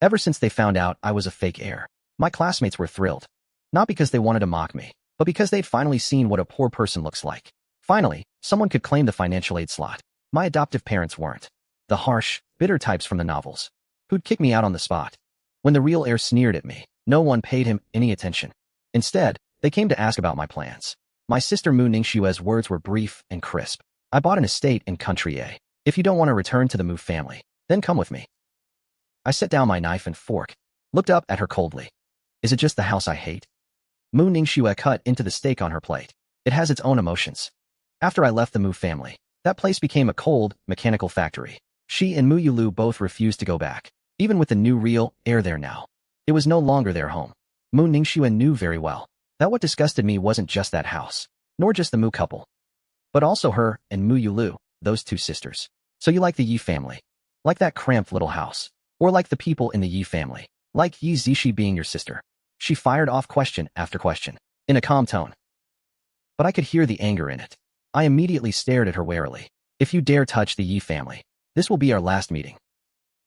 Ever since they found out I was a fake heir, my classmates were thrilled. Not because they wanted to mock me, but because they'd finally seen what a poor person looks like. Finally, someone could claim the financial aid slot. My adoptive parents weren't. The harsh, bitter types from the novels, who'd kick me out on the spot. When the real heir sneered at me, no one paid him any attention. Instead, they came to ask about my plans. My sister Mu Ningxue's words were brief and crisp. I bought an estate in country A. If you don't want to return to the Mu family, then come with me. I set down my knife and fork, looked up at her coldly. Is it just the house I hate? Mu Ningxue cut into the steak on her plate. It has its own emotions. After I left the Mu family, that place became a cold, mechanical factory. She and Mu Yulu both refused to go back, even with the new real heir there now. It was no longer their home. Mu Ningxue knew very well that what disgusted me wasn't just that house, nor just the Mu couple, but also her and Mu Yulu, those two sisters. So you like the Ye family? Like that cramped little house? Or like the people in the Ye family? Like Ye Zishi being your sister? She fired off question after question, in a calm tone. But I could hear the anger in it. I immediately stared at her warily. If you dare touch the Ye family, this will be our last meeting.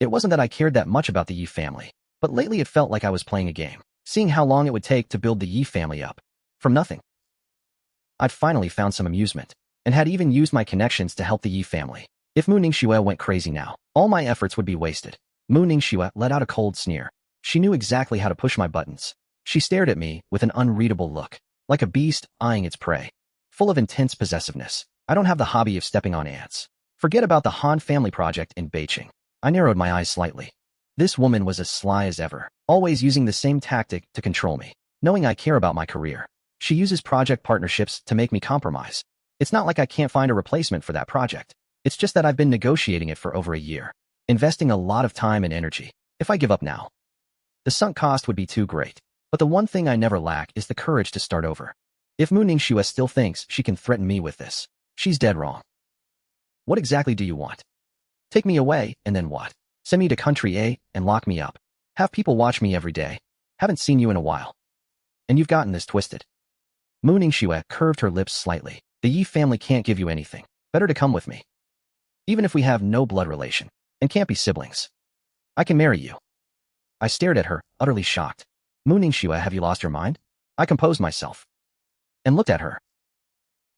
It wasn't that I cared that much about the Ye family, but lately it felt like I was playing a game, seeing how long it would take to build the Ye family up. From nothing. I'd finally found some amusement, and had even used my connections to help the Ye family. If Mu Ningxue went crazy now, all my efforts would be wasted. Mu Ningxue let out a cold sneer. She knew exactly how to push my buttons. She stared at me with an unreadable look, like a beast eyeing its prey, full of intense possessiveness. I don't have the hobby of stepping on ants. Forget about the Han family project in Beijing. I narrowed my eyes slightly. This woman was as sly as ever, always using the same tactic to control me, knowing I care about my career. She uses project partnerships to make me compromise. It's not like I can't find a replacement for that project. It's just that I've been negotiating it for over a year, investing a lot of time and energy. If I give up now, the sunk cost would be too great. But the one thing I never lack is the courage to start over. If Mu Ningxue still thinks she can threaten me with this, she's dead wrong. What exactly do you want? Take me away, and then what? Send me to country A and lock me up. Have people watch me every day. Haven't seen you in a while. And you've gotten this twisted. Mu Ningxue curved her lips slightly. The Ye family can't give you anything. Better to come with me. Even if we have no blood relation, and can't be siblings. I can marry you. I stared at her, utterly shocked. Mu Ningxue, have you lost your mind? I composed myself and looked at her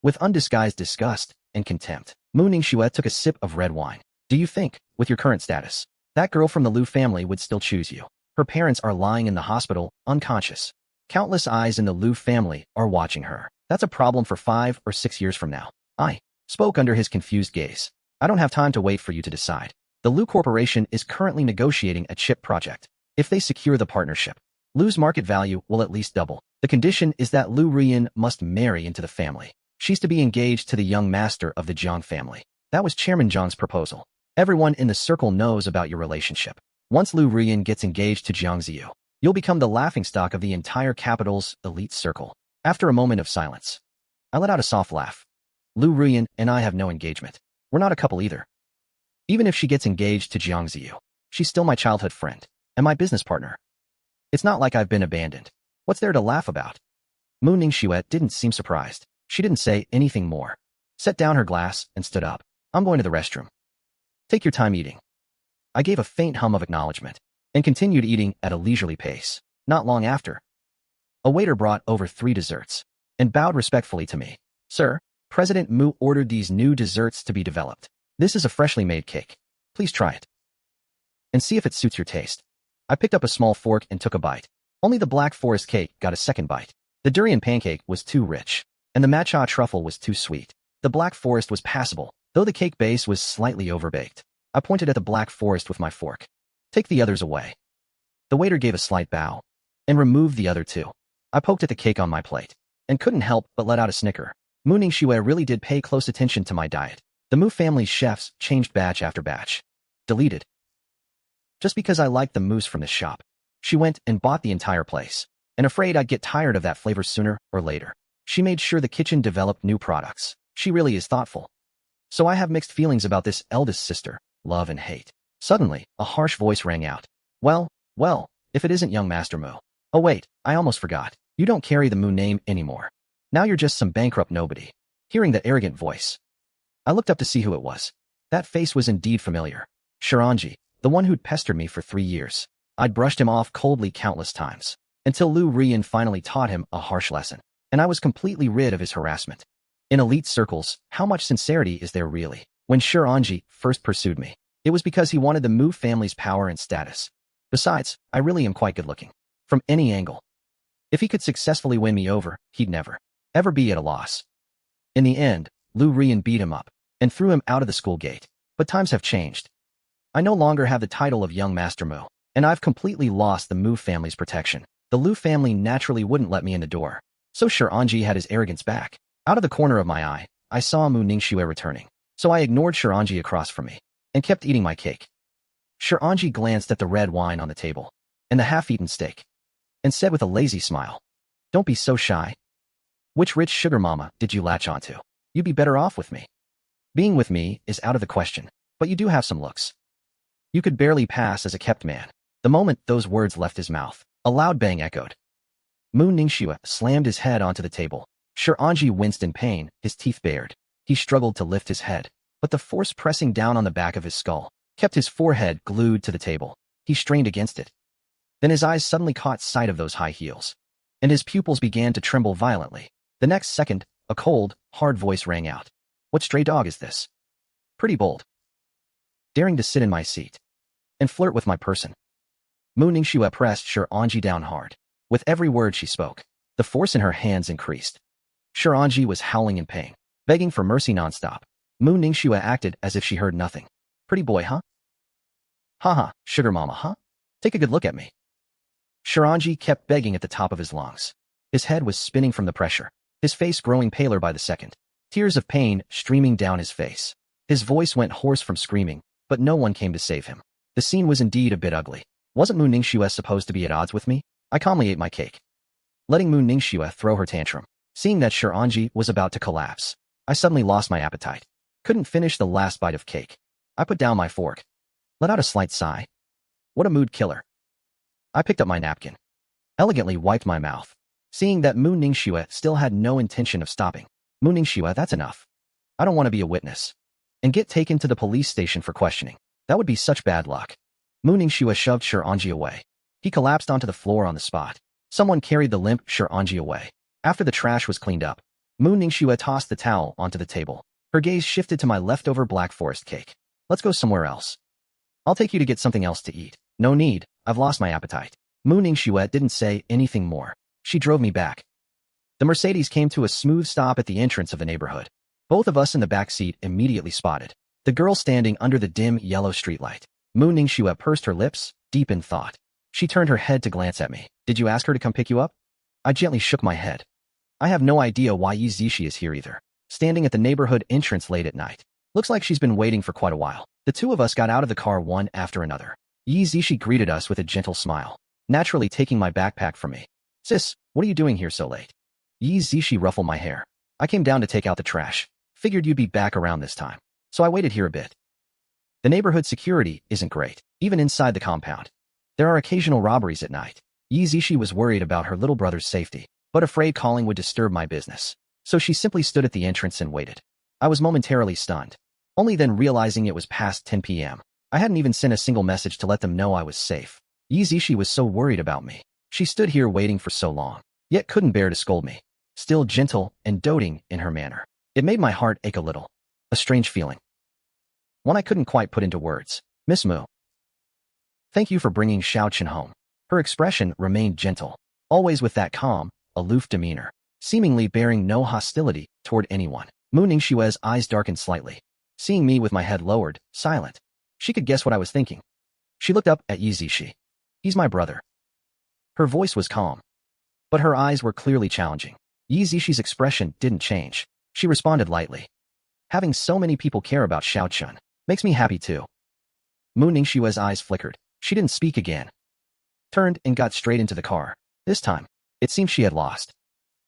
with undisguised disgust and contempt. Mu Ningxue took a sip of red wine. Do you think, with your current status, that girl from the Lu family would still choose you? Her parents are lying in the hospital, unconscious. Countless eyes in the Lu family are watching her. That's a problem for 5 or 6 years from now. I spoke under his confused gaze. I don't have time to wait for you to decide. The Lu Corporation is currently negotiating a chip project. If they secure the partnership, Lu's market value will at least double. The condition is that Lu Ruyan must marry into the family. She's to be engaged to the young master of the Jiang family. That was Chairman Zhang's proposal. Everyone in the circle knows about your relationship. Once Lu Ruyan gets engaged to Jiang Ziyu, you'll become the laughingstock of the entire capital's elite circle. After a moment of silence, I let out a soft laugh. Lu Ruyan and I have no engagement. We're not a couple either. Even if she gets engaged to Jiang Ziyu, she's still my childhood friend and my business partner. It's not like I've been abandoned. What's there to laugh about? Mu Ningxue didn't seem surprised. She didn't say anything more. Set down her glass and stood up. I'm going to the restroom. Take your time eating. I gave a faint hum of acknowledgement and continued eating at a leisurely pace. Not long after, a waiter brought over 3 desserts and bowed respectfully to me. Sir, President Mu ordered these new desserts to be developed. This is a freshly made cake. Please try it and see if it suits your taste. I picked up a small fork and took a bite. Only the Black Forest cake got a second bite. The durian pancake was too rich, and the matcha truffle was too sweet. The Black Forest was passable, though the cake base was slightly overbaked. I pointed at the Black Forest with my fork. Take the others away. The waiter gave a slight bow and removed the other 2. I poked at the cake on my plate and couldn't help but let out a snicker. Mu Ningxue really did pay close attention to my diet. The Mu family's chefs changed batch after batch. Deleted. Just because I liked the mousse from this shop. She went and bought the entire place, and afraid I'd get tired of that flavor sooner or later. She made sure the kitchen developed new products. She really is thoughtful. So I have mixed feelings about this eldest sister, love and hate. Suddenly, a harsh voice rang out. Well, if it isn't young Master Mu. Oh wait, I almost forgot. You don't carry the Mu name anymore. Now you're just some bankrupt nobody. Hearing the arrogant voice, I looked up to see who it was. That face was indeed familiar. Shiranji, the one who'd pestered me for 3 years. I'd brushed him off coldly countless times, until Ruyan finally taught him a harsh lesson, and I was completely rid of his harassment. In elite circles, how much sincerity is there really? When Shiranji first pursued me, it was because he wanted the Mu family's power and status. Besides, I really am quite good-looking. From any angle. If he could successfully win me over, he'd never, ever be at a loss. In the end, Ruyan beat him up and threw him out of the school gate. But times have changed. I no longer have the title of young Master Mu, and I've completely lost the Mu family's protection. The Lu family naturally wouldn't let me in the door, so Shiranji had his arrogance back. Out of the corner of my eye, I saw Mu Ningxue returning, so I ignored Shiranji across from me and kept eating my cake. Shiranji glanced at the red wine on the table and the half-eaten steak and said with a lazy smile, "Don't be so shy. Which rich sugar mama did you latch onto? You'd be better off with me. Being with me is out of the question, but you do have some looks. You could barely pass as a kept man." The moment those words left his mouth, a loud bang echoed. Mu Ningxue slammed his head onto the table. Shiranji winced in pain, his teeth bared. He struggled to lift his head, but the force pressing down on the back of his skull kept his forehead glued to the table. He strained against it. Then his eyes suddenly caught sight of those high heels, and his pupils began to tremble violently. The next second, a cold, hard voice rang out. "What stray dog is this? Pretty bold. Daring to sit in my seat and flirt with my person." Mu Ningxue pressed Shiranji down hard. With every word she spoke, the force in her hands increased. Shiranji was howling in pain, begging for mercy nonstop. Mu Ningxue acted as if she heard nothing. "Pretty boy, huh? Haha, sugar mama, huh? Take a good look at me." Shiranji kept begging at the top of his lungs. His head was spinning from the pressure, his face growing paler by the second, tears of pain streaming down his face. His voice went hoarse from screaming, but no one came to save him. The scene was indeed a bit ugly. Wasn't Mu Ningxue supposed to be at odds with me? I calmly ate my cake, letting Mu Ningxue throw her tantrum. Seeing that Shiranji was about to collapse, I suddenly lost my appetite. Couldn't finish the last bite of cake. I put down my fork, let out a slight sigh. What a mood killer. I picked up my napkin, elegantly wiped my mouth, seeing that Mu Ningxue still had no intention of stopping. "Mu Ningxue, that's enough. I don't want to be a witness and get taken to the police station for questioning. That would be such bad luck." Mu Ningxue shoved Shiranji away. He collapsed onto the floor on the spot. Someone carried the limp Shiranji away. After the trash was cleaned up, Mu Ningxue tossed the towel onto the table. Her gaze shifted to my leftover Black Forest cake. "Let's go somewhere else. I'll take you to get something else to eat." "No need, I've lost my appetite." Mu Ningxue didn't say anything more. She drove me back. The Mercedes came to a smooth stop at the entrance of the neighborhood. Both of us in the back seat immediately spotted the girl standing under the dim yellow streetlight. Mu Ningxue pursed her lips, deep in thought. She turned her head to glance at me. "Did you ask her to come pick you up?" I gently shook my head. I have no idea why Ye Zishi is here either. Standing at the neighborhood entrance late at night. Looks like she's been waiting for quite a while. The two of us got out of the car one after another. Ye Zishi greeted us with a gentle smile, naturally taking my backpack from me. "Sis, what are you doing here so late?" Ye Zishi ruffled my hair. "I came down to take out the trash. Figured you'd be back around this time, so I waited here a bit." The neighborhood security isn't great, even inside the compound. There are occasional robberies at night. Ye Zishi was worried about her little brother's safety, but afraid calling would disturb my business. So she simply stood at the entrance and waited. I was momentarily stunned, only then realizing it was past 10 p.m. I hadn't even sent a single message to let them know I was safe. Ye Zishi was so worried about me. She stood here waiting for so long, yet couldn't bear to scold me. Still gentle and doting in her manner. It made my heart ache a little. A strange feeling. One I couldn't quite put into words. "Miss Mu, thank you for bringing Ye Chen home." Her expression remained gentle, always with that calm, aloof demeanor, seemingly bearing no hostility toward anyone. Mu Ningxue's eyes darkened slightly, seeing me with my head lowered, silent. She could guess what I was thinking. She looked up at Ye Zishi. "He's my brother." Her voice was calm, but her eyes were clearly challenging. Ye Zishi's expression didn't change. She responded lightly. "Having so many people care about Ye Chen makes me happy too." Mu Ningxue's eyes flickered. She didn't speak again. Turned and got straight into the car. This time, it seemed she had lost.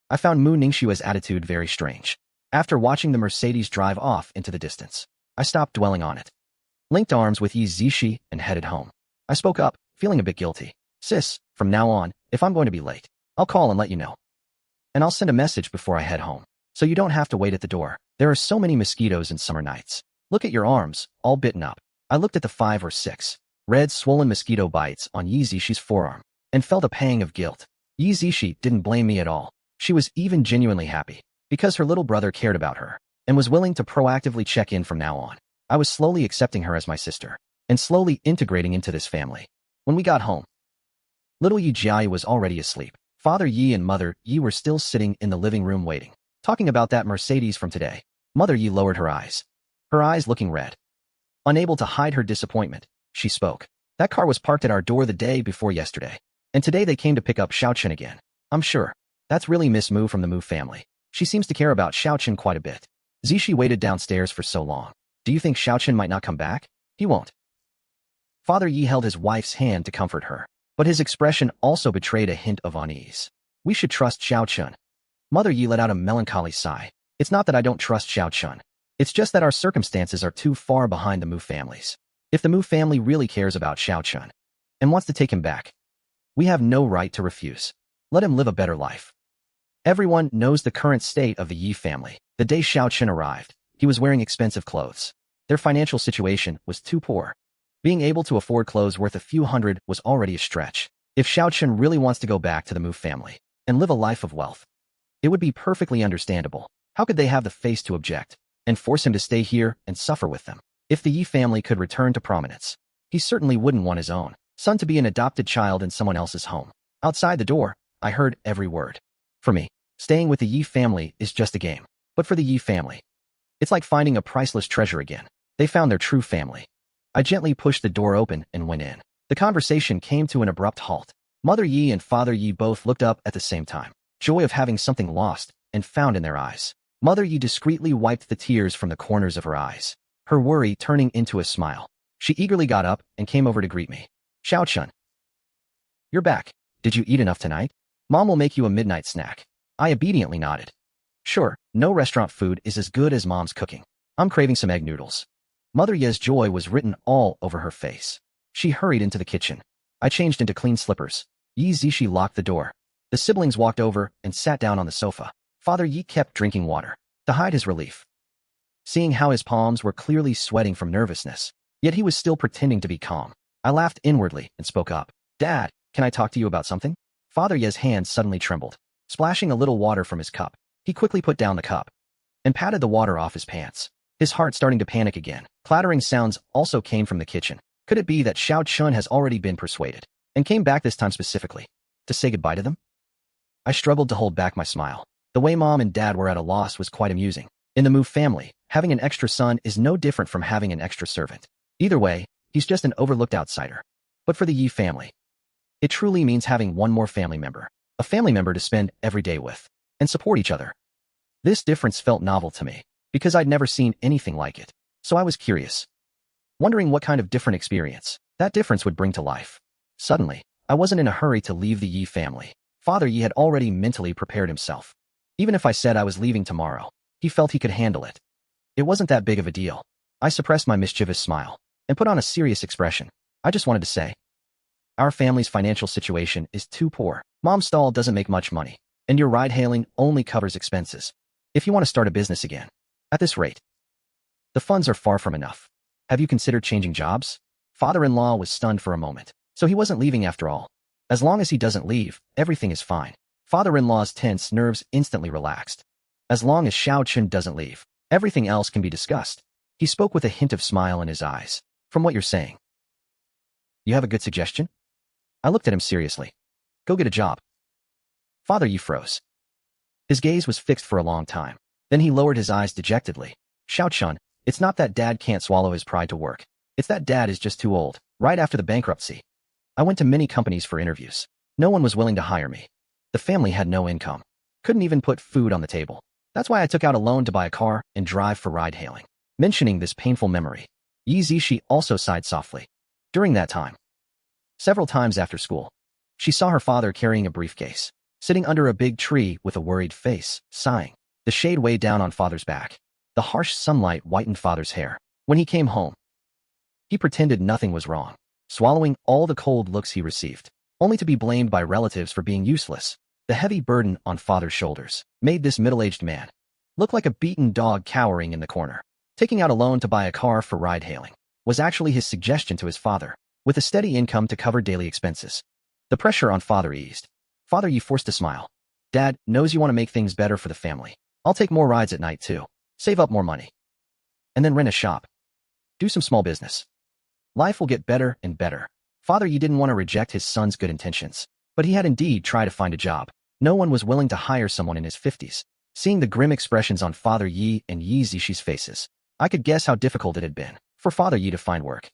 I found Mu Ningxue's attitude very strange. After watching the Mercedes drive off into the distance, I stopped dwelling on it. Linked arms with Ye Zishi and headed home. I spoke up, feeling a bit guilty. "Sis, from now on, if I'm going to be late, I'll call and let you know. And I'll send a message before I head home, so you don't have to wait at the door. There are so many mosquitoes in summer nights. Look at your arms, all bitten up." I looked at the 5 or 6 red swollen mosquito bites on Ye Zishi's forearm, and felt a pang of guilt. Ye Zishi didn't blame me at all. She was even genuinely happy, because her little brother cared about her, and was willing to proactively check in from now on. I was slowly accepting her as my sister, and slowly integrating into this family. When we got home, little Ye Jiai was already asleep. Father Yi and Mother Yi were still sitting in the living room waiting, talking about that Mercedes from today. Mother Yi lowered her eyes looking red. Unable to hide her disappointment, she spoke. That car was parked at our door the day before yesterday, and today they came to pick up Xiao Chen again. I'm sure that's really Miss Mu from the Mu family. She seems to care about Xiao Chen quite a bit. Zishi waited downstairs for so long. Do you think Xiao Chen might not come back? He won't. Father Yi held his wife's hand to comfort her, but his expression also betrayed a hint of unease. We should trust Xiao Chen. Mother Yi let out a melancholy sigh. It's not that I don't trust Xiao Chen. It's just that our circumstances are too far behind the Mu families. If the Mu family really cares about Xiao Chen and wants to take him back, we have no right to refuse. Let him live a better life. Everyone knows the current state of the Yi family. The day Xiao Chen arrived, he was wearing expensive clothes. Their financial situation was too poor. Being able to afford clothes worth a few hundred was already a stretch. If Xiao Chen really wants to go back to the Mu family and live a life of wealth, it would be perfectly understandable. How could they have the face to object and force him to stay here and suffer with them? If the Yi family could return to prominence, he certainly wouldn't want his own son to be an adopted child in someone else's home. Outside the door, I heard every word. For me, staying with the Yi family is just a game. But for the Yi family, it's like finding a priceless treasure again. They found their true family. I gently pushed the door open and went in. The conversation came to an abrupt halt. Mother Yi and Father Yi both looked up at the same time, joy of having something lost and found in their eyes. Mother Yi discreetly wiped the tears from the corners of her eyes, her worry turning into a smile. She eagerly got up and came over to greet me. Xiao Chen, you're back. Did you eat enough tonight? Mom will make you a midnight snack. I obediently nodded. Sure, no restaurant food is as good as Mom's cooking. I'm craving some egg noodles. Mother Ye's joy was written all over her face. She hurried into the kitchen. I changed into clean slippers. Ye Zishi locked the door. The siblings walked over and sat down on the sofa. Father Yi kept drinking water to hide his relief, seeing how his palms were clearly sweating from nervousness, yet he was still pretending to be calm. I laughed inwardly and spoke up. Dad, can I talk to you about something? Father Ye's hand suddenly trembled, splashing a little water from his cup. He quickly put down the cup and patted the water off his pants, his heart starting to panic again. Clattering sounds also came from the kitchen. Could it be that Xiao Chun has already been persuaded and came back this time specifically to say goodbye to them? I struggled to hold back my smile. The way Mom and Dad were at a loss was quite amusing. In the Mu family, having an extra son is no different from having an extra servant. Either way, he's just an overlooked outsider. But for the Yi family, it truly means having one more family member, a family member to spend every day with and support each other. This difference felt novel to me because I'd never seen anything like it. So I was curious, wondering what kind of different experience that difference would bring to life. Suddenly, I wasn't in a hurry to leave the Yi family. Father Yi had already mentally prepared himself. Even if I said I was leaving tomorrow, he felt he could handle it. It wasn't that big of a deal. I suppressed my mischievous smile and put on a serious expression. I just wanted to say, our family's financial situation is too poor. Mom's stall doesn't make much money, and your ride-hailing only covers expenses. If you want to start a business again, at this rate, the funds are far from enough. Have you considered changing jobs? Father-in-law was stunned for a moment. So he wasn't leaving after all. As long as he doesn't leave, everything is fine. Father-in-law's tense nerves instantly relaxed. As long as Xiao Chun doesn't leave, everything else can be discussed. He spoke with a hint of smile in his eyes. From what you're saying, you have a good suggestion? I looked at him seriously. Go get a job. Father Yi froze. His gaze was fixed for a long time. Then he lowered his eyes dejectedly. Xiao Chun, it's not that Dad can't swallow his pride to work. It's that Dad is just too old. Right after the bankruptcy, I went to many companies for interviews. No one was willing to hire me. The family had no income. Couldn't even put food on the table. That's why I took out a loan to buy a car and drive for ride-hailing. Mentioning this painful memory, Ye Zishi also sighed softly. During that time, several times after school, she saw her father carrying a briefcase, sitting under a big tree with a worried face, sighing. The shade weighed down on Father's back. The harsh sunlight whitened Father's hair. When he came home, he pretended nothing was wrong, swallowing all the cold looks he received, only to be blamed by relatives for being useless. The heavy burden on Father's shoulders made this middle-aged man look like a beaten dog cowering in the corner. Taking out a loan to buy a car for ride-hailing was actually his suggestion to his father. with a steady income to cover daily expenses. The pressure on father eased. Father Ye forced a smile. Dad knows you want to make things better for the family. I'll take more rides at night too. Save up more money. And then rent a shop. Do some small business. Life will get better and better. Father Ye didn't want to reject his son's good intentions, but he had indeed tried to find a job. No one was willing to hire someone in his 50s. Seeing the grim expressions on Father Ye and Ye Zishi's faces, I could guess how difficult it had been for Father Ye to find work.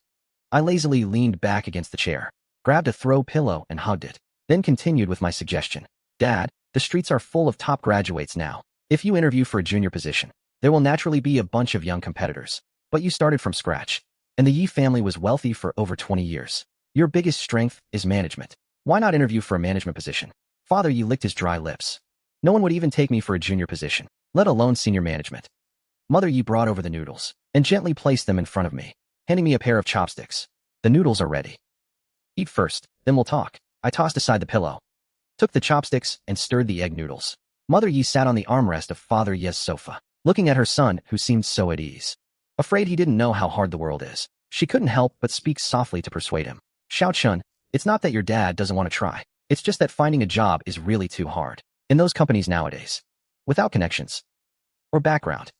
I lazily leaned back against the chair, grabbed a throw pillow and hugged it, then continued with my suggestion. Dad, the streets are full of top graduates now. If you interview for a junior position, there will naturally be a bunch of young competitors. But you started from scratch, and the Ye family was wealthy for over 20 years. Your biggest strength is management. Why not interview for a management position? Father Ye licked his dry lips. No one would even take me for a junior position, let alone senior management. Mother Ye brought over the noodles and gently placed them in front of me, handing me a pair of chopsticks. The noodles are ready. Eat first, then we'll talk. I tossed aside the pillow, took the chopsticks, and stirred the egg noodles. Mother Ye sat on the armrest of Father Ye's sofa, looking at her son, who seemed so at ease. Afraid he didn't know how hard the world is, she couldn't help but speak softly to persuade him. Xiao Chun, it's not that your dad doesn't want to try. It's just that finding a job is really too hard in those companies nowadays. Without connections or background,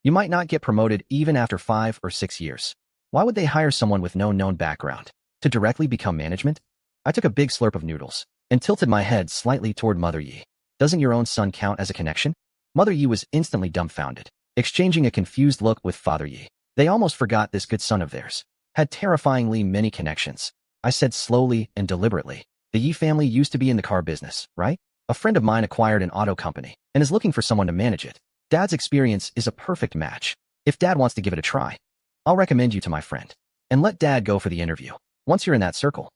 you might not get promoted even after 5 or 6 years. Why would they hire someone with no known background to directly become management? I took a big slurp of noodles and tilted my head slightly toward Mother Ye. Doesn't your own son count as a connection? Mother Ye was instantly dumbfounded, exchanging a confused look with Father Ye. They almost forgot this good son of theirs had terrifyingly many connections. I said slowly and deliberately. The Ye family used to be in the car business, right? A friend of mine acquired an auto company and is looking for someone to manage it. Dad's experience is a perfect match. If Dad wants to give it a try, I'll recommend you to my friend and let Dad go for the interview. Once you're in that circle,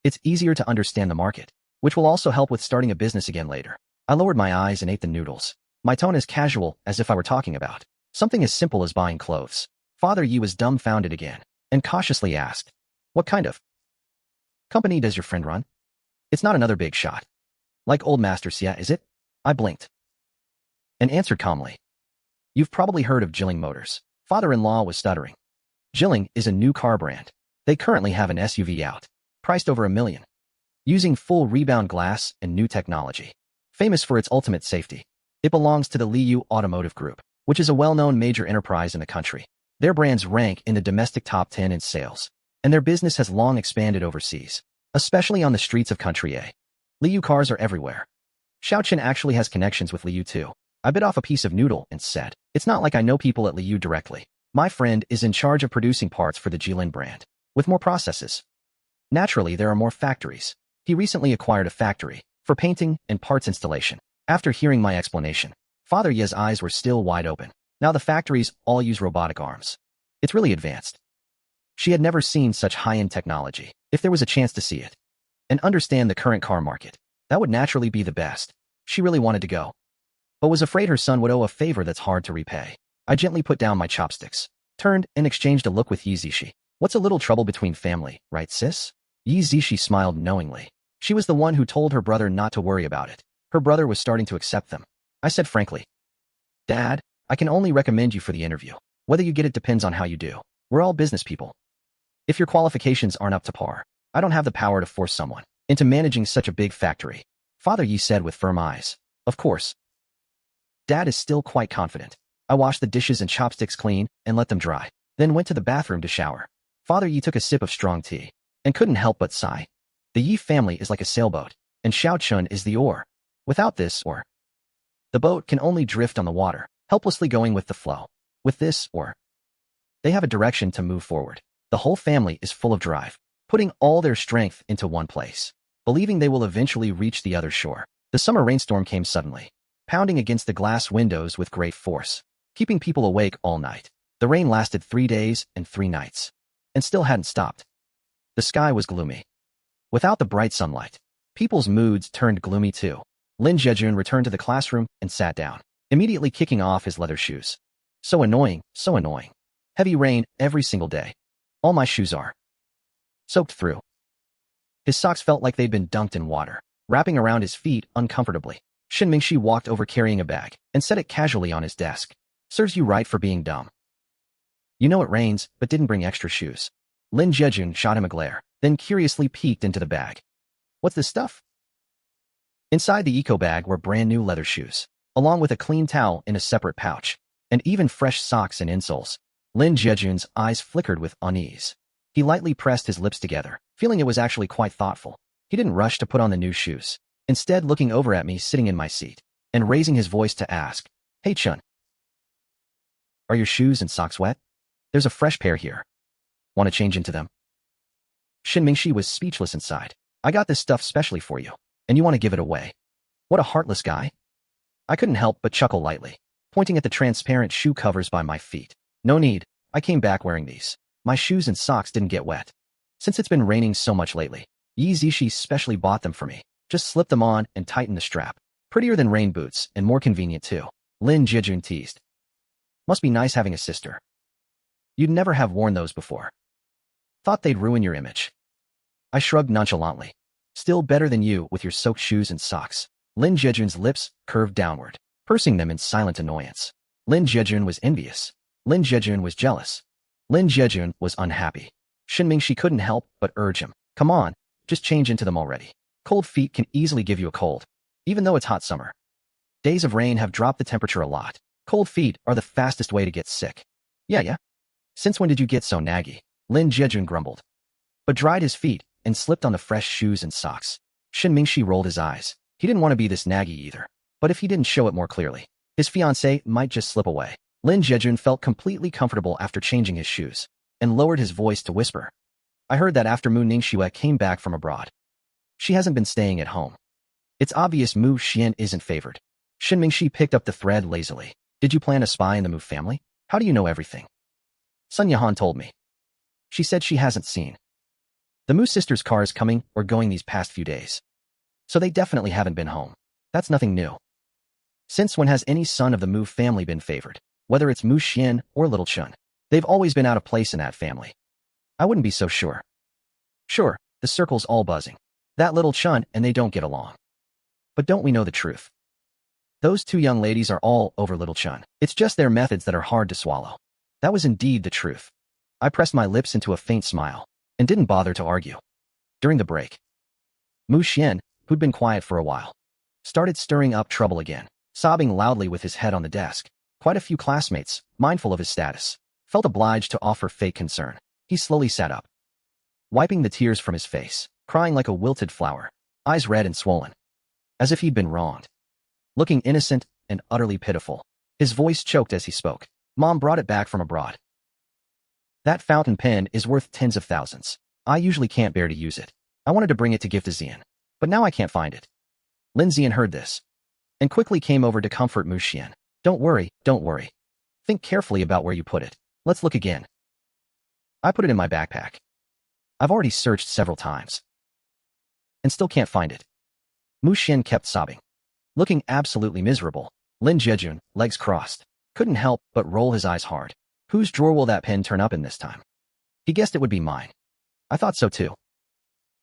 it's easier to understand the market, which will also help with starting a business again later. I lowered my eyes and ate the noodles, my tone as casual as if I were talking about something as simple as buying clothes. Father Ye was dumbfounded again and cautiously asked, what kind of company does your friend run? It's not another big shot like old Master Sigh, is it? I blinked and answered calmly. You've probably heard of Jilling Motors. Father-in-law was stuttering. Jilling is a new car brand. They currently have an SUV out, priced over $1 million, using full rebound glass and new technology, famous for its ultimate safety. It belongs to the Liu Automotive Group, which is a well-known major enterprise in the country. Their brands rank in the domestic top 10 in sales, and their business has long expanded overseas, especially on the streets of country A. Liu cars are everywhere. Xiao Chen actually has connections with Liu too. I bit off a piece of noodle and said, it's not like I know people at Liu directly. My friend is in charge of producing parts for the Jilin brand, with more processes. Naturally, there are more factories. He recently acquired a factory for painting and parts installation. After hearing my explanation, Father Ye's eyes were still wide open. Now the factories all use robotic arms. It's really advanced. She had never seen such high-end technology. If there was a chance to see it and understand the current car market, that would naturally be the best. She really wanted to go, but was afraid her son would owe a favor that's hard to repay. I gently put down my chopsticks, turned and exchanged a look with Ye Zishi. What's a little trouble between family, right sis? Ye Zishi smiled knowingly. She was the one who told her brother not to worry about it. Her brother was starting to accept them. I said frankly, Dad, I can only recommend you for the interview. Whether you get it depends on how you do. We're all business people. If your qualifications aren't up to par, I don't have the power to force someone into managing such a big factory. Father Ye said with firm eyes. Of course. Dad is still quite confident. I washed the dishes and chopsticks clean and let them dry, then went to the bathroom to shower. Father Ye took a sip of strong tea and couldn't help but sigh. The Ye family is like a sailboat, and Xiao Chun is the oar. Without this oar, the boat can only drift on the water, helplessly going with the flow. With this oar, they have a direction to move forward. The whole family is full of drive, putting all their strength into one place, believing they will eventually reach the other shore. The summer rainstorm came suddenly, pounding against the glass windows with great force, keeping people awake all night. The rain lasted 3 days and 3 nights, and still hadn't stopped. The sky was gloomy. Without the bright sunlight, people's moods turned gloomy too. Lin Zhejun returned to the classroom and sat down, immediately kicking off his leather shoes. So annoying, so annoying. Heavy rain every single day. All my shoes are soaked through. His socks felt like they'd been dunked in water, wrapping around his feet uncomfortably. Shin Mingxi walked over carrying a bag and set it casually on his desk. Serves you right for being dumb. You know it rains, but didn't bring extra shoes. Lin Jejun shot him a glare, then curiously peeked into the bag. What's this stuff? Inside the eco bag were brand new leather shoes, along with a clean towel in a separate pouch, and even fresh socks and insoles. Lin Jejun's eyes flickered with unease. He lightly pressed his lips together, feeling it was actually quite thoughtful. He didn't rush to put on the new shoes, instead looking over at me sitting in my seat, and raising his voice to ask, "Hey Chun, are your shoes and socks wet? There's a fresh pair here. Want to change into them?" Shin Mingxi was speechless inside. "I got this stuff specially for you, and you want to give it away? What a heartless guy." I couldn't help but chuckle lightly, pointing at the transparent shoe covers by my feet. "No need, I came back wearing these. My shoes and socks didn't get wet. Since it's been raining so much lately, Ye Zishi specially bought them for me. Just slip them on and tighten the strap. Prettier than rain boots and more convenient too." Lin Jejun teased. "Must be nice having a sister. You'd never have worn those before. Thought they'd ruin your image." I shrugged nonchalantly. "Still better than you with your soaked shoes and socks." Lin Jejun's lips curved downward, pursing them in silent annoyance. Lin Jejun was envious. Lin Jejun was jealous. Lin Jejun was unhappy. Shin Mingxi couldn't help but urge him. "Come on, just change into them already. Cold feet can easily give you a cold, even though it's hot summer. Days of rain have dropped the temperature a lot. Cold feet are the fastest way to get sick." Yeah. Since when did you get so naggy?" Lin Jejun grumbled, but dried his feet and slipped on the fresh shoes and socks. Shin Mingxi rolled his eyes. He didn't want to be this naggy either, but if he didn't show it more clearly, his fiancée might just slip away. Lin Jejun felt completely comfortable after changing his shoes, and lowered his voice to whisper, "I heard that after Mu Ningxue came back from abroad, she hasn't been staying at home. It's obvious Mu Xian isn't favored." Shin Mingxi picked up the thread lazily. "Did you plan to spy in the Mu family? How do you know everything?" "Sun Yahan told me. She said she hasn't seen the Mu sisters' cars coming or going these past few days. So they definitely haven't been home. That's nothing new. Since when has any son of the Mu family been favored? Whether it's Mu Xian or Little Chun, they've always been out of place in that family. I wouldn't be so sure." "Sure, the circle's all buzzing. That Little Chun and they don't get along. But don't we know the truth? Those two young ladies are all over Little Chun. It's just their methods that are hard to swallow." That was indeed the truth. I pressed my lips into a faint smile, and didn't bother to argue. During the break, Mu Xian, who'd been quiet for a while, started stirring up trouble again, sobbing loudly with his head on the desk. Quite a few classmates, mindful of his status, felt obliged to offer fake concern. He slowly sat up, wiping the tears from his face, crying like a wilted flower, eyes red and swollen, as if he'd been wronged. Looking innocent and utterly pitiful, his voice choked as he spoke. "Mom brought it back from abroad. That fountain pen is worth tens of thousands. I usually can't bear to use it. I wanted to bring it to give to Xian, but now I can't find it." Lin Xian heard this, and quickly came over to comfort Mu Xian. Don't worry. Think carefully about where you put it. Let's look again." I put it in my backpack. I've already searched several times, and still can't find it." Mu Xian kept sobbing, looking absolutely miserable. Lin Jejun, legs crossed, couldn't help but roll his eyes hard. Whose drawer will that pen turn up in this time? He guessed it would be mine. I thought so too.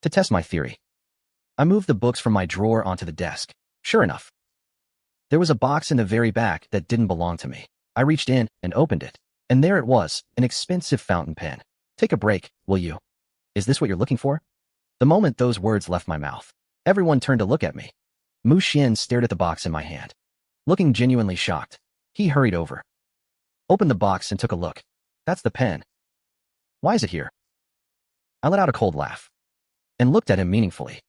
To test my theory, I moved the books from my drawer onto the desk. Sure enough, there was a box in the very back that didn't belong to me. I reached in and opened it, and there it was, an expensive fountain pen. "Take a break, will you? Is this what you're looking for?" The moment those words left my mouth, everyone turned to look at me. Mu Xian stared at the box in my hand, looking genuinely shocked. He hurried over, opened the box and took a look. "That's the pen. Why is it here?" I let out a cold laugh, and looked at him meaningfully.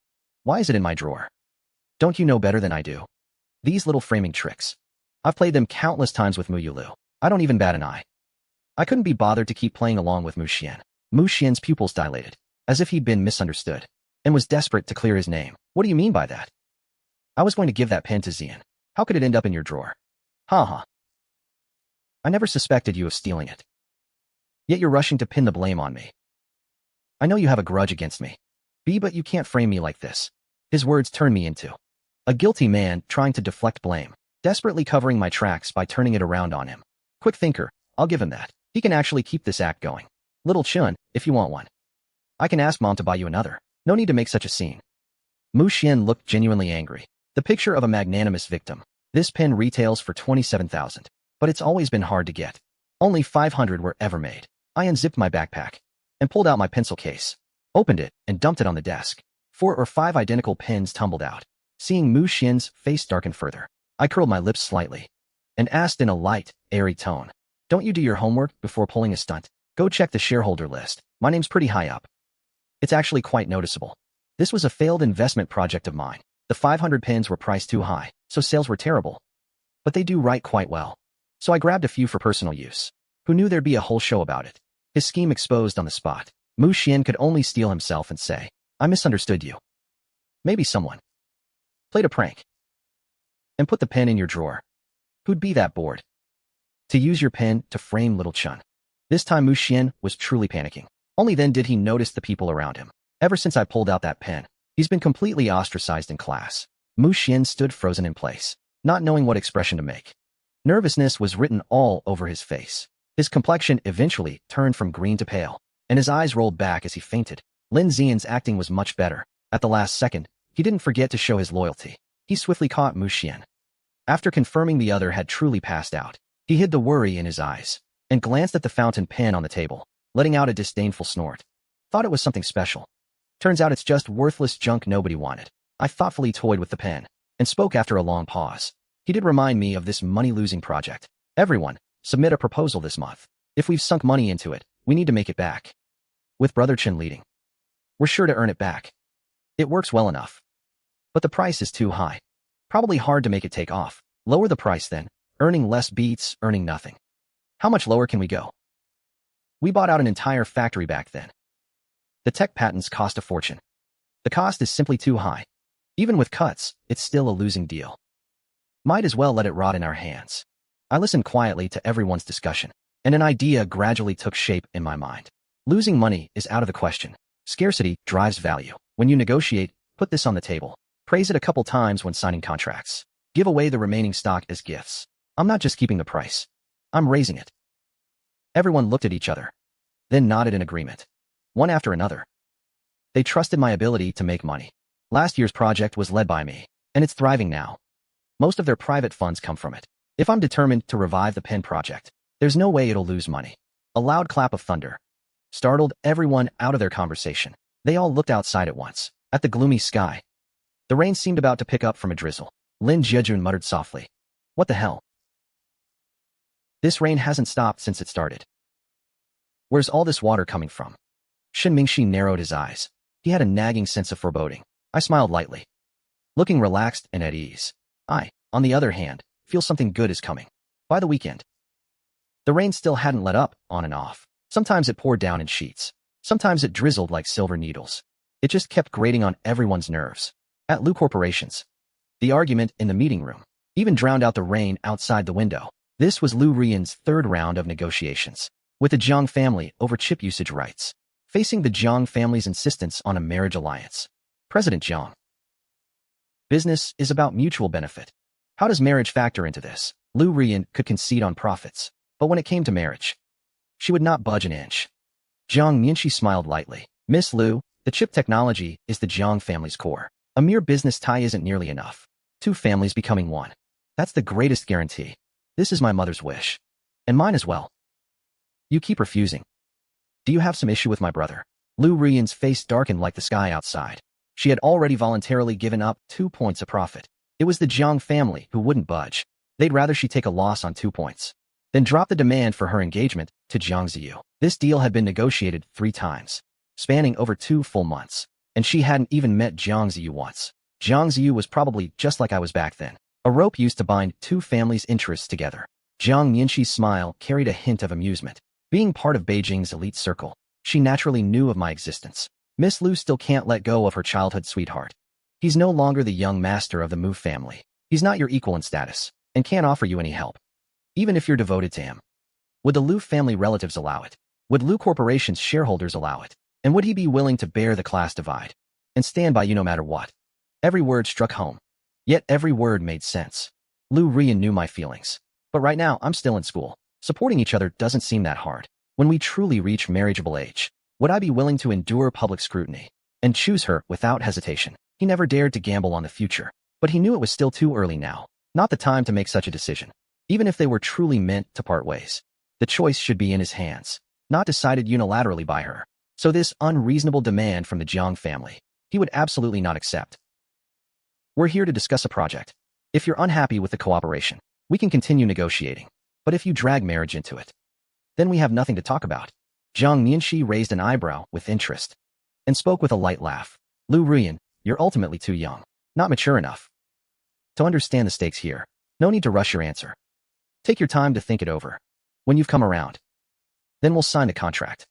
"Why is it in my drawer? Don't you know better than I do? These little framing tricks, I've played them countless times with Mu Yulu. I don't even bat an eye." I couldn't be bothered to keep playing along with Mu Xian. Mu Xian's pupils dilated, as if he'd been misunderstood, and was desperate to clear his name. "What do you mean by that? I was going to give that pen to Xian. How could it end up in your drawer?" Ha. "I never suspected you of stealing it. Yet you're rushing to pin the blame on me. I know you have a grudge against me, but you can't frame me like this." His words turned me into a guilty man trying to deflect blame, desperately covering my tracks by turning it around on him. Quick thinker, I'll give him that. He can actually keep this act going. "Little Chun, if you want one, I can ask Mom to buy you another. No need to make such a scene." Mu Xian looked genuinely angry, the picture of a magnanimous victim. "This pen retails for 27,000, but it's always been hard to get. Only 500 were ever made." I unzipped my backpack and pulled out my pencil case, opened it, and dumped it on the desk. 4 or 5 identical pens tumbled out. Seeing Mu Xian's face darken further, I curled my lips slightly and asked in a light, airy tone, "Don't you do your homework before pulling a stunt? Go check the shareholder list. My name's pretty high up." It's actually quite noticeable. This was a failed investment project of mine. The 500 pens were priced too high, so sales were terrible. But they do write quite well. So I grabbed a few for personal use. Who knew there'd be a whole show about it? His scheme exposed on the spot. Mu Xian could only steel himself and say, "I misunderstood you." Maybe someone played a prank and put the pen in your drawer. Who'd be that bored to use your pen to frame little Chun? This time Mu Xian was truly panicking. Only then did he notice the people around him. Ever since I pulled out that pen, he's been completely ostracized in class. Mu Xian stood frozen in place, not knowing what expression to make. Nervousness was written all over his face. His complexion eventually turned from green to pale, and his eyes rolled back as he fainted. Lin Xian's acting was much better. At the last second, he didn't forget to show his loyalty. He swiftly caught Mu Xian. After confirming the other had truly passed out, he hid the worry in his eyes and glanced at the fountain pen on the table, letting out a disdainful snort. Thought it was something special. Turns out it's just worthless junk nobody wanted. I thoughtfully toyed with the pen and spoke after a long pause. He did remind me of this money-losing project. Everyone, submit a proposal this month. If we've sunk money into it, we need to make it back. With Brother Chen leading, we're sure to earn it back. It works well enough. But the price is too high. Probably hard to make it take off. Lower the price then. Earning less beats earning nothing. How much lower can we go? We bought out an entire factory back then. The tech patents cost a fortune. The cost is simply too high. Even with cuts, it's still a losing deal. Might as well let it rot in our hands. I listened quietly to everyone's discussion, and an idea gradually took shape in my mind. Losing money is out of the question. Scarcity drives value. When you negotiate, put this on the table. Praise it a couple times when signing contracts. Give away the remaining stock as gifts. I'm not just keeping the price. I'm raising it. Everyone looked at each other, then nodded in agreement. One after another. They trusted my ability to make money. Last year's project was led by me, and it's thriving now. Most of their private funds come from it. If I'm determined to revive the pen project, there's no way it'll lose money. A loud clap of thunder startled everyone out of their conversation. They all looked outside at once, at the gloomy sky. The rain seemed about to pick up from a drizzle. Lin Jiejun muttered softly, "What the hell? This rain hasn't stopped since it started. Where's all this water coming from?" Shen Mingxi narrowed his eyes. He had a nagging sense of foreboding. I smiled lightly, looking relaxed and at ease. I, on the other hand, feel something good is coming. By the weekend, the rain still hadn't let up, on and off. Sometimes it poured down in sheets. Sometimes it drizzled like silver needles. It just kept grating on everyone's nerves. At Lu Corporations, the argument in the meeting room even drowned out the rain outside the window. This was Lu Ruyan's third round of negotiations with the Jiang family over chip usage rights, facing the Jiang family's insistence on a marriage alliance. President Jiang. Business is about mutual benefit. How does marriage factor into this? Lu Ruyan could concede on profits, but when it came to marriage, she would not budge an inch. Jiang Mianxi smiled lightly. "Miss Lu, the chip technology is the Jiang family's core. A mere business tie isn't nearly enough. Two families becoming one. That's the greatest guarantee. This is my mother's wish. And mine as well. You keep refusing. Do you have some issue with my brother?" Lu Ruyan's face darkened like the sky outside. She had already voluntarily given up 2 points of profit. It was the Jiang family who wouldn't budge. They'd rather she take a loss on 2 points than drop the demand for her engagement to Jiang Ziyu. This deal had been negotiated 3 times, spanning over 2 full months, and she hadn't even met Jiang Ziyu once. Jiang Ziyu was probably just like I was back then, a rope used to bind 2 families' interests together. Jiang Mianxi's smile carried a hint of amusement. Being part of Beijing's elite circle, she naturally knew of my existence. Miss Lu still can't let go of her childhood sweetheart. He's no longer the young master of the Mu family. He's not your equal in status, and can't offer you any help, even if you're devoted to him. Would the Lu family relatives allow it? Would Lu Corporation's shareholders allow it? And would he be willing to bear the class divide and stand by you no matter what? Every word struck home, yet every word made sense. Lu Ruyan knew my feelings. But right now, I'm still in school. Supporting each other doesn't seem that hard. When we truly reach marriageable age, would I be willing to endure public scrutiny and choose her without hesitation? He never dared to gamble on the future, but he knew it was still too early now. Not the time to make such a decision. Even if they were truly meant to part ways, the choice should be in his hands, not decided unilaterally by her. So this unreasonable demand from the Jiang family, he would absolutely not accept. We're here to discuss a project. If you're unhappy with the cooperation, we can continue negotiating. But if you drag marriage into it, then we have nothing to talk about. Jiang Nianxi raised an eyebrow with interest and spoke with a light laugh. Lu Ruyan, you're ultimately too young, not mature enough to understand the stakes here. No need to rush your answer. Take your time to think it over. When you've come around, then we'll sign the contract.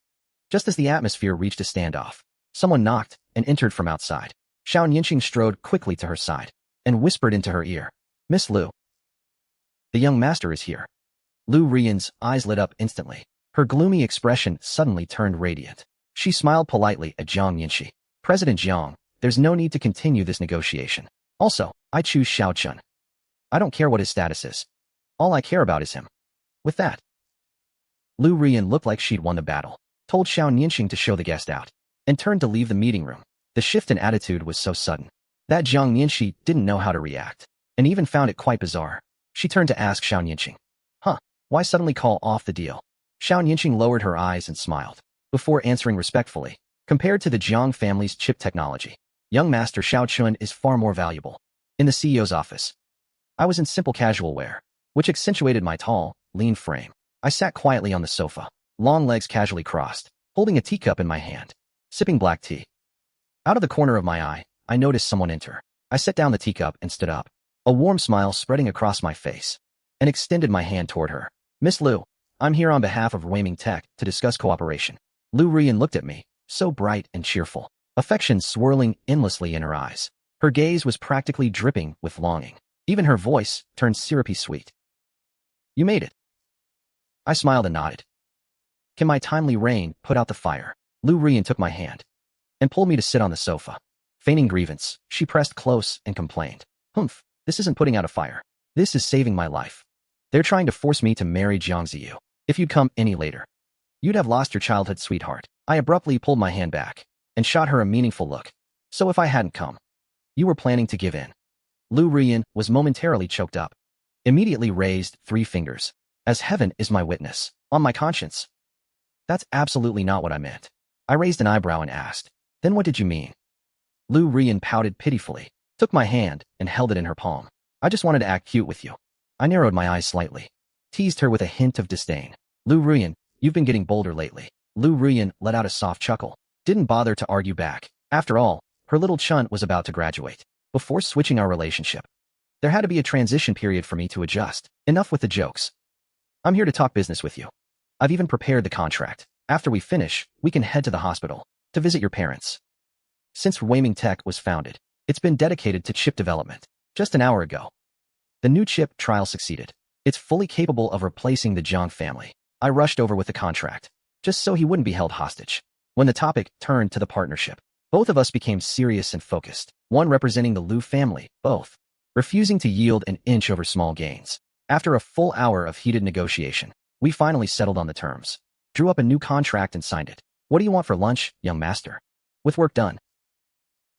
Just as the atmosphere reached a standoff, someone knocked and entered from outside. Xiao Nianxing strode quickly to her side and whispered into her ear, Miss Lu, the young master is here. Lu Ruyan's eyes lit up instantly. Her gloomy expression suddenly turned radiant. She smiled politely at Jiang Nianxi. President Jiang, there's no need to continue this negotiation. Also, I choose Xiao Chen. I don't care what his status is. All I care about is him. With that, Lu Ruyan looked like she'd won the battle, told Xiao Nianxing to show the guest out, and turned to leave the meeting room. The shift in attitude was so sudden that Jiang Nianxi didn't know how to react, and even found it quite bizarre. She turned to ask Xiao Nianxing, why suddenly call off the deal? Xiao Nianxing lowered her eyes and smiled, before answering respectfully. Compared to the Jiang family's chip technology, young master Xiao Chun is far more valuable. In the CEO's office, I was in simple casual wear, which accentuated my tall, lean frame. I sat quietly on the sofa, long legs casually crossed, holding a teacup in my hand, sipping black tea. Out of the corner of my eye, I noticed someone enter. I set down the teacup and stood up, a warm smile spreading across my face, and extended my hand toward her. Miss Lu, I'm here on behalf of Ruyan Tech to discuss cooperation. Lu Ruyan looked at me, so bright and cheerful, affection swirling endlessly in her eyes. Her gaze was practically dripping with longing. Even her voice turned syrupy sweet. You made it. I smiled and nodded. Can my timely rain put out the fire? Lu Ruyan took my hand and pulled me to sit on the sofa. Feigning grievance, she pressed close and complained. Humph, this isn't putting out a fire. This is saving my life. They're trying to force me to marry Jiang Ziyu. If you'd come any later, you'd have lost your childhood sweetheart. I abruptly pulled my hand back and shot her a meaningful look. So if I hadn't come, you were planning to give in. Lu Ruyan was momentarily choked up, immediately raised 3 fingers. As heaven is my witness, on my conscience. That's absolutely not what I meant. I raised an eyebrow and asked, then what did you mean? Lu Ruyan pouted pitifully, took my hand and held it in her palm. I just wanted to act cute with you. I narrowed my eyes slightly, teased her with a hint of disdain. Lu Ruyan, you've been getting bolder lately. Lu Ruyan let out a soft chuckle, didn't bother to argue back. After all, her little Chun was about to graduate. Before switching our relationship, there had to be a transition period for me to adjust. Enough with the jokes. I'm here to talk business with you. I've even prepared the contract. After we finish, we can head to the hospital to visit your parents. Since Ruyan Tech was founded, it's been dedicated to chip development. Just an hour ago, the new chip trial succeeded. It's fully capable of replacing the Jiang family. I rushed over with the contract, just so he wouldn't be held hostage. When the topic turned to the partnership, both of us became serious and focused, one representing the Lu family, both refusing to yield an inch over small gains. After a full hour of heated negotiation, we finally settled on the terms, drew up a new contract and signed it. What do you want for lunch, young master? With work done.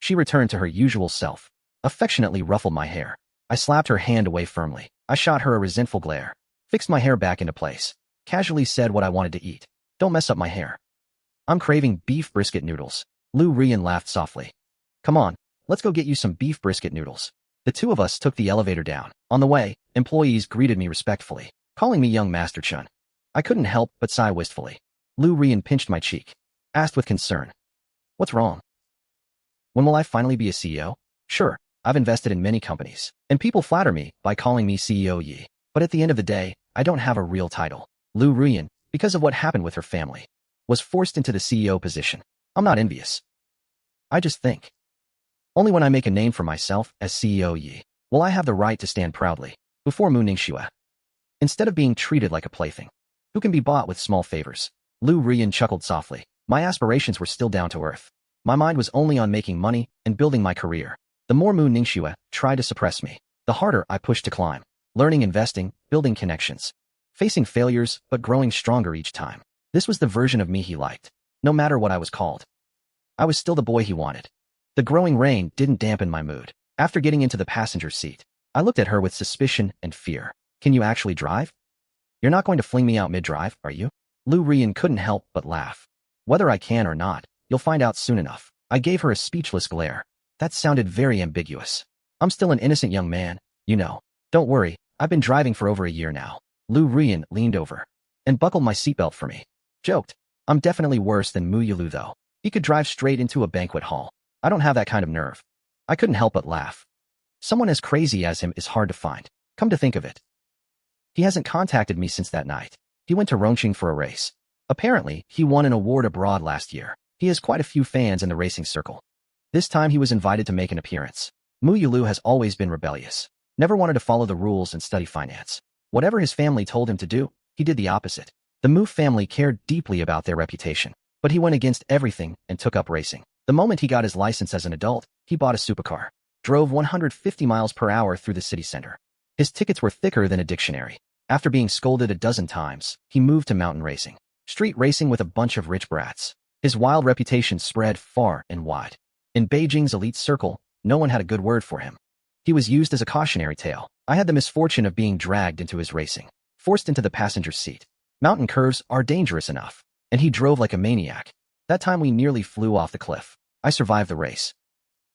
She returned to her usual self, affectionately ruffled my hair. I slapped her hand away firmly. I shot her a resentful glare, fixed my hair back into place, casually said what I wanted to eat. Don't mess up my hair. I'm craving beef brisket noodles. Lu Ruyan laughed softly. Come on, let's go get you some beef brisket noodles. The two of us took the elevator down. On the way, employees greeted me respectfully, calling me young Master Chun. I couldn't help but sigh wistfully. Lu Ruyan pinched my cheek, asked with concern, what's wrong? When will I finally be a CEO? Sure, I've invested in many companies, and people flatter me by calling me CEO Ye. But at the end of the day, I don't have a real title. Lu Ruyan, because of what happened with her family, was forced into the CEO position. I'm not envious. I just think, only when I make a name for myself as CEO Ye will I have the right to stand proudly before Mu Ningxue, instead of being treated like a plaything who can be bought with small favors. Lu Ruyan chuckled softly. My aspirations were still down to earth. My mind was only on making money and building my career. The more Mu Ningxue tried to suppress me, the harder I pushed to climb, learning, investing, building connections, facing failures but growing stronger each time. This was the version of me he liked, no matter what I was called. I was still the boy he wanted. The growing rain didn't dampen my mood. After getting into the passenger seat, I looked at her with suspicion and fear. Can you actually drive? You're not going to fling me out mid-drive, are you? Lu Ruyan couldn't help but laugh. Whether I can or not, you'll find out soon enough. I gave her a speechless glare. That sounded very ambiguous. I'm still an innocent young man, you know. Don't worry, I've been driving for over a year now. Ruyan leaned over and buckled my seatbelt for me. Joked. I'm definitely worse than Muyulu though. He could drive straight into a banquet hall. I don't have that kind of nerve. I couldn't help but laugh. Someone as crazy as him is hard to find. Come to think of it. He hasn't contacted me since that night. He went to Rongqing for a race. Apparently, he won an award abroad last year. He has quite a few fans in the racing circle. This time he was invited to make an appearance. Muyulu has always been rebellious. Never wanted to follow the rules and study finance. Whatever his family told him to do, he did the opposite. The Mu family cared deeply about their reputation, but he went against everything and took up racing. The moment he got his license as an adult, he bought a supercar, drove 150 miles per hour through the city center. His tickets were thicker than a dictionary. After being scolded a dozen times, he moved to mountain racing, street racing with a bunch of rich brats. His wild reputation spread far and wide. In Beijing's elite circle, no one had a good word for him. He was used as a cautionary tale. I had the misfortune of being dragged into his racing, forced into the passenger seat. Mountain curves are dangerous enough, and he drove like a maniac. That time we nearly flew off the cliff. I survived the race,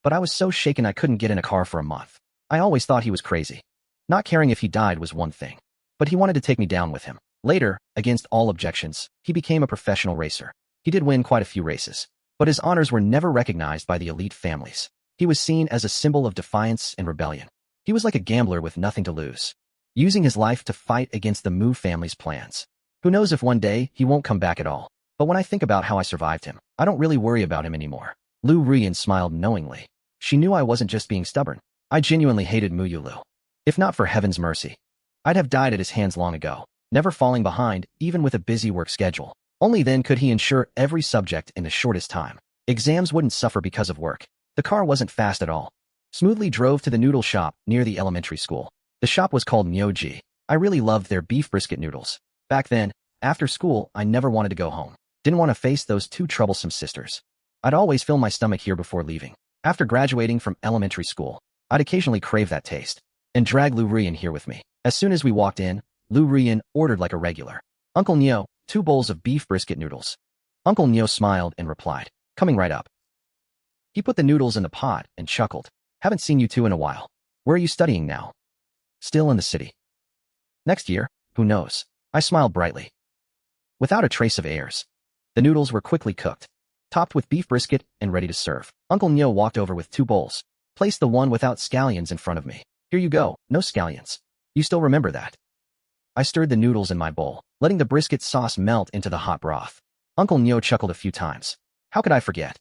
but I was so shaken I couldn't get in a car for a month. I always thought he was crazy. Not caring if he died was one thing, but he wanted to take me down with him. Later, against all objections, he became a professional racer. He did win quite a few races, but his honors were never recognized by the elite families. He was seen as a symbol of defiance and rebellion. He was like a gambler with nothing to lose, using his life to fight against the Mu family's plans. Who knows if one day he won't come back at all. But when I think about how I survived him, I don't really worry about him anymore. Ruyan smiled knowingly. She knew I wasn't just being stubborn. I genuinely hated Muyulu. If not for heaven's mercy, I'd have died at his hands long ago, never falling behind, even with a busy work schedule. Only then could he ensure every subject in the shortest time. Exams wouldn't suffer because of work. The car wasn't fast at all. Smoothly drove to the noodle shop near the elementary school. The shop was called Myoji. I really loved their beef brisket noodles. Back then, after school, I never wanted to go home. Didn't want to face those two troublesome sisters. I'd always fill my stomach here before leaving. After graduating from elementary school, I'd occasionally crave that taste and drag Ruyan here with me. As soon as we walked in, Ruyan ordered like a regular. Uncle Nyo, 2 bowls of beef brisket noodles. Uncle Nyo smiled and replied, coming right up. He put the noodles in the pot and chuckled. Haven't seen you two in a while. Where are you studying now? Still in the city. Next year, who knows? I smiled brightly. Without a trace of airs. The noodles were quickly cooked, topped with beef brisket and ready to serve. Uncle Nyo walked over with 2 bowls, placed the one without scallions in front of me. Here you go, no scallions. You still remember that? I stirred the noodles in my bowl, letting the brisket sauce melt into the hot broth. Uncle Nyo chuckled a few times. How could I forget?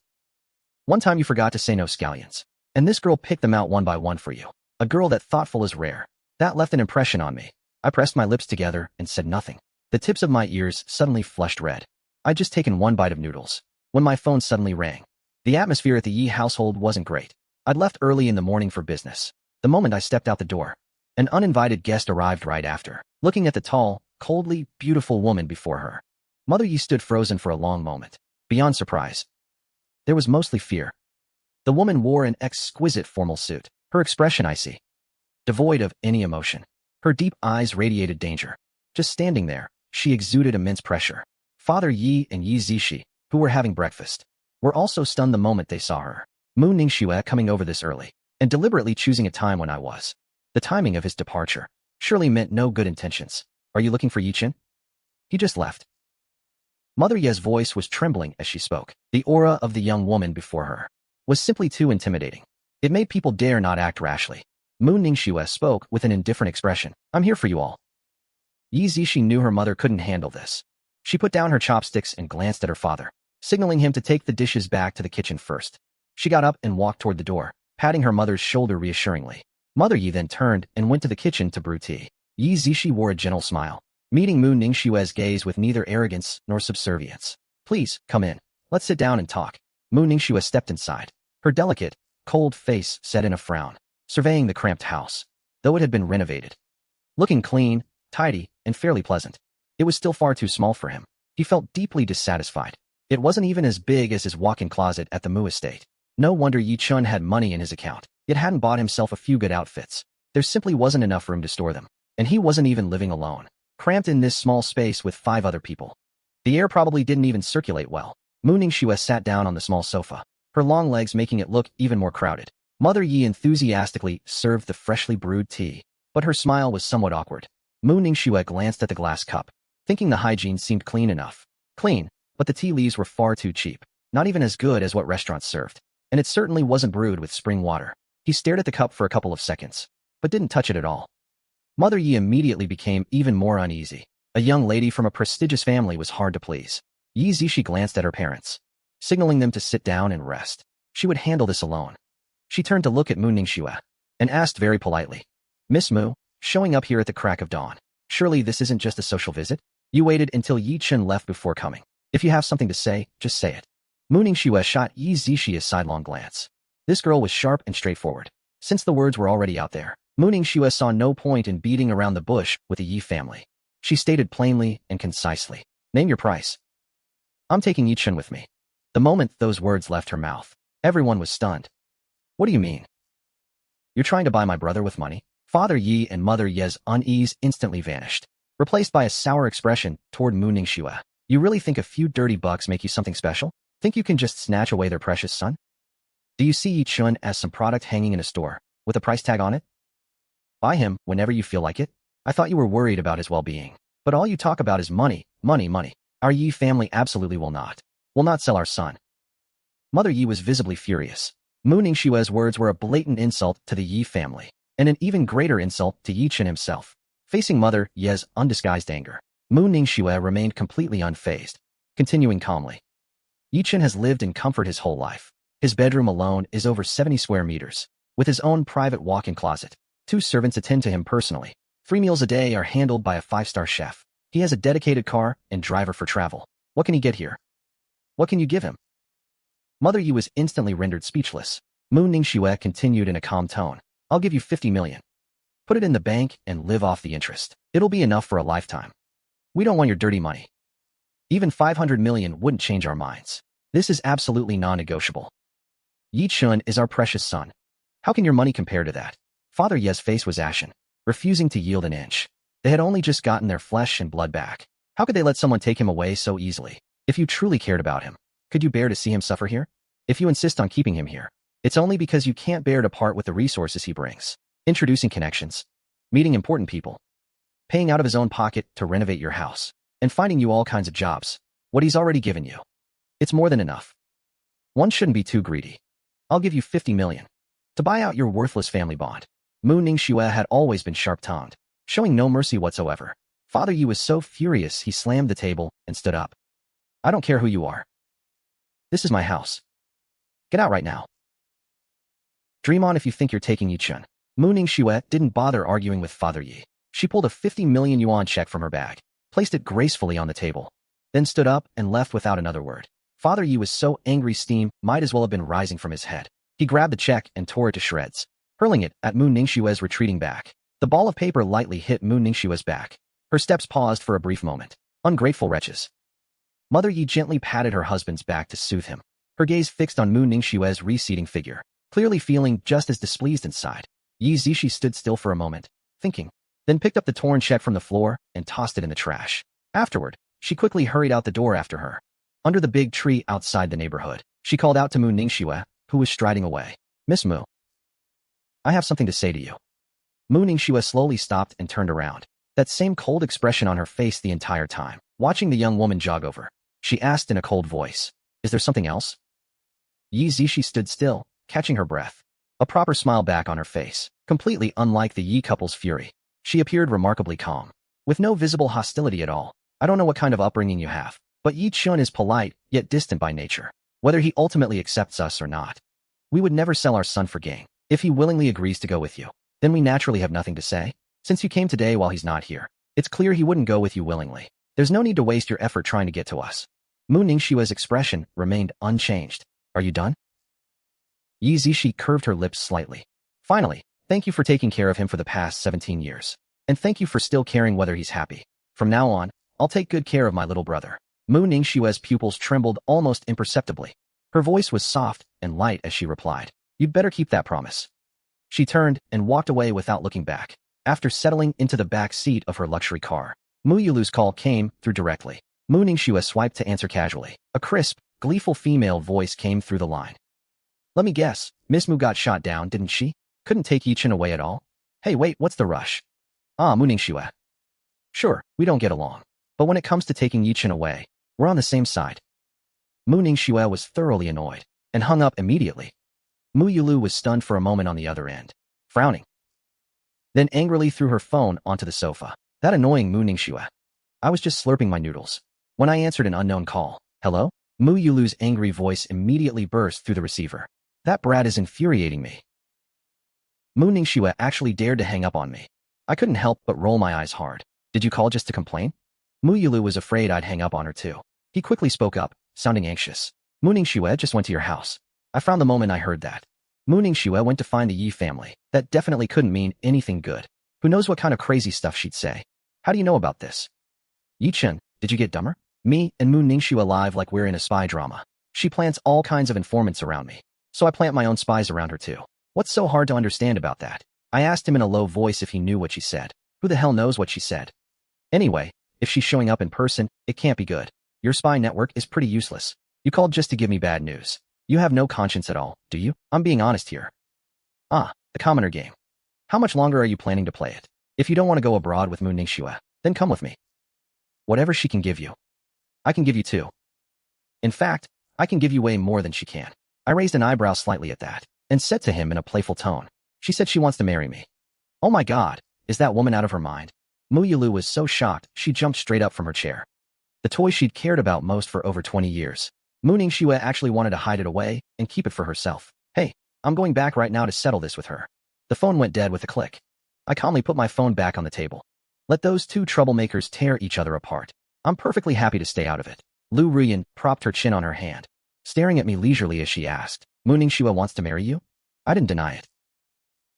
One time you forgot to say no scallions, and this girl picked them out one by one for you. A girl that thoughtful is rare. That left an impression on me. I pressed my lips together and said nothing. The tips of my ears suddenly flushed red. I'd just taken one bite of noodles when my phone suddenly rang. The atmosphere at the Ye household wasn't great. I'd left early in the morning for business. The moment I stepped out the door, an uninvited guest arrived right after, looking at the tall, coldly beautiful woman before her. Mother Ye stood frozen for a long moment. Beyond surprise, there was mostly fear. The woman wore an exquisite formal suit, her expression icy, devoid of any emotion. Her deep eyes radiated danger. Just standing there, she exuded immense pressure. Father Yi and Yi Zishi, who were having breakfast, were also stunned the moment they saw her. Mu Ningxue coming over this early, and deliberately choosing a time when I was. The timing of his departure surely meant no good intentions. Are you looking for Ye Chen? He just left. Mother Ye's voice was trembling as she spoke. The aura of the young woman before her was simply too intimidating. It made people dare not act rashly. Mu Ningxue spoke with an indifferent expression. I'm here for you all. Yi Zishi knew her mother couldn't handle this. She put down her chopsticks and glanced at her father, signaling him to take the dishes back to the kitchen first. She got up and walked toward the door, patting her mother's shoulder reassuringly. Mother Yi then turned and went to the kitchen to brew tea. Yi Zishi wore a gentle smile, meeting Mu Ningxue's gaze with neither arrogance nor subservience. Please, come in. Let's sit down and talk. Mu Ningxue stepped inside. Her delicate, cold face set in a frown, surveying the cramped house, though it had been renovated. Looking clean, tidy, and fairly pleasant, it was still far too small for him. He felt deeply dissatisfied. It wasn't even as big as his walk-in closet at the Mu estate. No wonder Ye Chen had money in his account. It hadn't bought himself a few good outfits. There simply wasn't enough room to store them. And he wasn't even living alone, cramped in this small space with 5 other people. The air probably didn't even circulate well. Mu Ningxue sat down on the small sofa, her long legs making it look even more crowded. Mother Yi enthusiastically served the freshly brewed tea, but her smile was somewhat awkward. Mu Ningxue glanced at the glass cup, thinking the hygiene seemed clean enough. Clean, but the tea leaves were far too cheap, not even as good as what restaurants served. And it certainly wasn't brewed with spring water. He stared at the cup for a couple of seconds, but didn't touch it at all. Mother Yi immediately became even more uneasy. A young lady from a prestigious family was hard to please. Ye Zishi glanced at her parents, signaling them to sit down and rest. She would handle this alone. She turned to look at Mu Ningxue and asked very politely, "Miss Mu, showing up here at the crack of dawn. Surely this isn't just a social visit? You waited until Ye Chen left before coming. If you have something to say, just say it." Mu Ningxue shot Ye Zishi a sidelong glance. This girl was sharp and straightforward. Since the words were already out there, Mu Ningxue saw no point in beating around the bush with the Yi family. She stated plainly and concisely, "Name your price." "I'm taking Ye Chen with me." The moment those words left her mouth, everyone was stunned. "What do you mean? You're trying to buy my brother with money?" Father Yi and Mother Ye's unease instantly vanished, replaced by a sour expression toward Mu Ningxue. "You really think a few dirty bucks make you something special? Think you can just snatch away their precious son? Do you see Ye Chen as some product hanging in a store, with a price tag on it? Buy him whenever you feel like it? I thought you were worried about his well-being. But all you talk about is money, money, money. Our Yi family absolutely will not sell our son." Mother Yi was visibly furious. Mu Ningxue's words were a blatant insult to the Yi family, and an even greater insult to Ye Chen himself. Facing Mother Ye's undisguised anger, Mu Ningxue remained completely unfazed, continuing calmly. Ye Chen has lived in comfort his whole life. His bedroom alone is over 70 square meters, with his own private walk-in closet. 2 servants attend to him personally. 3 meals a day are handled by a 5-star chef. He has a dedicated car and driver for travel. What can he get here? What can you give him? Mother Yi was instantly rendered speechless. Mu Ningxue continued in a calm tone. "I'll give you 50 million. Put it in the bank and live off the interest. It'll be enough for a lifetime. We don't want your dirty money. Even 500 million wouldn't change our minds. This is absolutely non-negotiable. Ye Chen is our precious son. How can your money compare to that?" Father Ye's face was ashen, refusing to yield an inch. They had only just gotten their flesh and blood back. How could they let someone take him away so easily? If you truly cared about him, could you bear to see him suffer here? If you insist on keeping him here, it's only because you can't bear to part with the resources he brings. Introducing connections, meeting important people, paying out of his own pocket to renovate your house, and finding you all kinds of jobs. What he's already given you. It's more than enough. One shouldn't be too greedy. I'll give you 50 million. To buy out your worthless family bond. Mu Ningxue had always been sharp-tongued, showing no mercy whatsoever. Father Yi was so furious he slammed the table and stood up. "I don't care who you are. This is my house. Get out right now. Dream on if you think you're taking Ye Chen." Mu Ningxue didn't bother arguing with Father Yi. She pulled a 50 million yuan check from her bag, placed it gracefully on the table, then stood up and left without another word. Father Yi was so angry steam might as well have been rising from his head. He grabbed the check and tore it to shreds, hurling it at Mu Ningxue's retreating back. The ball of paper lightly hit Mu Ningxue's back. Her steps paused for a brief moment. Ungrateful wretches. Mother Yi gently patted her husband's back to soothe him, her gaze fixed on Mu Ningxue's receding figure, clearly feeling just as displeased inside. Ye Zishi stood still for a moment, thinking, then picked up the torn check from the floor and tossed it in the trash. Afterward, she quickly hurried out the door after her. Under the big tree outside the neighborhood, she called out to Mu Ningxue, who was striding away. "Miss Mu, I have something to say to you." Mu Ningxue slowly stopped and turned around, that same cold expression on her face the entire time. Watching the young woman jog over, she asked in a cold voice, "Is there something else?" Ye Zishi stood still, catching her breath, a proper smile back on her face, completely unlike the Yi couple's fury. She appeared remarkably calm, with no visible hostility at all. "I don't know what kind of upbringing you have, but Ye Chen is polite, yet distant by nature. Whether he ultimately accepts us or not, we would never sell our son for gain. If he willingly agrees to go with you, then we naturally have nothing to say. Since you came today while he's not here, it's clear he wouldn't go with you willingly. There's no need to waste your effort trying to get to us." Mu Ningxue's expression remained unchanged. "Are you done?" Ye Zishi curved her lips slightly. "Finally, thank you for taking care of him for the past 17 years. And thank you for still caring whether he's happy. From now on, I'll take good care of my little brother." Mu Ningxue's pupils trembled almost imperceptibly. Her voice was soft and light as she replied, "You'd better keep that promise." She turned and walked away without looking back. After settling into the back seat of her luxury car, Mu Yulu's call came through directly. Mu Ningxue swiped to answer casually. A crisp, Gleeful female voice came through the line. Let me guess, Miss Mu got shot down, didn't she? Couldn't take Ye Chen away at all? Hey wait, what's the rush? Ah, Mu Ningxue. Sure, we don't get along. But when it comes to taking Ye Chen away, we're on the same side. Mu Ningxue was thoroughly annoyed, and hung up immediately. Mu Yulu was stunned for a moment on the other end, frowning. Then angrily threw her phone onto the sofa. That annoying Mu Ningxue. I was just slurping my noodles when I answered an unknown call. Hello? Mu Yulu's angry voice immediately burst through the receiver. That brat is infuriating me. Mu Ningxue actually dared to hang up on me. I couldn't help but roll my eyes hard. Did you call just to complain? Mu Yulu was afraid I'd hang up on her too. He quickly spoke up, sounding anxious. Mu Ningxue just went to your house. I frowned the moment I heard that. Mu Ningxue went to find the Yi family. That definitely couldn't mean anything good. Who knows what kind of crazy stuff she'd say. How do you know about this? Ye Chen, did you get dumber? Me and Mu Ningxue alive like we're in a spy drama. She plants all kinds of informants around me. So I plant my own spies around her too. What's so hard to understand about that? I asked him in a low voice if he knew what she said. Who the hell knows what she said? Anyway, if she's showing up in person, it can't be good. Your spy network is pretty useless. You called just to give me bad news. You have no conscience at all, do you? I'm being honest here. Ah, the commoner game. How much longer are you planning to play it? If you don't want to go abroad with Mu Ningxue, then come with me. Whatever she can give you, I can give you too. In fact, I can give you way more than she can. I raised an eyebrow slightly at that, and said to him in a playful tone, she said she wants to marry me. Oh my god, is that woman out of her mind? Mu Yulu was so shocked, she jumped straight up from her chair. The toy she'd cared about most for over 20 years. Mu Ningxue actually wanted to hide it away and keep it for herself. Hey, I'm going back right now to settle this with her. The phone went dead with a click. I calmly put my phone back on the table. Let those two troublemakers tear each other apart. I'm perfectly happy to stay out of it. Lu Ruyan propped her chin on her hand, staring at me leisurely as she asked, Mu Ningxue wants to marry you? I didn't deny it.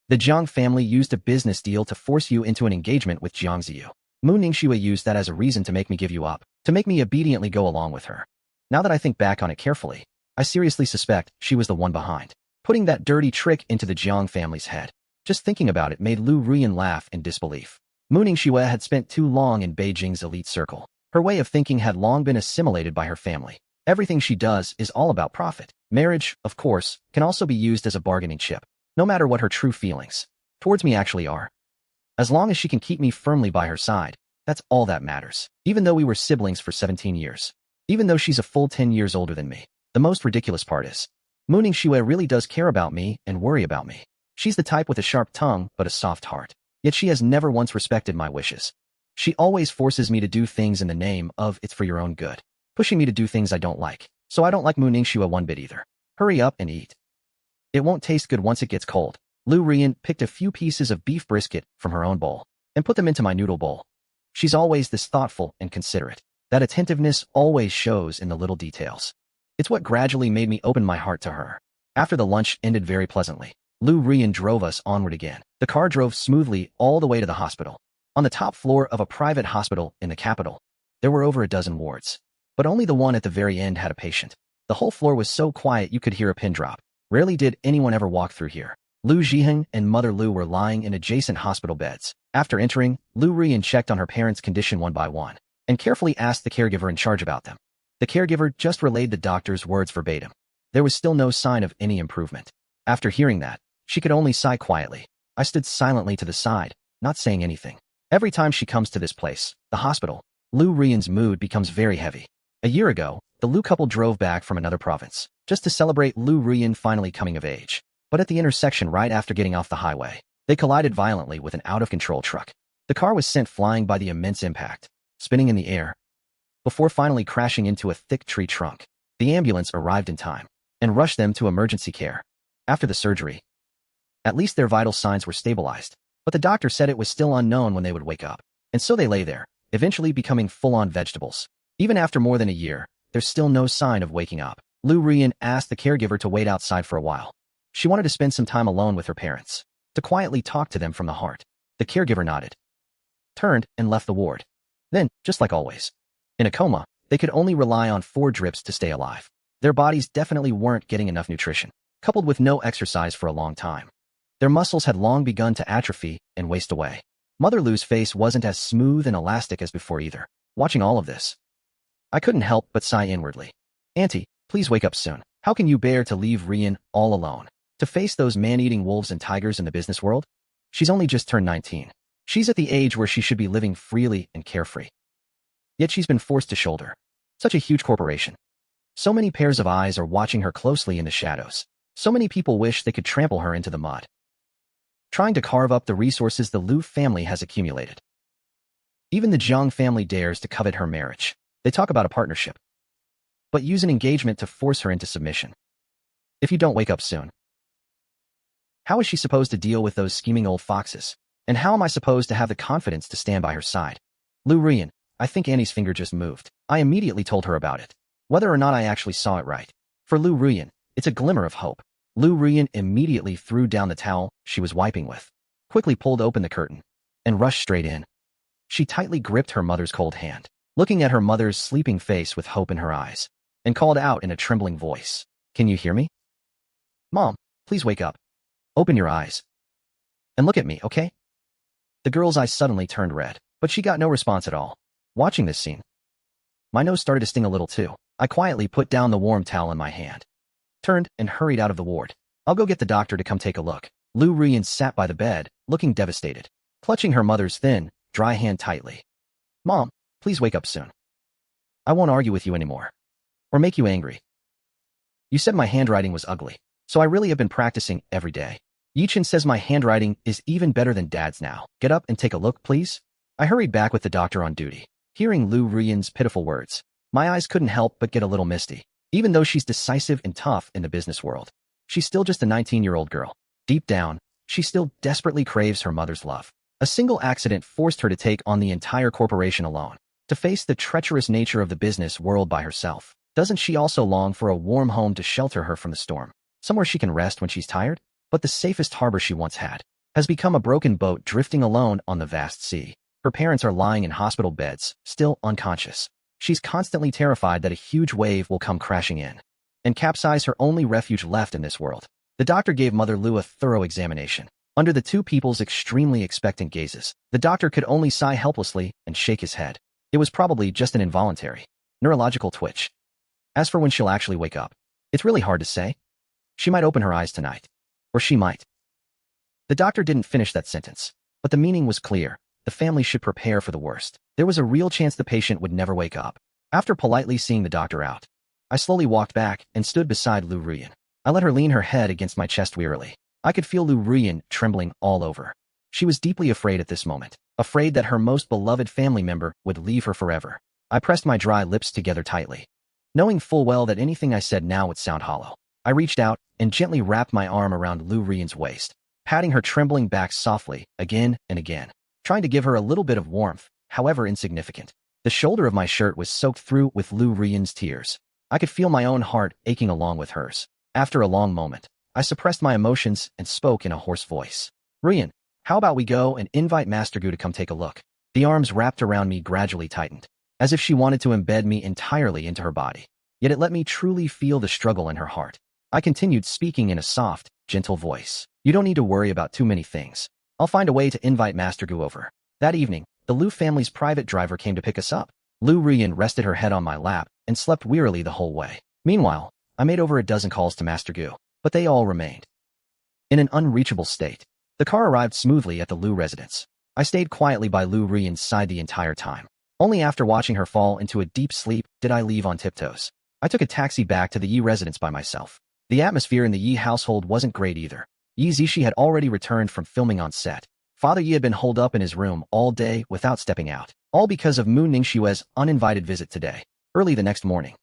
The Jiang family used a business deal to force you into an engagement with Jiang Ziyu. Mu Ningxue used that as a reason to make me give you up, to make me obediently go along with her. Now that I think back on it carefully, I seriously suspect she was the one behind putting that dirty trick into the Jiang family's head. Just thinking about it made Lu Ruyan laugh in disbelief. Mu Ningxue had spent too long in Beijing's elite circle. Her way of thinking had long been assimilated by her family. Everything she does is all about profit. Marriage, of course, can also be used as a bargaining chip, no matter what her true feelings towards me actually are. As long as she can keep me firmly by her side, that's all that matters. Even though we were siblings for 17 years. Even though she's a full 10 years older than me. The most ridiculous part is, Mu Ningxue really does care about me and worry about me. She's the type with a sharp tongue but a soft heart. Yet she has never once respected my wishes. She always forces me to do things in the name of it's for your own good, pushing me to do things I don't like. So I don't like Mu Ningxue one bit either. Hurry up and eat. It won't taste good once it gets cold. Lu Ruyan picked a few pieces of beef brisket from her own bowl and put them into my noodle bowl. She's always this thoughtful and considerate. That attentiveness always shows in the little details. It's what gradually made me open my heart to her. After the lunch ended very pleasantly, Lu Ruyan drove us onward again. The car drove smoothly all the way to the hospital. On the top floor of a private hospital in the capital, there were over a dozen wards, but only the one at the very end had a patient. The whole floor was so quiet you could hear a pin drop. Rarely did anyone ever walk through here. Lu Zhiheng and Mother Lu were lying in adjacent hospital beds. After entering, Lu Ruyan checked on her parents' condition one by one, and carefully asked the caregiver in charge about them. The caregiver just relayed the doctor's words verbatim. There was still no sign of any improvement. After hearing that, she could only sigh quietly. I stood silently to the side, not saying anything. Every time she comes to this place, the hospital, Lu Ruyan's mood becomes very heavy. A year ago, the Lu couple drove back from another province, just to celebrate Lu Ruyan finally coming of age. But at the intersection right after getting off the highway, they collided violently with an out-of-control truck. The car was sent flying by the immense impact, spinning in the air, before finally crashing into a thick tree trunk. The ambulance arrived in time and rushed them to emergency care. After the surgery, at least their vital signs were stabilized, but the doctor said it was still unknown when they would wake up. And so they lay there, eventually becoming full-on vegetables. Even after more than a year, there's still no sign of waking up. Lu Ruyan asked the caregiver to wait outside for a while. She wanted to spend some time alone with her parents, to quietly talk to them from the heart. The caregiver nodded, turned, and left the ward. Then, just like always, in a coma, they could only rely on 4 drips to stay alive. Their bodies definitely weren't getting enough nutrition, coupled with no exercise for a long time. Their muscles had long begun to atrophy and waste away. Mother Lu's face wasn't as smooth and elastic as before either. Watching all of this, I couldn't help but sigh inwardly. Auntie, please wake up soon. How can you bear to leave Ruyan all alone? To face those man-eating wolves and tigers in the business world? She's only just turned 19. She's at the age where she should be living freely and carefree. Yet she's been forced to shoulder such a huge corporation. So many pairs of eyes are watching her closely in the shadows. So many people wish they could trample her into the mud, trying to carve up the resources the Liu family has accumulated. Even the Zhang family dares to covet her marriage. They talk about a partnership, but use an engagement to force her into submission. If you don't wake up soon, how is she supposed to deal with those scheming old foxes? And how am I supposed to have the confidence to stand by her side? Ruyan, I think Annie's finger just moved. I immediately told her about it, whether or not I actually saw it right. For Ruyan, it's a glimmer of hope. Ruyan immediately threw down the towel she was wiping with, quickly pulled open the curtain, and rushed straight in. She tightly gripped her mother's cold hand, looking at her mother's sleeping face with hope in her eyes, and called out in a trembling voice, "Can you hear me? Mom, please wake up. Open your eyes. And look at me, okay?" The girl's eyes suddenly turned red, but she got no response at all. Watching this scene, my nose started to sting a little too. I quietly put down the warm towel in my hand, turned, and hurried out of the ward. "I'll go get the doctor to come take a look." Ruyan sat by the bed, looking devastated, clutching her mother's thin, dry hand tightly. "Mom, please wake up soon. I won't argue with you anymore, or make you angry. You said my handwriting was ugly, so I really have been practicing every day. Ye Chen says my handwriting is even better than Dad's now. Get up and take a look, please." I hurried back with the doctor on duty. Hearing Ruyan's pitiful words, my eyes couldn't help but get a little misty. Even though she's decisive and tough in the business world, she's still just a 19-year-old girl. Deep down, she still desperately craves her mother's love. A single accident forced her to take on the entire corporation alone, to face the treacherous nature of the business world by herself. Doesn't she also long for a warm home to shelter her from the storm? Somewhere she can rest when she's tired? But the safest harbor she once had has become a broken boat drifting alone on the vast sea. Her parents are lying in hospital beds, still unconscious. She's constantly terrified that a huge wave will come crashing in and capsize her only refuge left in this world. The doctor gave Mother Liu a thorough examination. Under the two people's extremely expectant gazes, the doctor could only sigh helplessly and shake his head. It was probably just an involuntary, neurological twitch. As for when she'll actually wake up, it's really hard to say. She might open her eyes tonight, or she might. The doctor didn't finish that sentence, but the meaning was clear. The family should prepare for the worst. There was a real chance the patient would never wake up. After politely seeing the doctor out, I slowly walked back and stood beside Ruyan. I let her lean her head against my chest wearily. I could feel Ruyan trembling all over. She was deeply afraid at this moment, afraid that her most beloved family member would leave her forever. I pressed my dry lips together tightly, knowing full well that anything I said now would sound hollow. I reached out and gently wrapped my arm around Ruyan's waist, patting her trembling back softly again and again, trying to give her a little bit of warmth, however insignificant. The shoulder of my shirt was soaked through with Ruyan's tears. I could feel my own heart aching along with hers. After a long moment, I suppressed my emotions and spoke in a hoarse voice. "Ruyan, how about we go and invite Master Gu to come take a look?" The arms wrapped around me gradually tightened, as if she wanted to embed me entirely into her body. Yet it let me truly feel the struggle in her heart. I continued speaking in a soft, gentle voice. "You don't need to worry about too many things. I'll find a way to invite Master Gu over." That evening, the Liu family's private driver came to pick us up. Ruyan rested her head on my lap and slept wearily the whole way. Meanwhile, I made over a dozen calls to Master Gu, but they all remained in an unreachable state. The car arrived smoothly at the Liu residence. I stayed quietly by Ruyan's side the entire time. Only after watching her fall into a deep sleep did I leave on tiptoes. I took a taxi back to the Ye residence by myself. The atmosphere in the Ye household wasn't great either. Ye Zishi had already returned from filming on set. Father Ye had been holed up in his room all day without stepping out, all because of Mu Ningxue's uninvited visit today. Early the next morning,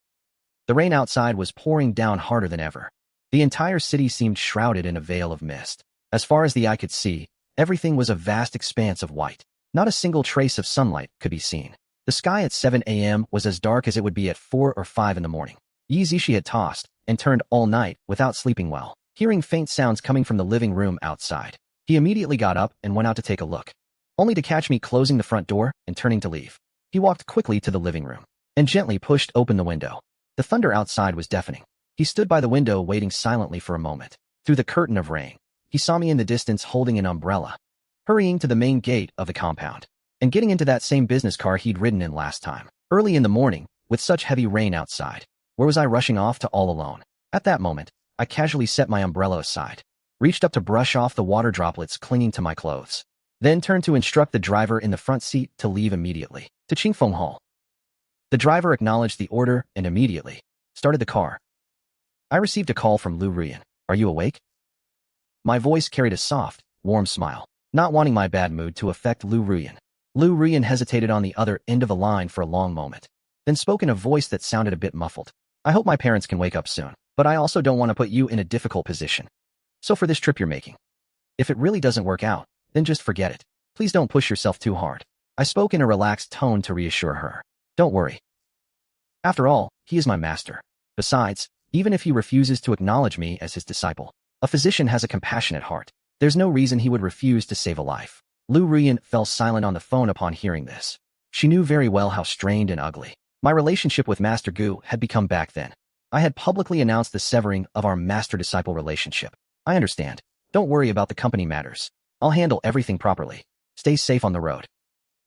the rain outside was pouring down harder than ever. The entire city seemed shrouded in a veil of mist. As far as the eye could see, everything was a vast expanse of white. Not a single trace of sunlight could be seen. The sky at 7 a.m. was as dark as it would be at 4 or 5 in the morning. Ye Zishi had tossed and turned all night without sleeping well. Hearing faint sounds coming from the living room outside, he immediately got up and went out to take a look, only to catch me closing the front door and turning to leave. He walked quickly to the living room and gently pushed open the window. The thunder outside was deafening. He stood by the window waiting silently for a moment. Through the curtain of rain, he saw me in the distance holding an umbrella, hurrying to the main gate of the compound, and getting into that same business car he'd ridden in last time. Early in the morning, with such heavy rain outside, Where was I rushing off to all alone? At that moment, I casually set my umbrella aside, reached up to brush off the water droplets clinging to my clothes, then turned to instruct the driver in the front seat to leave immediately, to Qingfeng Hall. The driver acknowledged the order and immediately started the car. I received a call from Ruyan. Are you awake? My voice carried a soft, warm smile, not wanting my bad mood to affect Ruyan. Ruyan hesitated on the other end of the line for a long moment, then spoke in a voice that sounded a bit muffled. I hope my parents can wake up soon, but I also don't want to put you in a difficult position. So for this trip you're making, if it really doesn't work out, then just forget it. Please don't push yourself too hard. I spoke in a relaxed tone to reassure her. Don't worry. After all, he is my master. Besides, even if he refuses to acknowledge me as his disciple, a physician has a compassionate heart. There's no reason he would refuse to save a life. Ruyan fell silent on the phone upon hearing this. She knew very well how strained and ugly my relationship with Master Gu had become back then. I had publicly announced the severing of our master-disciple relationship. I understand. Don't worry about the company matters. I'll handle everything properly. Stay safe on the road.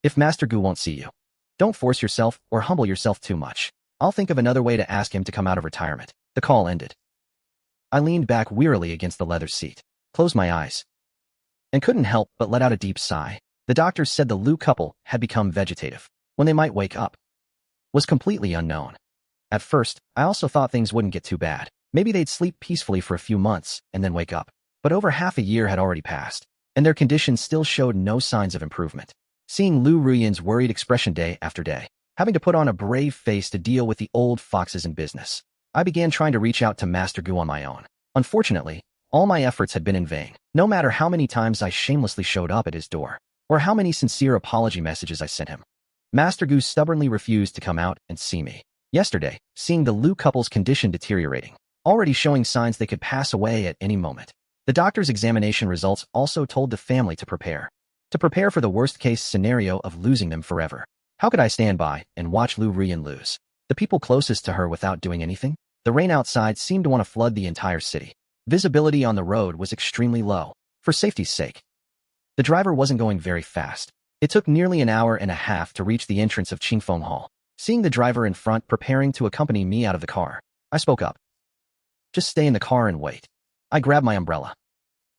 If Master Gu won't see you, don't force yourself or humble yourself too much. I'll think of another way to ask him to come out of retirement. The call ended. I leaned back wearily against the leather seat, closed my eyes, and couldn't help but let out a deep sigh. The doctors said the Lu couple had become vegetative. When they might wake up was completely unknown. At first, I also thought things wouldn't get too bad. Maybe they'd sleep peacefully for a few months and then wake up. But over half a year had already passed, and their condition still showed no signs of improvement. Seeing Ruyan's worried expression day after day, having to put on a brave face to deal with the old foxes in business, I began trying to reach out to Master Gu on my own. Unfortunately, all my efforts had been in vain. No matter how many times I shamelessly showed up at his door, or how many sincere apology messages I sent him, Master Gu stubbornly refused to come out and see me. Yesterday, seeing the Lu couple's condition deteriorating, already showing signs they could pass away at any moment, the doctor's examination results also told the family to prepare for the worst-case scenario of losing them forever. How could I stand by and watch Ruyan lose the people closest to her without doing anything? The rain outside seemed to want to flood the entire city. Visibility on the road was extremely low. For safety's sake, the driver wasn't going very fast. It took nearly an hour and a half to reach the entrance of Qingfeng Hall. Seeing the driver in front preparing to accompany me out of the car, I spoke up. Just stay in the car and wait. I grabbed my umbrella,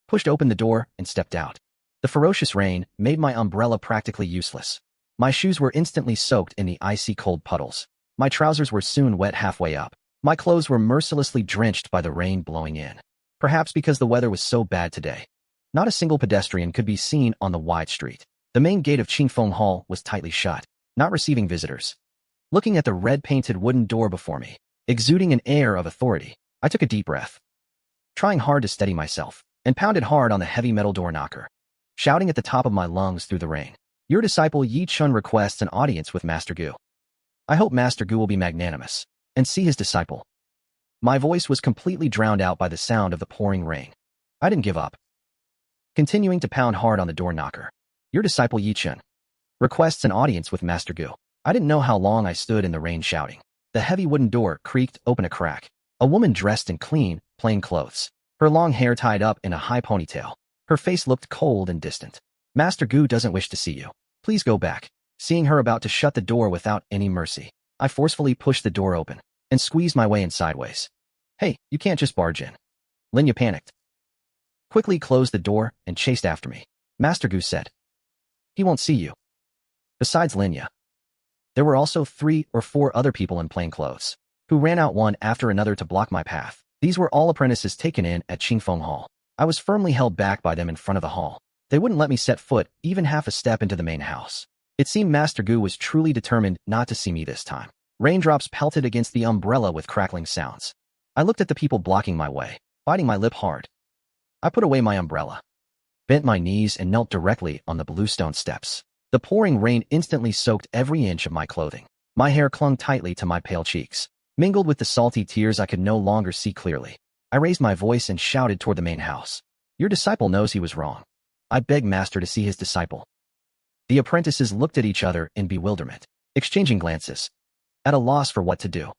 pushed open the door, and stepped out. The ferocious rain made my umbrella practically useless. My shoes were instantly soaked in the icy cold puddles. My trousers were soon wet halfway up. My clothes were mercilessly drenched by the rain blowing in. Perhaps because the weather was so bad today, not a single pedestrian could be seen on the wide street. The main gate of Qingfeng Hall was tightly shut, not receiving visitors. Looking at the red-painted wooden door before me, exuding an air of authority, I took a deep breath, trying hard to steady myself, and pounded hard on the heavy metal door knocker, shouting at the top of my lungs through the rain. Your disciple Ye Chen requests an audience with Master Gu. I hope Master Gu will be magnanimous and see his disciple. My voice was completely drowned out by the sound of the pouring rain. I didn't give up, continuing to pound hard on the door knocker. Your disciple Ye Chen requests an audience with Master Gu. I didn't know how long I stood in the rain shouting. The heavy wooden door creaked open a crack. A woman dressed in clean, plain clothes, her long hair tied up in a high ponytail. Her face looked cold and distant. Master Gu doesn't wish to see you. Please go back. Seeing her about to shut the door without any mercy, I forcefully pushed the door open and squeezed my way in sideways. Hey, you can't just barge in. Linya panicked, quickly closed the door and chased after me. Master Gu said, he won't see you. Besides Linya, there were also 3 or 4 other people in plain clothes, who ran out one after another to block my path. These were all apprentices taken in at Qingfeng Hall. I was firmly held back by them in front of the hall. They wouldn't let me set foot even half a step into the main house. It seemed Master Gu was truly determined not to see me this time. Raindrops pelted against the umbrella with crackling sounds. I looked at the people blocking my way, biting my lip hard. I put away my umbrella, bent my knees, and knelt directly on the bluestone steps. The pouring rain instantly soaked every inch of my clothing. My hair clung tightly to my pale cheeks. Mingled with the salty tears, I could no longer see clearly. I raised my voice and shouted toward the main house. Your disciple knows he was wrong. I begged Master to see his disciple. The apprentices looked at each other in bewilderment, exchanging glances, at a loss for what to do.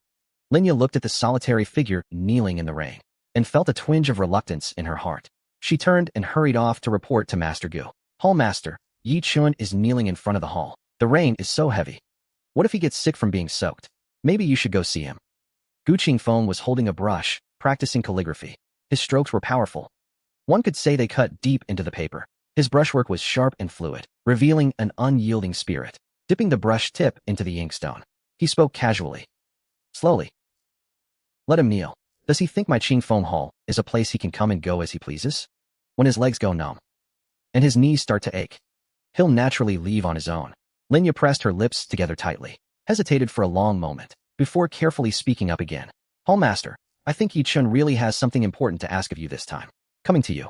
Linya looked at the solitary figure kneeling in the rain, and felt a twinge of reluctance in her heart. She turned and hurried off to report to Master Gu. Hall Master, Ye Chen is kneeling in front of the hall. The rain is so heavy. What if he gets sick from being soaked? Maybe you should go see him. Gu Qingfeng was holding a brush, practicing calligraphy. His strokes were powerful. One could say they cut deep into the paper. His brushwork was sharp and fluid, revealing an unyielding spirit. Dipping the brush tip into the inkstone, he spoke casually. Slowly. Let him kneel. Does he think my Qingfeng Hall is a place he can come and go as he pleases? When his legs go numb and his knees start to ache, he'll naturally leave on his own. Linya pressed her lips together tightly, hesitated for a long moment, before carefully speaking up again. Hallmaster, I think Ye Chen really has something important to ask of you this time. Coming to you.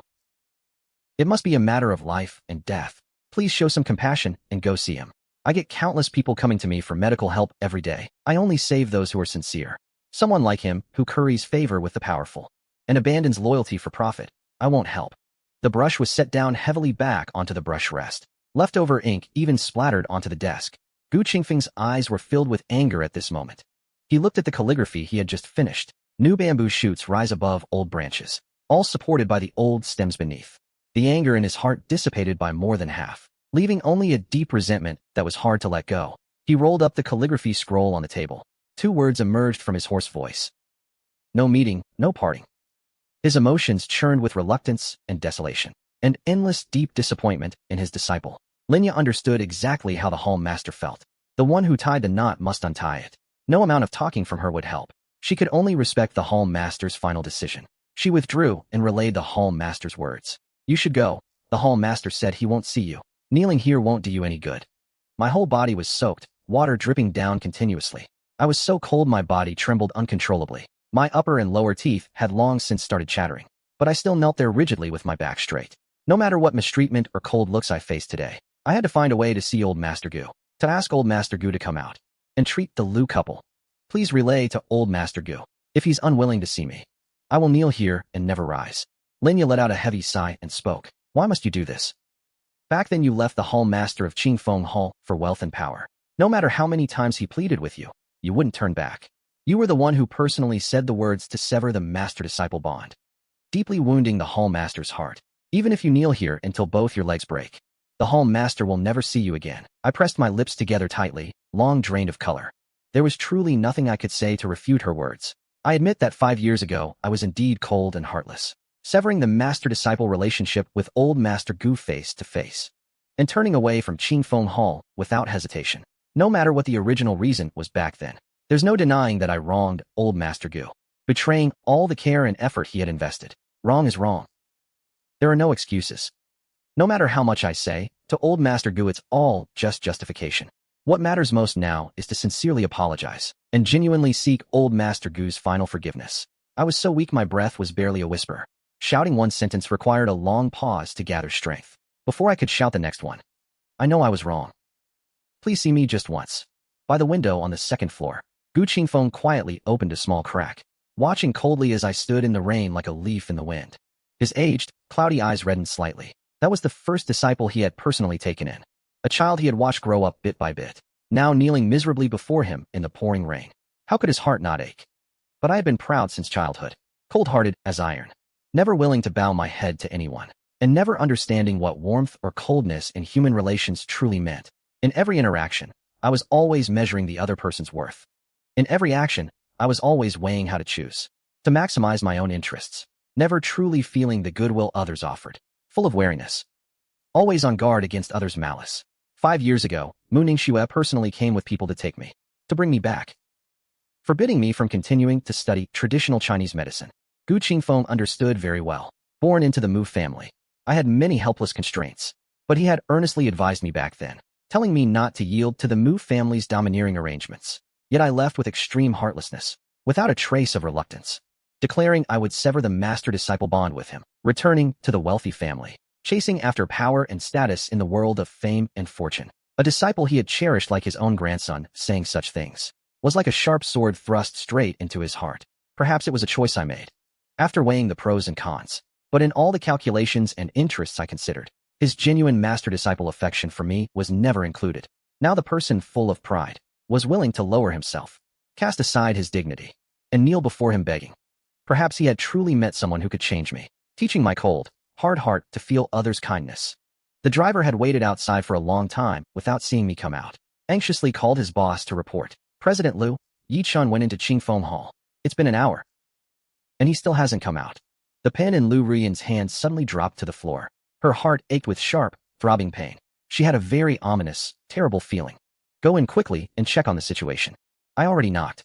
It must be a matter of life and death. Please show some compassion and go see him. I get countless people coming to me for medical help every day. I only save those who are sincere. Someone like him, who curries favor with the powerful and abandons loyalty for profit, I won't help. The brush was set down heavily back onto the brush rest. Leftover ink even splattered onto the desk. Gu Qingfeng's eyes were filled with anger at this moment. He looked at the calligraphy he had just finished. New bamboo shoots rise above old branches, all supported by the old stems beneath. The anger in his heart dissipated by more than half, leaving only a deep resentment that was hard to let go. He rolled up the calligraphy scroll on the table. 2 words emerged from his hoarse voice. No meeting, no parting. His emotions churned with reluctance and desolation, and endless deep disappointment in his disciple. Linya understood exactly how the Hall Master felt. The one who tied the knot must untie it. No amount of talking from her would help. She could only respect the Hall Master's final decision. She withdrew and relayed the Hall Master's words. You should go. The Hall Master said he won't see you. Kneeling here won't do you any good. My whole body was soaked, water dripping down continuously. I was so cold my body trembled uncontrollably. My upper and lower teeth had long since started chattering, but I still knelt there rigidly with my back straight. No matter what mistreatment or cold looks I faced today, I had to find a way to see old Master Gu, to ask old Master Gu to come out and treat the Lu couple. Please relay to old Master Gu. If he's unwilling to see me, I will kneel here and never rise. Linya let out a heavy sigh and spoke. Why must you do this? Back then you left the Hall Master of Qingfeng Hall for wealth and power. No matter how many times he pleaded with you, you wouldn't turn back. You were the one who personally said the words to sever the master-disciple bond, deeply wounding the Hall Master's heart. Even if you kneel here until both your legs break, the Hall Master will never see you again. I pressed my lips together tightly, long drained of color. There was truly nothing I could say to refute her words. I admit that 5 years ago, I was indeed cold and heartless, severing the master-disciple relationship with old Master Gu face to face, and turning away from Qingfeng Hall without hesitation. No matter what the original reason was back then, there's no denying that I wronged old Master Gu, betraying all the care and effort he had invested. Wrong is wrong. There are no excuses. No matter how much I say, to old Master Gu it's all just justification. What matters most now is to sincerely apologize and genuinely seek old Master Gu's final forgiveness. I was so weak my breath was barely a whisper. Shouting one sentence required a long pause to gather strength before I could shout the next one. I know I was wrong. Please see me just once. By the window on the 2nd floor, Gu Qingfeng quietly opened a small crack, watching coldly as I stood in the rain like a leaf in the wind. His aged, cloudy eyes reddened slightly. That was the first disciple he had personally taken in. A child he had watched grow up bit by bit, now kneeling miserably before him in the pouring rain. How could his heart not ache? But I had been proud since childhood, cold-hearted as iron, never willing to bow my head to anyone, and never understanding what warmth or coldness in human relations truly meant. In every interaction, I was always measuring the other person's worth. In every action, I was always weighing how to choose, to maximize my own interests, never truly feeling the goodwill others offered, full of wariness, always on guard against others' malice. 5 years ago, Mu Ningxue personally came with people to take me, to bring me back, forbidding me from continuing to study traditional Chinese medicine. Gu Qingfeng understood very well. Born into the Mu family, I had many helpless constraints, but he had earnestly advised me back then, telling me not to yield to the Mu family's domineering arrangements. Yet I left with extreme heartlessness, without a trace of reluctance, declaring I would sever the master-disciple bond with him, returning to the wealthy family, chasing after power and status in the world of fame and fortune. A disciple he had cherished like his own grandson, saying such things, was like a sharp sword thrust straight into his heart. Perhaps it was a choice I made, after weighing the pros and cons. But in all the calculations and interests I considered, his genuine master-disciple affection for me was never included. Now the person full of pride was willing to lower himself, cast aside his dignity, and kneel before him begging. Perhaps he had truly met someone who could change me, teaching my cold, hard heart to feel others' kindness. The driver had waited outside for a long time without seeing me come out. Anxiously called his boss to report. President Lu, Ye Chen went into Qingfeng Hall. It's been an hour, and he still hasn't come out. The pen in Lu Ruyan's hand suddenly dropped to the floor. Her heart ached with sharp, throbbing pain. She had a very ominous, terrible feeling. Go in quickly and check on the situation. I already knocked.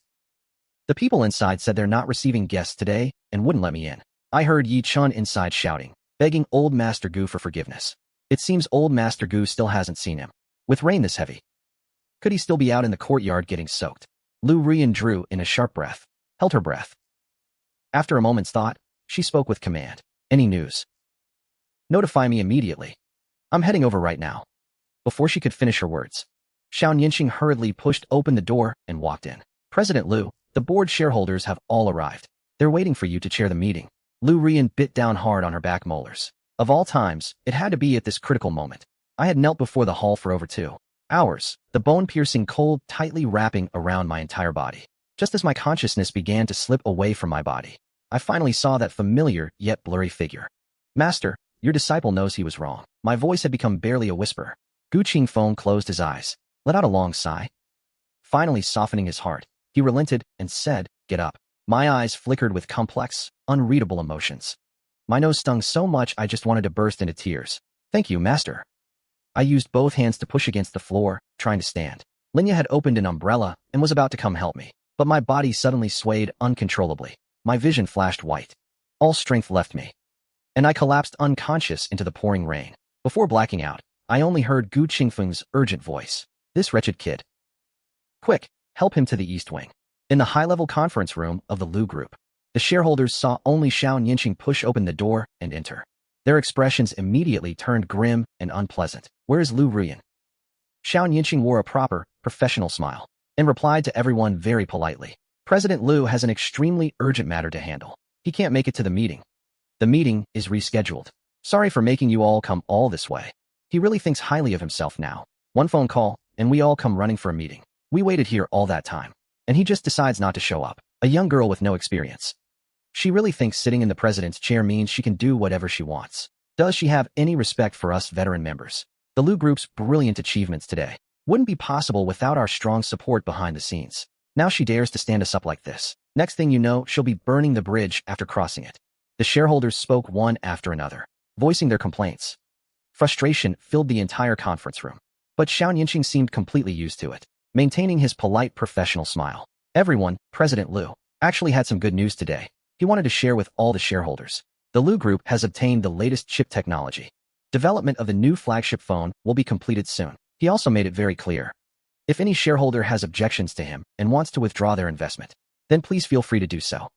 The people inside said they're not receiving guests today and wouldn't let me in. I heard Ye Chen inside shouting, begging old Master Gu for forgiveness. It seems old Master Gu still hasn't seen him. With rain this heavy, could he still be out in the courtyard getting soaked? Lu Ruyan drew in a sharp breath, held her breath. After a moment's thought, she spoke with command. Any news? Notify me immediately. I'm heading over right now. Before she could finish her words, Xiao Yinxing hurriedly pushed open the door and walked in. President Lu, the board shareholders have all arrived. They're waiting for you to chair the meeting. Lu Ruyan bit down hard on her back molars. Of all times, it had to be at this critical moment. I had knelt before the hall for over 2 hours, the bone-piercing cold tightly wrapping around my entire body. Just as my consciousness began to slip away from my body, I finally saw that familiar yet blurry figure. Master, your disciple knows he was wrong. My voice had become barely a whisper. Gu Qingfeng closed his eyes, let out a long sigh. Finally softening his heart, he relented and said, get up. My eyes flickered with complex, unreadable emotions. My nose stung so much I just wanted to burst into tears. Thank you, Master. I used both hands to push against the floor, trying to stand. Linya had opened an umbrella and was about to come help me, but my body suddenly swayed uncontrollably. My vision flashed white. All strength left me, and I collapsed unconscious into the pouring rain. Before blacking out, I only heard Gu Qingfeng's urgent voice. This wretched kid. Quick, help him to the east wing. In the high-level conference room of the Lu Group, the shareholders saw only Xiao Yinxing push open the door and enter. Their expressions immediately turned grim and unpleasant. Where is Lu Ruyan? Xiao Yinxing wore a proper, professional smile and replied to everyone very politely. President Lu has an extremely urgent matter to handle. He can't make it to the meeting. The meeting is rescheduled. Sorry for making you all come all this way. He really thinks highly of himself now. One phone call, and we all come running for a meeting. We waited here all that time, and he just decides not to show up. A young girl with no experience. She really thinks sitting in the president's chair means she can do whatever she wants. Does she have any respect for us veteran members? The Lu Group's brilliant achievements today wouldn't be possible without our strong support behind the scenes. Now she dares to stand us up like this. Next thing you know, she'll be burning the bridge after crossing it. The shareholders spoke one after another, voicing their complaints. Frustration filled the entire conference room. But Xiao Yinxing seemed completely used to it, maintaining his polite professional smile. Everyone, President Lu, actually had some good news today. He wanted to share with all the shareholders. The Lu Group has obtained the latest chip technology. Development of the new flagship phone will be completed soon. He also made it very clear. If any shareholder has objections to him and wants to withdraw their investment, then please feel free to do so.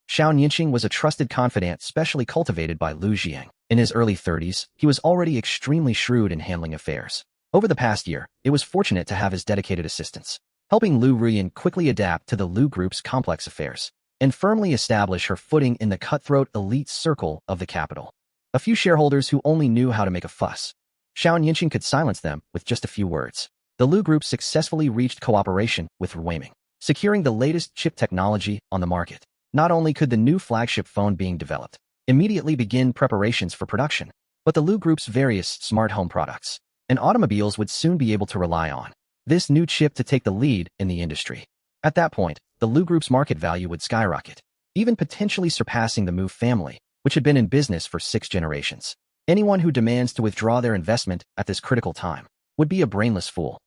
Xiao Yinxing was a trusted confidant specially cultivated by Lu Jiang. In his early 30s, he was already extremely shrewd in handling affairs. Over the past year, it was fortunate to have his dedicated assistance, helping Lu Ruyan quickly adapt to the Lu Group's complex affairs and firmly establish her footing in the cutthroat elite circle of the capital. A few shareholders who only knew how to make a fuss. Xiao Yinxing could silence them with just a few words. The Lu Group successfully reached cooperation with Ruyan, securing the latest chip technology on the market. Not only could the new flagship phone being developed immediately begin preparations for production, but the Lu Group's various smart home products and automobiles would soon be able to rely on this new chip to take the lead in the industry. At that point, the Lu Group's market value would skyrocket, even potentially surpassing the Mu family, which had been in business for 6 generations. Anyone who demands to withdraw their investment at this critical time would be a brainless fool.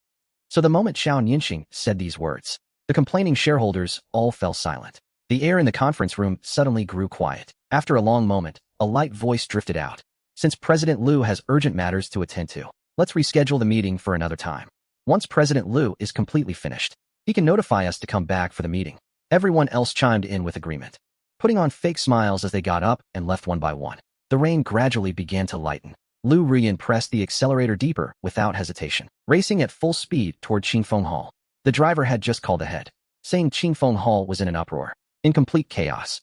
So the moment Xiao Yinxing said these words, the complaining shareholders all fell silent. The air in the conference room suddenly grew quiet. After a long moment, a light voice drifted out. Since President Lu has urgent matters to attend to, let's reschedule the meeting for another time. Once President Lu is completely finished, he can notify us to come back for the meeting. Everyone else chimed in with agreement, putting on fake smiles as they got up and left one by one. The rain gradually began to lighten. Lu Ruyan pressed the accelerator deeper without hesitation, racing at full speed toward Qingfeng Hall. The driver had just called ahead, saying Qingfeng Hall was in an uproar, in complete chaos.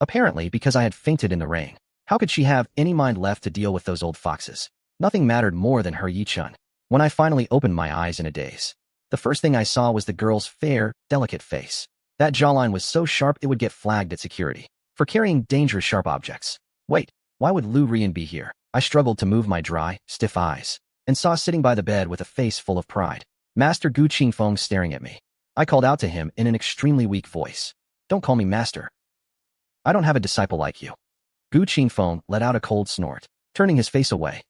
Apparently because I had fainted in the rain. How could she have any mind left to deal with those old foxes? Nothing mattered more than her Ye Chen. When I finally opened my eyes in a daze, the first thing I saw was the girl's fair, delicate face. That jawline was so sharp it would get flagged at security for carrying dangerous sharp objects. Wait, why would Lu Ruyan be here? I struggled to move my dry, stiff eyes, and saw sitting by the bed with a face full of pride, Master Gu Qingfeng staring at me. I called out to him in an extremely weak voice. Don't call me master. I don't have a disciple like you. Gu Qingfeng let out a cold snort, turning his face away.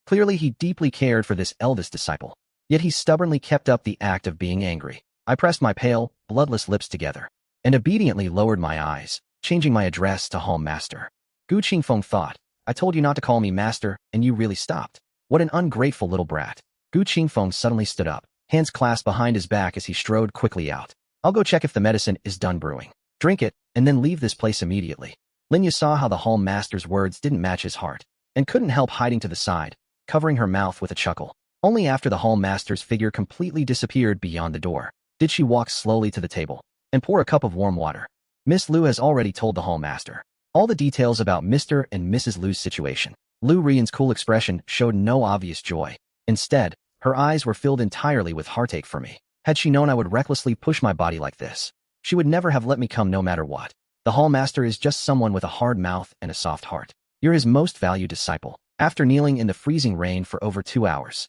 Clearly he deeply cared for this eldest disciple, yet he stubbornly kept up the act of being angry. I pressed my pale, bloodless lips together, and obediently lowered my eyes, changing my address to Hall Master. Gu Qingfeng thought, I told you not to call me master, and you really stopped. What an ungrateful little brat. Gu Qingfeng suddenly stood up, hands clasped behind his back as he strode quickly out. I'll go check if the medicine is done brewing. Drink it, and then leave this place immediately. Linya saw how the Hall Master's words didn't match his heart, and couldn't help hiding to the side, covering her mouth with a chuckle. Only after the Hall Master's figure completely disappeared beyond the door did she walk slowly to the table and pour a cup of warm water. Miss Lu has already told the Hall Master all the details about Mr. and Mrs. Lu's situation. Lu Ruyan's cool expression showed no obvious joy. Instead, her eyes were filled entirely with heartache for me. Had she known I would recklessly push my body like this, she would never have let me come no matter what. The Hall Master is just someone with a hard mouth and a soft heart. You're his most valued disciple. After kneeling in the freezing rain for over 2 hours,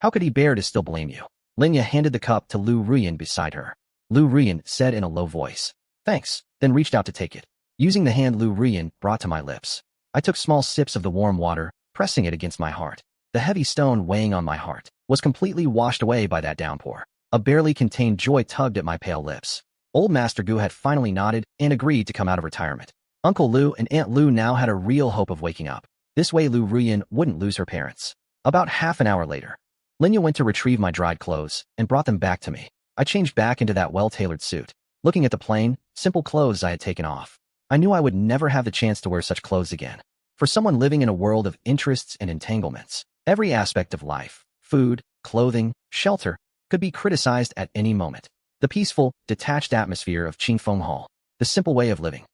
how could he bear to still blame you? Linya handed the cup to Lu Ruyan beside her. Lu Ruyan said in a low voice, thanks, then reached out to take it. Using the hand Lu Ruyan brought to my lips, I took small sips of the warm water, pressing it against my heart. The heavy stone weighing on my heart was completely washed away by that downpour. A barely contained joy tugged at my pale lips. Old Master Gu had finally nodded and agreed to come out of retirement. Uncle Lu and Aunt Lu now had a real hope of waking up. This way Lu Ruyan wouldn't lose her parents. About half an hour later, Linya went to retrieve my dried clothes and brought them back to me. I changed back into that well-tailored suit. Looking at the plain, simple clothes I had taken off, I knew I would never have the chance to wear such clothes again. For someone living in a world of interests and entanglements, every aspect of life, food, clothing, shelter, could be criticized at any moment. The peaceful, detached atmosphere of Qingfeng Hall, the simple way of living,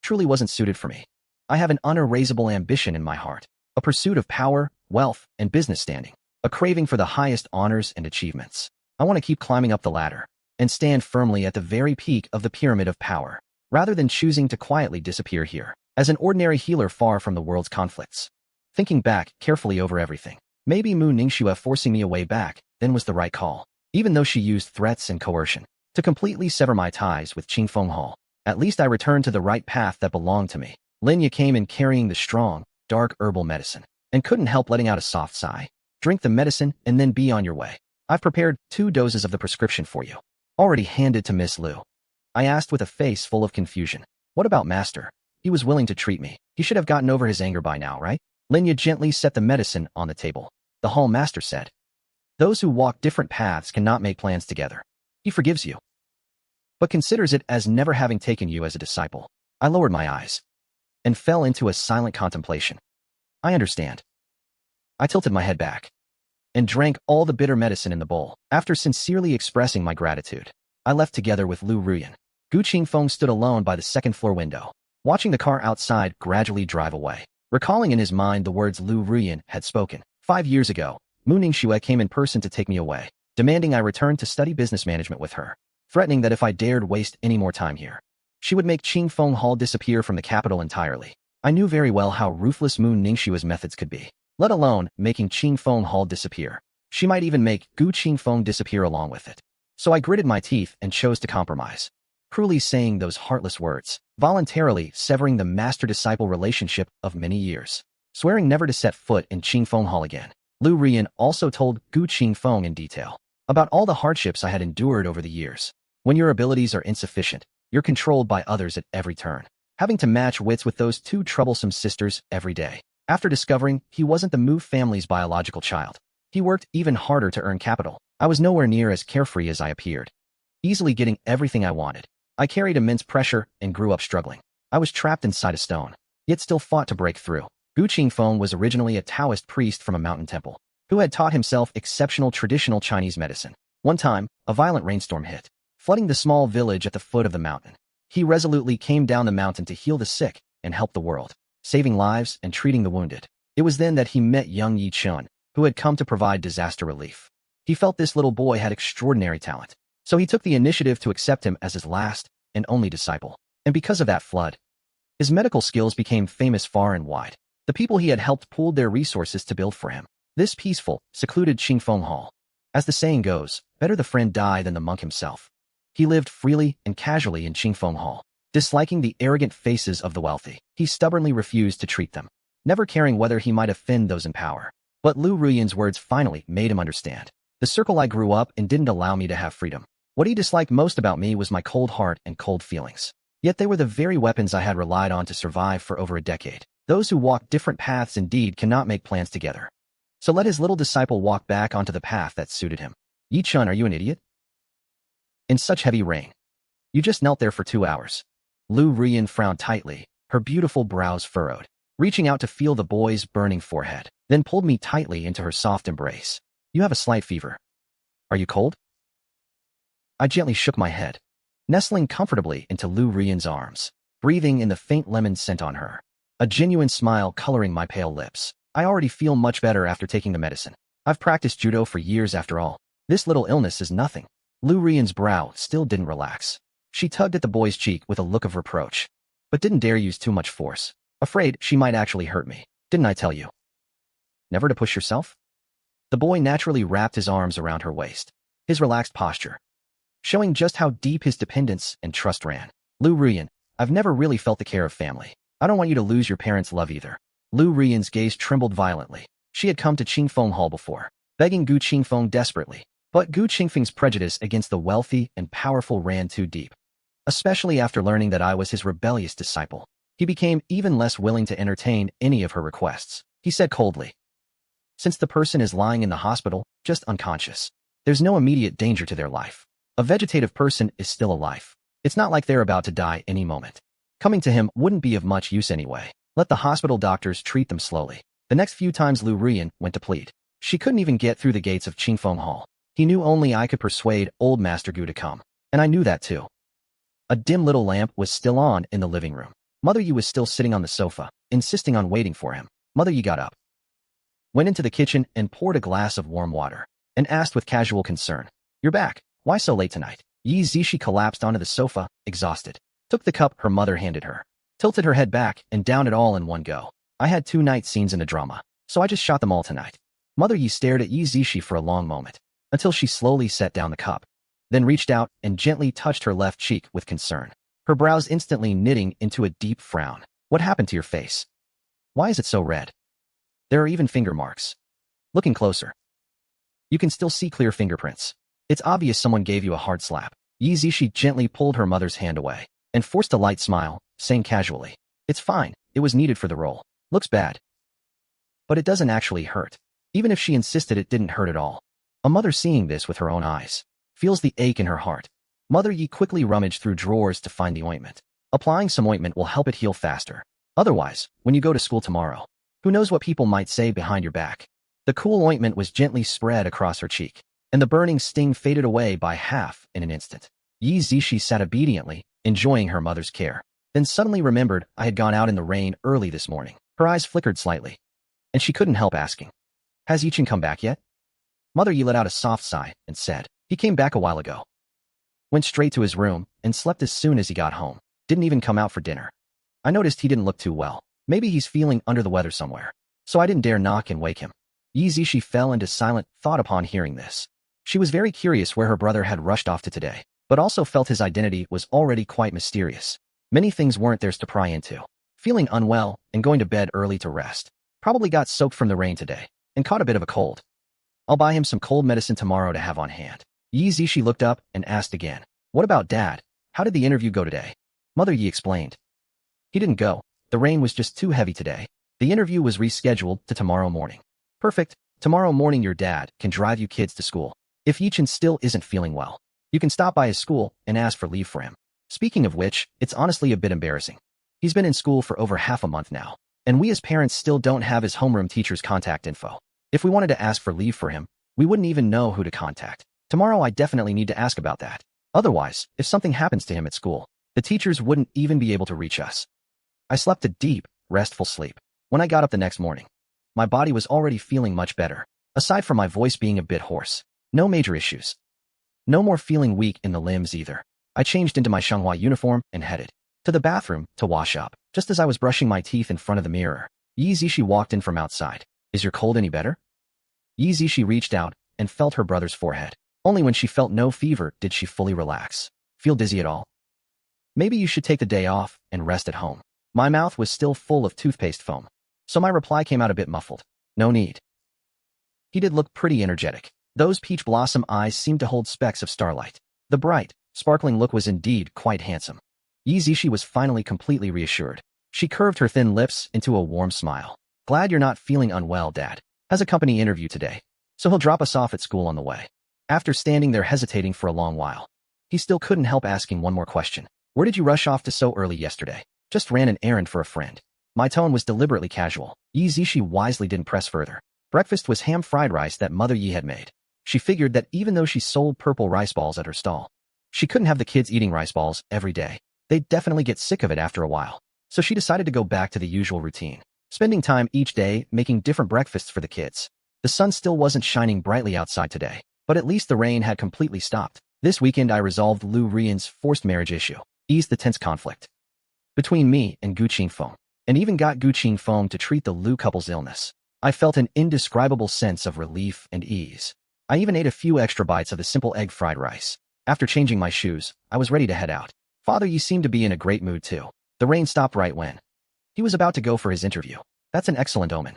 truly wasn't suited for me. I have an unerasable ambition in my heart, a pursuit of power, wealth, and business standing, a craving for the highest honors and achievements. I want to keep climbing up the ladder and stand firmly at the very peak of the pyramid of power, rather than choosing to quietly disappear here, as an ordinary healer far from the world's conflicts. Thinking back carefully over everything, maybe Mu Ningxue forcing me away back then was the right call. Even though she used threats and coercion to completely sever my ties with Qingfeng Hall, at least I returned to the right path that belonged to me. Linya came in carrying the strong, dark herbal medicine, and couldn't help letting out a soft sigh. Drink the medicine and then be on your way. I've prepared 2 doses of the prescription for you. Already handed to Miss Lu. I asked with a face full of confusion. What about Master? He was willing to treat me. He should have gotten over his anger by now, right? Linya gently set the medicine on the table. The Hall Master said, those who walk different paths cannot make plans together. He forgives you, but considers it as never having taken you as a disciple. I lowered my eyes and fell into a silent contemplation. I understand. I tilted my head back and drank all the bitter medicine in the bowl. After sincerely expressing my gratitude, I left together with Lu Ruyan. Gu Qingfeng stood alone by the second-floor window, watching the car outside gradually drive away, recalling in his mind the words Lu Ruyan had spoken. 5 years ago, Mu Ningxue came in person to take me away, demanding I return to study business management with her, threatening that if I dared waste any more time here, she would make Qingfeng Hall disappear from the capital entirely. I knew very well how ruthless Mu Ningxue's methods could be, let alone making Qingfeng Hall disappear. She might even make Gu Qingfeng disappear along with it. So I gritted my teeth and chose to compromise, cruelly saying those heartless words, voluntarily severing the master-disciple relationship of many years, swearing never to set foot in Qingfeng Hall again. Lu Ruyan also told Gu Qingfeng in detail about all the hardships I had endured over the years. When your abilities are insufficient, you're controlled by others at every turn, having to match wits with those 2 troublesome sisters every day. After discovering he wasn't the Mu family's biological child, he worked even harder to earn capital. I was nowhere near as carefree as I appeared, easily getting everything I wanted. I carried immense pressure and grew up struggling. I was trapped inside a stone, yet still fought to break through. Gu Qingfeng was originally a Taoist priest from a mountain temple, who had taught himself exceptional traditional Chinese medicine. One time, a violent rainstorm hit, flooding the small village at the foot of the mountain. He resolutely came down the mountain to heal the sick and help the world, saving lives and treating the wounded. It was then that he met young Ye Chen, who had come to provide disaster relief. He felt this little boy had extraordinary talent, so he took the initiative to accept him as his last and only disciple. And because of that flood, his medical skills became famous far and wide. The people he had helped pooled their resources to build for him this peaceful, secluded Qingfeng Hall. As the saying goes, better the friend die than the monk himself. He lived freely and casually in Qingfeng Hall, Disliking the arrogant faces of the wealthy, he stubbornly refused to treat them, never caring whether he might offend those in power. But Ruyan's words finally made him understand. The circle I grew up in didn't allow me to have freedom. What he disliked most about me was my cold heart and cold feelings. Yet they were the very weapons I had relied on to survive for over a decade. Those who walk different paths indeed cannot make plans together. So let his little disciple walk back onto the path that suited him. Ye Chen, are you an idiot? In such heavy rain. You just knelt there for 2 hours. Ruyan frowned tightly, her beautiful brows furrowed, reaching out to feel the boy's burning forehead, then pulled me tightly into her soft embrace. You have a slight fever. Are you cold? I gently shook my head, nestling comfortably into Ruyan's arms, breathing in the faint lemon scent on her, a genuine smile coloring my pale lips. I already feel much better after taking the medicine. I've practiced judo for years after all. This little illness is nothing. Ruyan's brow still didn't relax. She tugged at the boy's cheek with a look of reproach, but didn't dare use too much force. Afraid she might actually hurt me. Didn't I tell you? Never to push yourself? The boy naturally wrapped his arms around her waist, his relaxed posture, showing just how deep his dependence and trust ran. Ruyan, I've never really felt the care of family. I don't want you to lose your parents' love either. Ruyan's gaze trembled violently. She had come to Qingfeng Hall before, begging Gu Qingfeng desperately. But Gu Qingfeng's prejudice against the wealthy and powerful ran too deep. Especially after learning that I was his rebellious disciple, he became even less willing to entertain any of her requests. He said coldly, since the person is lying in the hospital, just unconscious, there's no immediate danger to their life. A vegetative person is still alive. It's not like they're about to die any moment. Coming to him wouldn't be of much use anyway. Let the hospital doctors treat them slowly. The next few times Ruyan went to plead, she couldn't even get through the gates of Qingfeng Hall. He knew only I could persuade old Master Gu to come, and I knew that too. A dim little lamp was still on in the living room. Mother Ye was still sitting on the sofa, insisting on waiting for him. Mother Ye got up, went into the kitchen and poured a glass of warm water, and asked with casual concern, "You're back. Why so late tonight?" Ye Zishi collapsed onto the sofa, exhausted, took the cup her mother handed her, tilted her head back and down it all in one go. I had 2 night scenes in a drama, so I just shot them all tonight. Mother Ye stared at Ye Zishi for a long moment, until she slowly set down the cup, then reached out and gently touched her left cheek with concern, her brows instantly knitting into a deep frown. What happened to your face? Why is it so red? There are even finger marks. Looking closer, you can still see clear fingerprints. It's obvious someone gave you a hard slap. Ye Zishi gently pulled her mother's hand away and forced a light smile, saying casually, "It's fine, it was needed for the role. Looks bad, but it doesn't actually hurt." Even if she insisted it didn't hurt at all. A mother seeing this with her own eyes feels the ache in her heart. Mother Ye quickly rummaged through drawers to find the ointment. Applying some ointment will help it heal faster. Otherwise, when you go to school tomorrow, who knows what people might say behind your back. The cool ointment was gently spread across her cheek, and the burning sting faded away by half in an instant. Ye Zishi sat obediently, enjoying her mother's care, then suddenly remembered I had gone out in the rain early this morning. Her eyes flickered slightly, and she couldn't help asking, "Has Ye Chen come back yet?" Mother Ye let out a soft sigh and said, "He came back a while ago. Went straight to his room and slept as soon as he got home. Didn't even come out for dinner. I noticed he didn't look too well. Maybe he's feeling under the weather somewhere. So I didn't dare knock and wake him." Ye Zishi fell into silent thought upon hearing this. She was very curious where her brother had rushed off to today, but also felt his identity was already quite mysterious. Many things weren't theirs to pry into. Feeling unwell and going to bed early to rest. Probably got soaked from the rain today and caught a bit of a cold. I'll buy him some cold medicine tomorrow to have on hand. Ye Zishi looked up and asked again, "What about Dad? How did the interview go today?" Mother Ye explained. "He didn't go. The rain was just too heavy today. The interview was rescheduled to tomorrow morning." "Perfect. Tomorrow morning your dad can drive you kids to school. If Ye Chen still isn't feeling well, you can stop by his school and ask for leave for him. Speaking of which, it's honestly a bit embarrassing. He's been in school for over half a month now, and we as parents still don't have his homeroom teacher's contact info. If we wanted to ask for leave for him, we wouldn't even know who to contact. Tomorrow I definitely need to ask about that. Otherwise, if something happens to him at school, the teachers wouldn't even be able to reach us." I slept a deep, restful sleep. When I got up the next morning, my body was already feeling much better. Aside from my voice being a bit hoarse, no major issues. No more feeling weak in the limbs either. I changed into my Shanghua uniform and headed to the bathroom to wash up. Just as I was brushing my teeth in front of the mirror, Ye Zishi walked in from outside. "Is your cold any better?" Ye Zishi reached out and felt her brother's forehead. Only when she felt no fever did she fully relax. "Feel dizzy at all?" Maybe you should take the day off and rest at home. My mouth was still full of toothpaste foam, so my reply came out a bit muffled. No need. He did look pretty energetic. Those peach blossom eyes seemed to hold specks of starlight. The bright, sparkling look was indeed quite handsome. Ye Chen was finally completely reassured. She curved her thin lips into a warm smile. Glad you're not feeling unwell, Dad. Has a company interview today, so he'll drop us off at school on the way. After standing there hesitating for a long while, he still couldn't help asking one more question. Where did you rush off to so early yesterday? Just ran an errand for a friend. My tone was deliberately casual. Ye Chen wisely didn't press further. Breakfast was ham-fried rice that Mother Yi had made. She figured that even though she sold purple rice balls at her stall, she couldn't have the kids eating rice balls every day. They'd definitely get sick of it after a while. So she decided to go back to the usual routine, spending time each day making different breakfasts for the kids. The sun still wasn't shining brightly outside today, but at least the rain had completely stopped. This weekend I resolved Ruyan's forced marriage issue, eased the tense conflict between me and Gu Qingfeng, and even got Gu Qingfeng to treat the Lu couple's illness. I felt an indescribable sense of relief and ease. I even ate a few extra bites of the simple egg fried rice. After changing my shoes, I was ready to head out. Father Yi seemed to be in a great mood too. The rain stopped right when he was about to go for his interview. That's an excellent omen.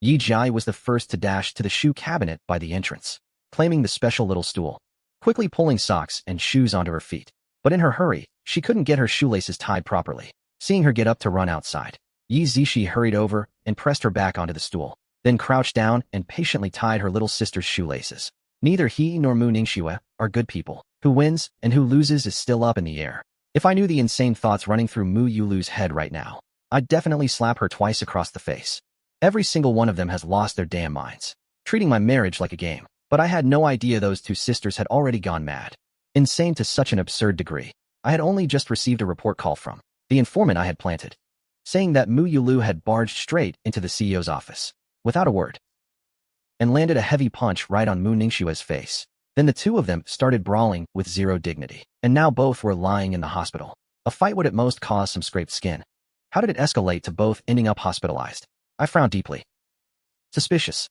Ye Chen was the first to dash to the shoe cabinet by the entrance, claiming the special little stool, quickly pulling socks and shoes onto her feet. But in her hurry, she couldn't get her shoelaces tied properly. Seeing her get up to run outside, Ye Chen hurried over and pressed her back onto the stool, then crouched down and patiently tied her little sister's shoelaces. Neither he nor Mu Ningxue are good people. Who wins and who loses is still up in the air. If I knew the insane thoughts running through Mu Yulu's head right now, I'd definitely slap her twice across the face. Every single one of them has lost their damn minds, treating my marriage like a game. But I had no idea those two sisters had already gone mad. Insane to such an absurd degree. I had only just received a report call from the informant I had planted, saying that Mu Yulu had barged straight into the CEO's office, without a word, and landed a heavy punch right on Mu Ningxue's face. Then the two of them started brawling with zero dignity, and now both were lying in the hospital. A fight would at most cause some scraped skin. How did it escalate to both ending up hospitalized? I frowned deeply. Suspicious.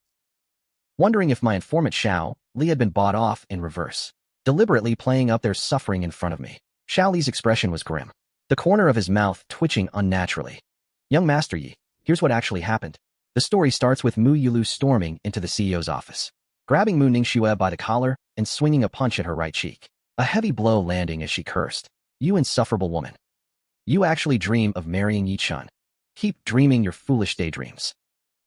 Wondering if my informant Xiao Li had been bought off in reverse, deliberately playing up their suffering in front of me. Xiao Li's expression was grim, the corner of his mouth twitching unnaturally. Young Master Yi, here's what actually happened. The story starts with Mu Yulu storming into the CEO's office, grabbing Mu Ningxue by the collar and swinging a punch at her right cheek. A heavy blow landing as she cursed. You insufferable woman. You actually dream of marrying Ye Chen. Keep dreaming your foolish daydreams.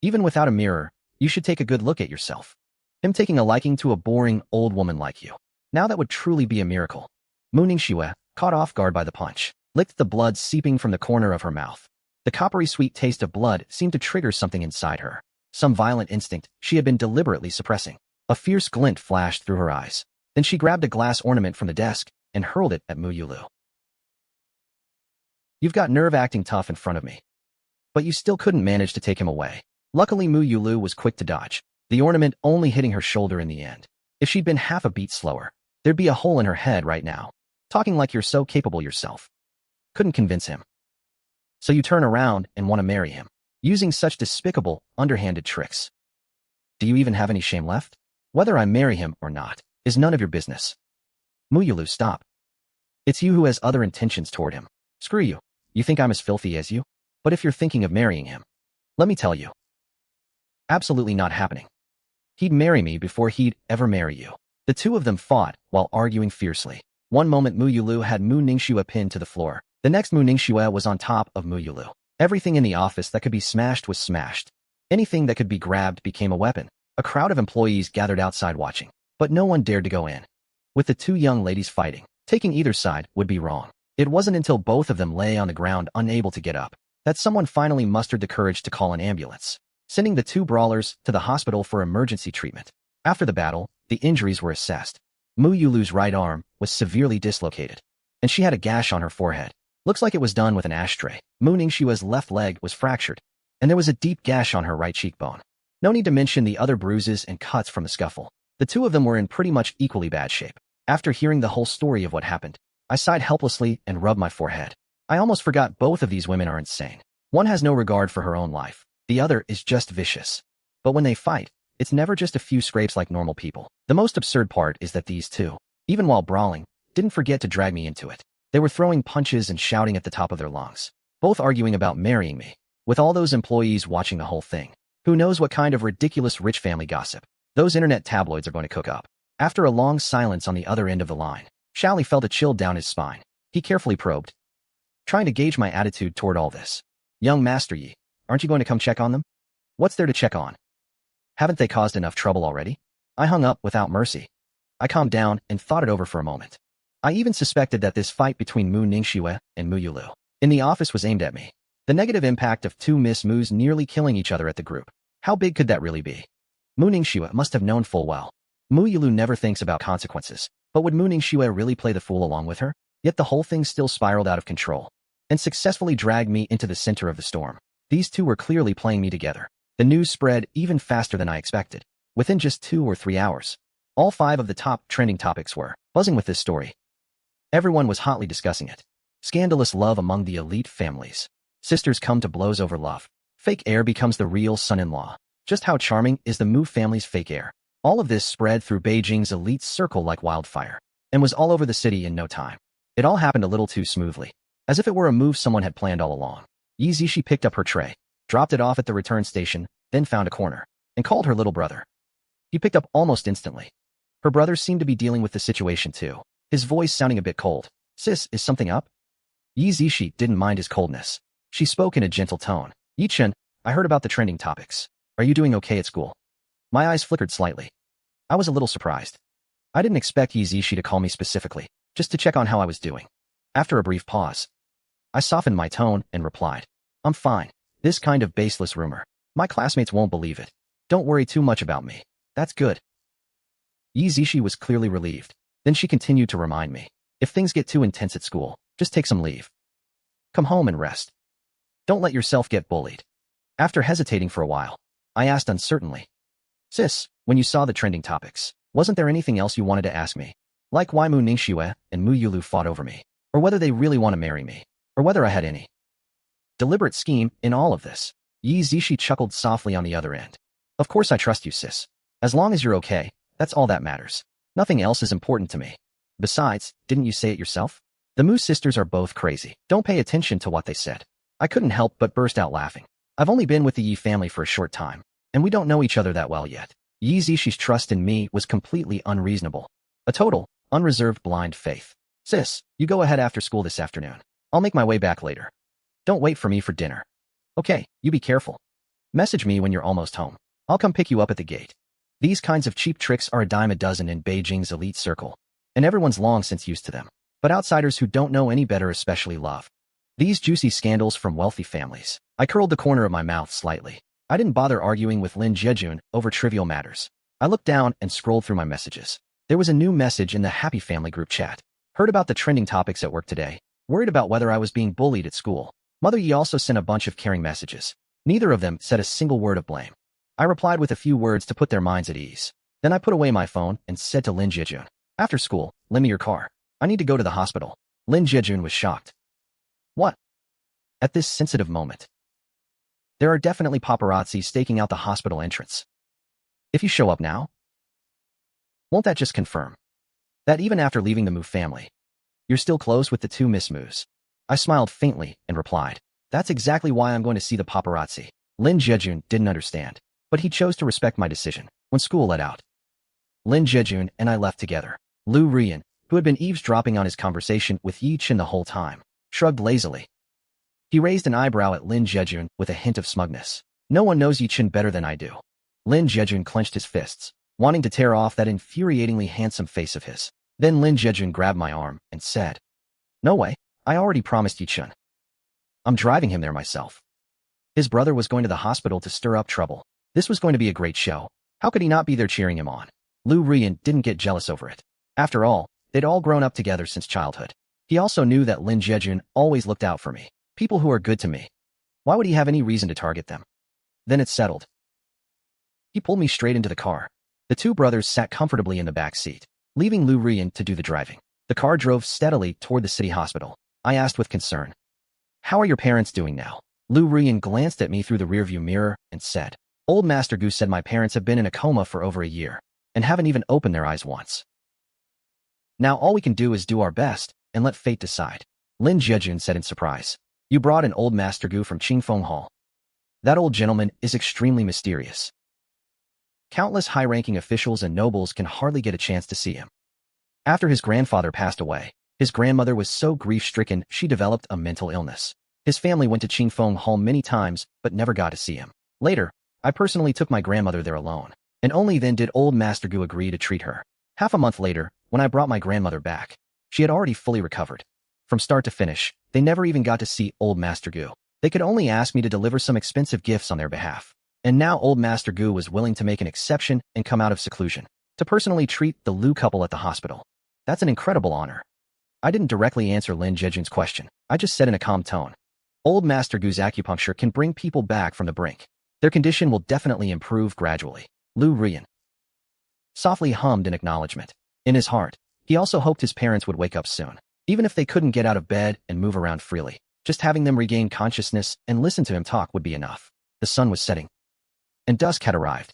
Even without a mirror, you should take a good look at yourself. Him taking a liking to a boring old woman like you. Now that would truly be a miracle. Mu Ningxue, caught off guard by the punch, licked the blood seeping from the corner of her mouth. The coppery sweet taste of blood seemed to trigger something inside her. Some violent instinct she had been deliberately suppressing. A fierce glint flashed through her eyes. Then she grabbed a glass ornament from the desk and hurled it at Mu Yulu. You've got nerve acting tough in front of me. But you still couldn't manage to take him away. Luckily Mu Yulu was quick to dodge, the ornament only hitting her shoulder in the end. If she'd been half a beat slower, there'd be a hole in her head right now. Talking like you're so capable yourself. Couldn't convince him. So you turn around and want to marry him, using such despicable, underhanded tricks. Do you even have any shame left? Whether I marry him or not is none of your business. Mu Yulu, stop. It's you who has other intentions toward him. Screw you. You think I'm as filthy as you? But if you're thinking of marrying him, let me tell you. Absolutely not happening. He'd marry me before he'd ever marry you. The two of them fought while arguing fiercely. One moment Mu Yulu had Mu Ningxue pinned to the floor. The next Mu Ningxue was on top of Mu Yulu. Everything in the office that could be smashed was smashed. Anything that could be grabbed became a weapon. A crowd of employees gathered outside watching, but no one dared to go in. With the two young ladies fighting, taking either side would be wrong. It wasn't until both of them lay on the ground unable to get up that someone finally mustered the courage to call an ambulance, sending the two brawlers to the hospital for emergency treatment. After the battle, the injuries were assessed. Mu Yulu's right arm was severely dislocated, and she had a gash on her forehead. Looks like it was done with an ashtray. Mu Ningxue's left leg was fractured, and there was a deep gash on her right cheekbone. No need to mention the other bruises and cuts from the scuffle. The two of them were in pretty much equally bad shape. After hearing the whole story of what happened, I sighed helplessly and rubbed my forehead. I almost forgot both of these women are insane. One has no regard for her own life. The other is just vicious. But when they fight, it's never just a few scrapes like normal people. The most absurd part is that these two, even while brawling, didn't forget to drag me into it. They were throwing punches and shouting at the top of their lungs, both arguing about marrying me. With all those employees watching the whole thing, who knows what kind of ridiculous rich family gossip those internet tabloids are going to cook up. After a long silence on the other end of the line, Shally felt a chill down his spine. He carefully probed, trying to gauge my attitude toward all this. Young Master Yi, aren't you going to come check on them? What's there to check on? Haven't they caused enough trouble already? I hung up without mercy. I calmed down and thought it over for a moment. I even suspected that this fight between Mu Ningxue and Mu Yulu in the office was aimed at me. The negative impact of two Miss Mu's nearly killing each other at the group. How big could that really be? Mu Ningxue must have known full well. Mu Yulu never thinks about consequences, but would Mu Ningxue really play the fool along with her? Yet the whole thing still spiraled out of control and successfully dragged me into the center of the storm. These two were clearly playing me together. The news spread even faster than I expected. Within just 2 or 3 hours, all 5 of the top trending topics were buzzing with this story. Everyone was hotly discussing it. Scandalous love among the elite families. Sisters come to blows over love. Fake heir becomes the real son-in-law. Just how charming is the Mu family's fake heir? All of this spread through Beijing's elite circle like wildfire, and was all over the city in no time. It all happened a little too smoothly, as if it were a move someone had planned all along. Ye Zishi picked up her tray, dropped it off at the return station, then found a corner, and called her little brother. He picked up almost instantly. Her brother seemed to be dealing with the situation too, his voice sounding a bit cold. Sis, is something up? Ye Zishi didn't mind his coldness. She spoke in a gentle tone. Ye Chen, I heard about the trending topics. Are you doing okay at school? My eyes flickered slightly. I was a little surprised. I didn't expect Ye Zishi to call me specifically, just to check on how I was doing. After a brief pause, I softened my tone and replied, I'm fine. This kind of baseless rumor. My classmates won't believe it. Don't worry too much about me. That's good. Ye Zishi was clearly relieved. Then she continued to remind me, if things get too intense at school, just take some leave. Come home and rest. Don't let yourself get bullied. After hesitating for a while, I asked uncertainly, Sis, when you saw the trending topics, wasn't there anything else you wanted to ask me? Like why Mu Ningxue and Mu Yulu fought over me, or whether they really want to marry me, or whether I had any deliberate scheme in all of this. Ye Zishi chuckled softly on the other end. Of course I trust you, sis. As long as you're okay, that's all that matters. Nothing else is important to me. Besides, didn't you say it yourself? The Mu sisters are both crazy. Don't pay attention to what they said. I couldn't help but burst out laughing. I've only been with the Yi family for a short time, and we don't know each other that well yet. Ye Zishi's trust in me was completely unreasonable. A total, unreserved blind faith. Sis, you go ahead after school this afternoon. I'll make my way back later. Don't wait for me for dinner. Okay, you be careful. Message me when you're almost home. I'll come pick you up at the gate. These kinds of cheap tricks are a dime a dozen in Beijing's elite circle, and everyone's long since used to them. But outsiders who don't know any better especially love these juicy scandals from wealthy families. I curled the corner of my mouth slightly. I didn't bother arguing with Lin Jejun over trivial matters. I looked down and scrolled through my messages. There was a new message in the Happy Family group chat. Heard about the trending topics at work today. Worried about whether I was being bullied at school. Mother Yi also sent a bunch of caring messages. Neither of them said a single word of blame. I replied with a few words to put their minds at ease. Then I put away my phone and said to Lin Jejun, after school, lend me your car. I need to go to the hospital. Lin Jejun was shocked. What? At this sensitive moment. There are definitely paparazzi staking out the hospital entrance. If you show up now, won't that just confirm that even after leaving the Mu family, you're still close with the two Miss Mus? I smiled faintly and replied, that's exactly why I'm going to see the paparazzi. Lin Jejun didn't understand, but he chose to respect my decision. When school let out, Lin Jejun and I left together. Ruyan, who had been eavesdropping on his conversation with Ye Chen the whole time, shrugged lazily. He raised an eyebrow at Lin Jejun with a hint of smugness. No one knows Ye Chen better than I do. Lin Jejun clenched his fists, wanting to tear off that infuriatingly handsome face of his. Then Lin Jejun grabbed my arm and said, no way, I already promised Ye Chen. I'm driving him there myself. His brother was going to the hospital to stir up trouble. This was going to be a great show. How could he not be there cheering him on? Ruyan didn't get jealous over it. After all, they'd all grown up together since childhood. He also knew that Lin Jejun always looked out for me. People who are good to me. Why would he have any reason to target them? Then it's settled. He pulled me straight into the car. The two brothers sat comfortably in the back seat, leaving Ruyan to do the driving. The car drove steadily toward the city hospital. I asked with concern, how are your parents doing now? Ruyan glanced at me through the rearview mirror and said, Old Master Gu said my parents have been in a coma for over a year and haven't even opened their eyes once. Now all we can do is do our best. and let fate decide. Lin Jejun said in surprise. You brought an old Master Gu from Qingfeng Hall. That old gentleman is extremely mysterious. Countless high-ranking officials and nobles can hardly get a chance to see him. After his grandfather passed away, his grandmother was so grief-stricken she developed a mental illness. His family went to Qingfeng Hall many times but never got to see him. Later, I personally took my grandmother there alone, and only then did old Master Gu agree to treat her. Half a month later, when I brought my grandmother back, she had already fully recovered. From start to finish, they never even got to see old Master Gu. They could only ask me to deliver some expensive gifts on their behalf. And now old Master Gu was willing to make an exception and come out of seclusion to personally treat the Lu couple at the hospital. That's an incredible honor. I didn't directly answer Lin Jejun's question. I just said in a calm tone, old Master Gu's acupuncture can bring people back from the brink. Their condition will definitely improve gradually. Lu Ruyan softly hummed in acknowledgement. In his heart, he also hoped his parents would wake up soon. Even if they couldn't get out of bed and move around freely, just having them regain consciousness and listen to him talk would be enough. The sun was setting, and dusk had arrived.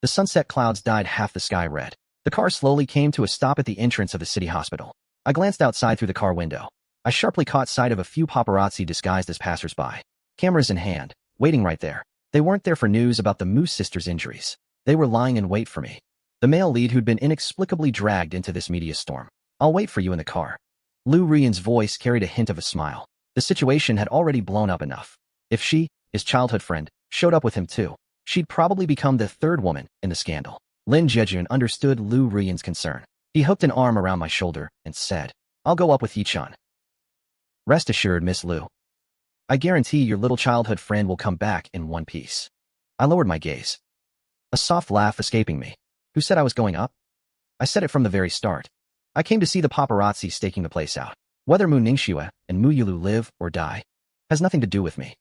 The sunset clouds dyed half the sky red. The car slowly came to a stop at the entrance of the city hospital. I glanced outside through the car window. I sharply caught sight of a few paparazzi disguised as passers-by, cameras in hand, waiting right there. They weren't there for news about the Moose sisters' injuries. They were lying in wait for me, the male lead who'd been inexplicably dragged into this media storm. I'll wait for you in the car. Lu Ruyan's voice carried a hint of a smile. The situation had already blown up enough. If she, his childhood friend, showed up with him too, she'd probably become the third woman in the scandal. Lin Jejun understood Lu Ruyan's concern. He hooked an arm around my shoulder and said, I'll go up with Ye Chen. Rest assured, Miss Lu. I guarantee your little childhood friend will come back in one piece. I lowered my gaze, a soft laugh escaping me. Who said I was going up? I said it from the very start. I came to see the paparazzi staking the place out. Whether Mu Ningxue and Mu Yulu live or die has nothing to do with me.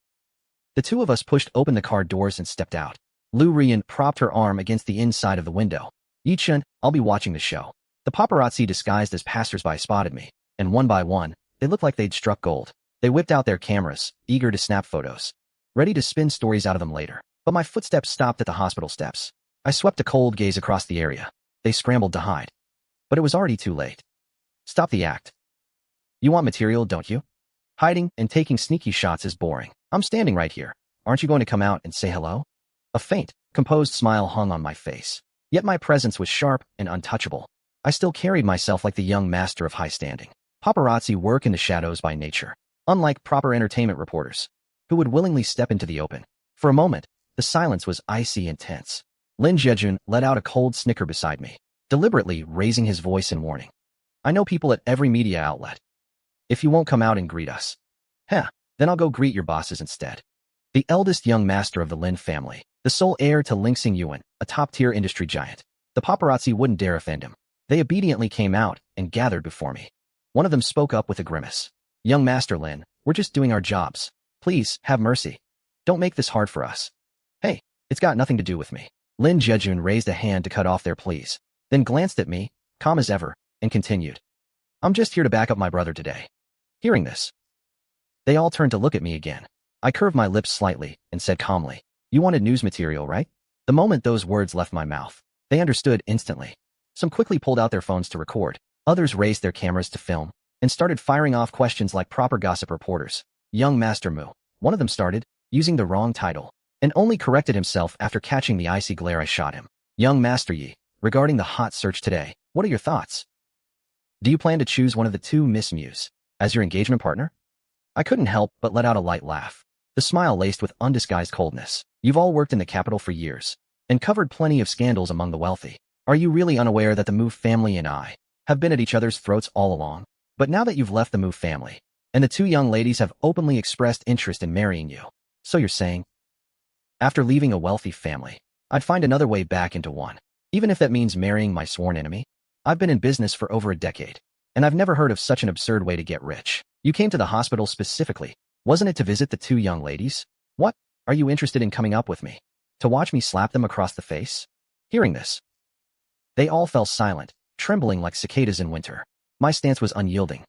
The two of us pushed open the car doors and stepped out. Lu Ruyan propped her arm against the inside of the window. Ye Chen, I'll be watching the show. The paparazzi disguised as passersby spotted me, and one by one, they looked like they'd struck gold. They whipped out their cameras, eager to snap photos, ready to spin stories out of them later. But my footsteps stopped at the hospital steps. I swept a cold gaze across the area. They scrambled to hide. But it was already too late. Stop the act. You want material, don't you? Hiding and taking sneaky shots is boring. I'm standing right here. Aren't you going to come out and say hello? A faint, composed smile hung on my face. Yet my presence was sharp and untouchable. I still carried myself like the young master of high standing. Paparazzi work in the shadows by nature, unlike proper entertainment reporters, who would willingly step into the open. For a moment, the silence was icy and tense. Lin Jejun let out a cold snicker beside me, deliberately raising his voice in warning. I know people at every media outlet. If you won't come out and greet us, then I'll go greet your bosses instead. The eldest young master of the Lin family, the sole heir to Lingxing Yuan, a top-tier industry giant. The paparazzi wouldn't dare offend him. They obediently came out and gathered before me. One of them spoke up with a grimace. Young Master Lin, we're just doing our jobs. Please, have mercy. Don't make this hard for us. Hey, it's got nothing to do with me. Lin Jejun raised a hand to cut off their pleas, then glanced at me, calm as ever, and continued. I'm just here to back up my brother today. Hearing this, they all turned to look at me again. I curved my lips slightly and said calmly, you wanted news material, right? The moment those words left my mouth, they understood instantly. Some quickly pulled out their phones to record. Others raised their cameras to film and started firing off questions like proper gossip reporters. Young Master Mu, one of them started, using the wrong title, and only corrected himself after catching the icy glare I shot him. Young Master Yi, regarding the hot search today, what are your thoughts? Do you plan to choose one of the two Miss Muse as your engagement partner? I couldn't help but let out a light laugh, the smile laced with undisguised coldness. You've all worked in the capital for years and covered plenty of scandals among the wealthy. Are you really unaware that the Mu family and I have been at each other's throats all along? But now that you've left the Mu family, and the two young ladies have openly expressed interest in marrying you, so you're saying, after leaving a wealthy family, I'd find another way back into one, even if that means marrying my sworn enemy? I've been in business for over a decade, and I've never heard of such an absurd way to get rich. You came to the hospital specifically, wasn't it to visit the two young ladies? What? Are you interested in coming up with me? To watch me slap them across the face? Hearing this, they all fell silent, trembling like cicadas in winter. My stance was unyielding,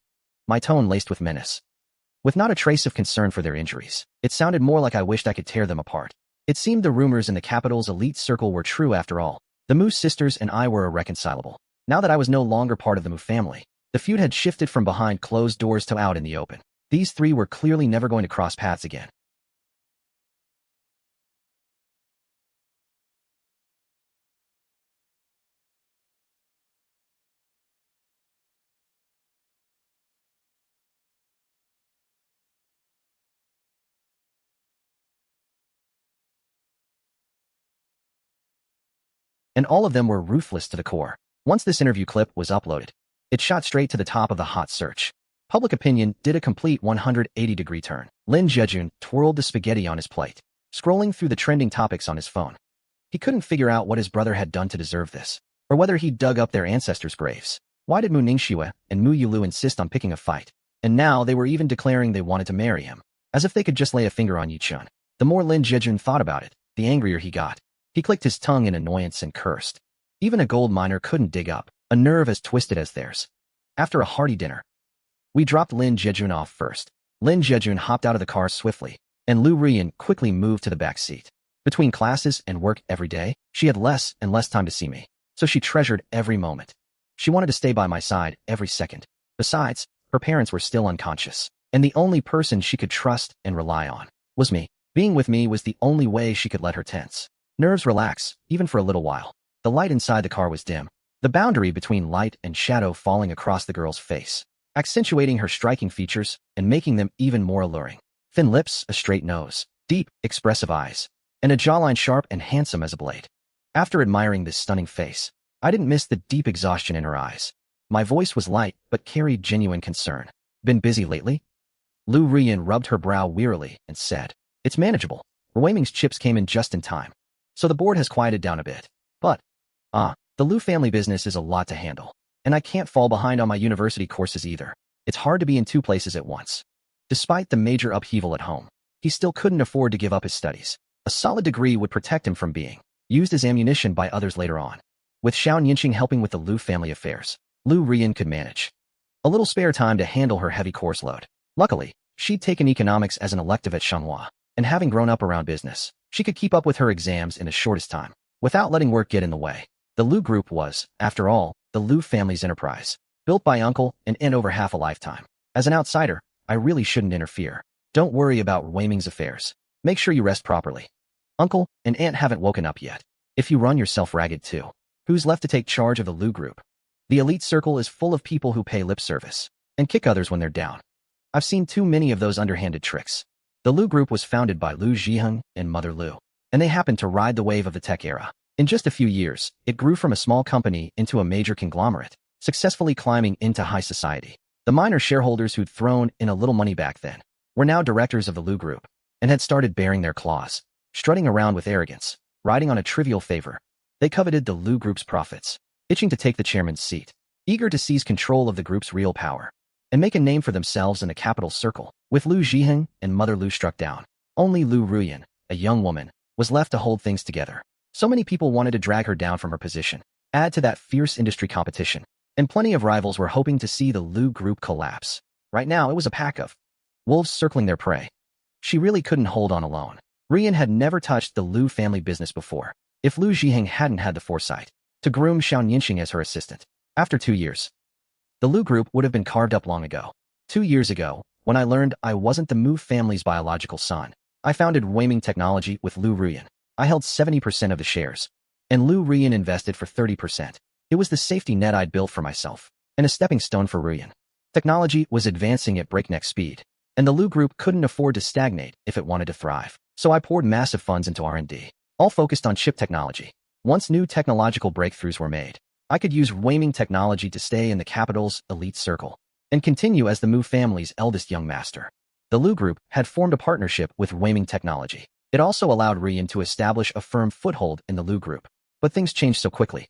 my tone laced with menace. With not a trace of concern for their injuries, it sounded more like I wished I could tear them apart. It seemed the rumors in the capital's elite circle were true after all. The Mu sisters and I were irreconcilable. Now that I was no longer part of the Mu family, The feud had shifted from behind closed doors to out in the open. These three were clearly never going to cross paths again. And all of them were ruthless to the core. Once this interview clip was uploaded, it shot straight to the top of the hot search. Public opinion did a complete 180-degree turn. Lin Jejun twirled the spaghetti on his plate, scrolling through the trending topics on his phone. He couldn't figure out what his brother had done to deserve this, or whether he dug up their ancestors' graves. Why did Mu Ningxue and Mu Yulu insist on picking a fight? And now they were even declaring they wanted to marry him, as if they could just lay a finger on Ye Chen. The more Lin Jejun thought about it, the angrier he got. He clicked his tongue in annoyance and cursed. Even a gold miner couldn't dig up a nerve as twisted as theirs. After a hearty dinner, we dropped Lin Jejun off first. Lin Jejun hopped out of the car swiftly, and Lu Ruyan quickly moved to the back seat. Between classes and work every day, she had less and less time to see me, so she treasured every moment. She wanted to stay by my side every second. Besides, her parents were still unconscious, and the only person she could trust and rely on was me. Being with me was the only way she could let her tense nerves relax, even for a little while. The light inside the car was dim, the boundary between light and shadow falling across the girl's face, accentuating her striking features and making them even more alluring. Thin lips, a straight nose, deep, expressive eyes, and a jawline sharp and handsome as a blade. After admiring this stunning face, I didn't miss the deep exhaustion in her eyes. My voice was light but carried genuine concern. Been busy lately? Lu Ruyan rubbed her brow wearily and said, "It's manageable. Ruiming's chips came in just in time, so the board has quieted down a bit. But, the Lu family business is a lot to handle, and I can't fall behind on my university courses either. It's hard to be in two places at once." Despite the major upheaval at home, he still couldn't afford to give up his studies. A solid degree would protect him from being used as ammunition by others later on. With Xiao Yinqing helping with the Lu family affairs, Lu Ruyan could manage a little spare time to handle her heavy course load. Luckily, she'd taken economics as an elective at Shanghua, and having grown up around business, she could keep up with her exams in the shortest time, without letting work get in the way. The Lu Group was, after all, the Lu family's enterprise, built by uncle and aunt over half a lifetime. As an outsider, I really shouldn't interfere. Don't worry about Ruiming's affairs. Make sure you rest properly. Uncle and aunt haven't woken up yet. If you run yourself ragged too, who's left to take charge of the Lu Group? The elite circle is full of people who pay lip service and kick others when they're down. I've seen too many of those underhanded tricks. The Lu Group was founded by Lu Zhiheng and Mother Lu, and they happened to ride the wave of the tech era. In just a few years, it grew from a small company into a major conglomerate, successfully climbing into high society. The minor shareholders who'd thrown in a little money back then were now directors of the Lu Group and had started baring their claws, strutting around with arrogance, riding on a trivial favor. They coveted the Lu Group's profits, itching to take the chairman's seat, eager to seize control of the group's real power and make a name for themselves in the capital circle. With Lu Zhiheng and Mother Lu struck down, only Lu Ruyan, a young woman, was left to hold things together. So many people wanted to drag her down from her position. Add to that fierce industry competition, and plenty of rivals were hoping to see the Lu Group collapse. Right now, it was a pack of wolves circling their prey. She really couldn't hold on alone. Ruyan had never touched the Lu family business before. If Lu Zhiheng hadn't had the foresight to groom Xiao Yinqing as her assistant, after 2 years, the Lu Group would have been carved up long ago. 2 years ago, when I learned I wasn't the Mu family's biological son, I founded Ruiming Technology with Lu Ruyan. I held 70% of the shares, and Lu Ruyan invested for 30%. It was the safety net I'd built for myself, and a stepping stone for Ruyan. Technology was advancing at breakneck speed, and the Lu Group couldn't afford to stagnate if it wanted to thrive. So I poured massive funds into R&D, all focused on chip technology. Once new technological breakthroughs were made, I could use Ruiming Technology to stay in the capital's elite circle and continue as the Mu family's eldest young master. The Lu Group had formed a partnership with Ruiming Technology. It also allowed Ruyan to establish a firm foothold in the Lu Group. But things changed so quickly.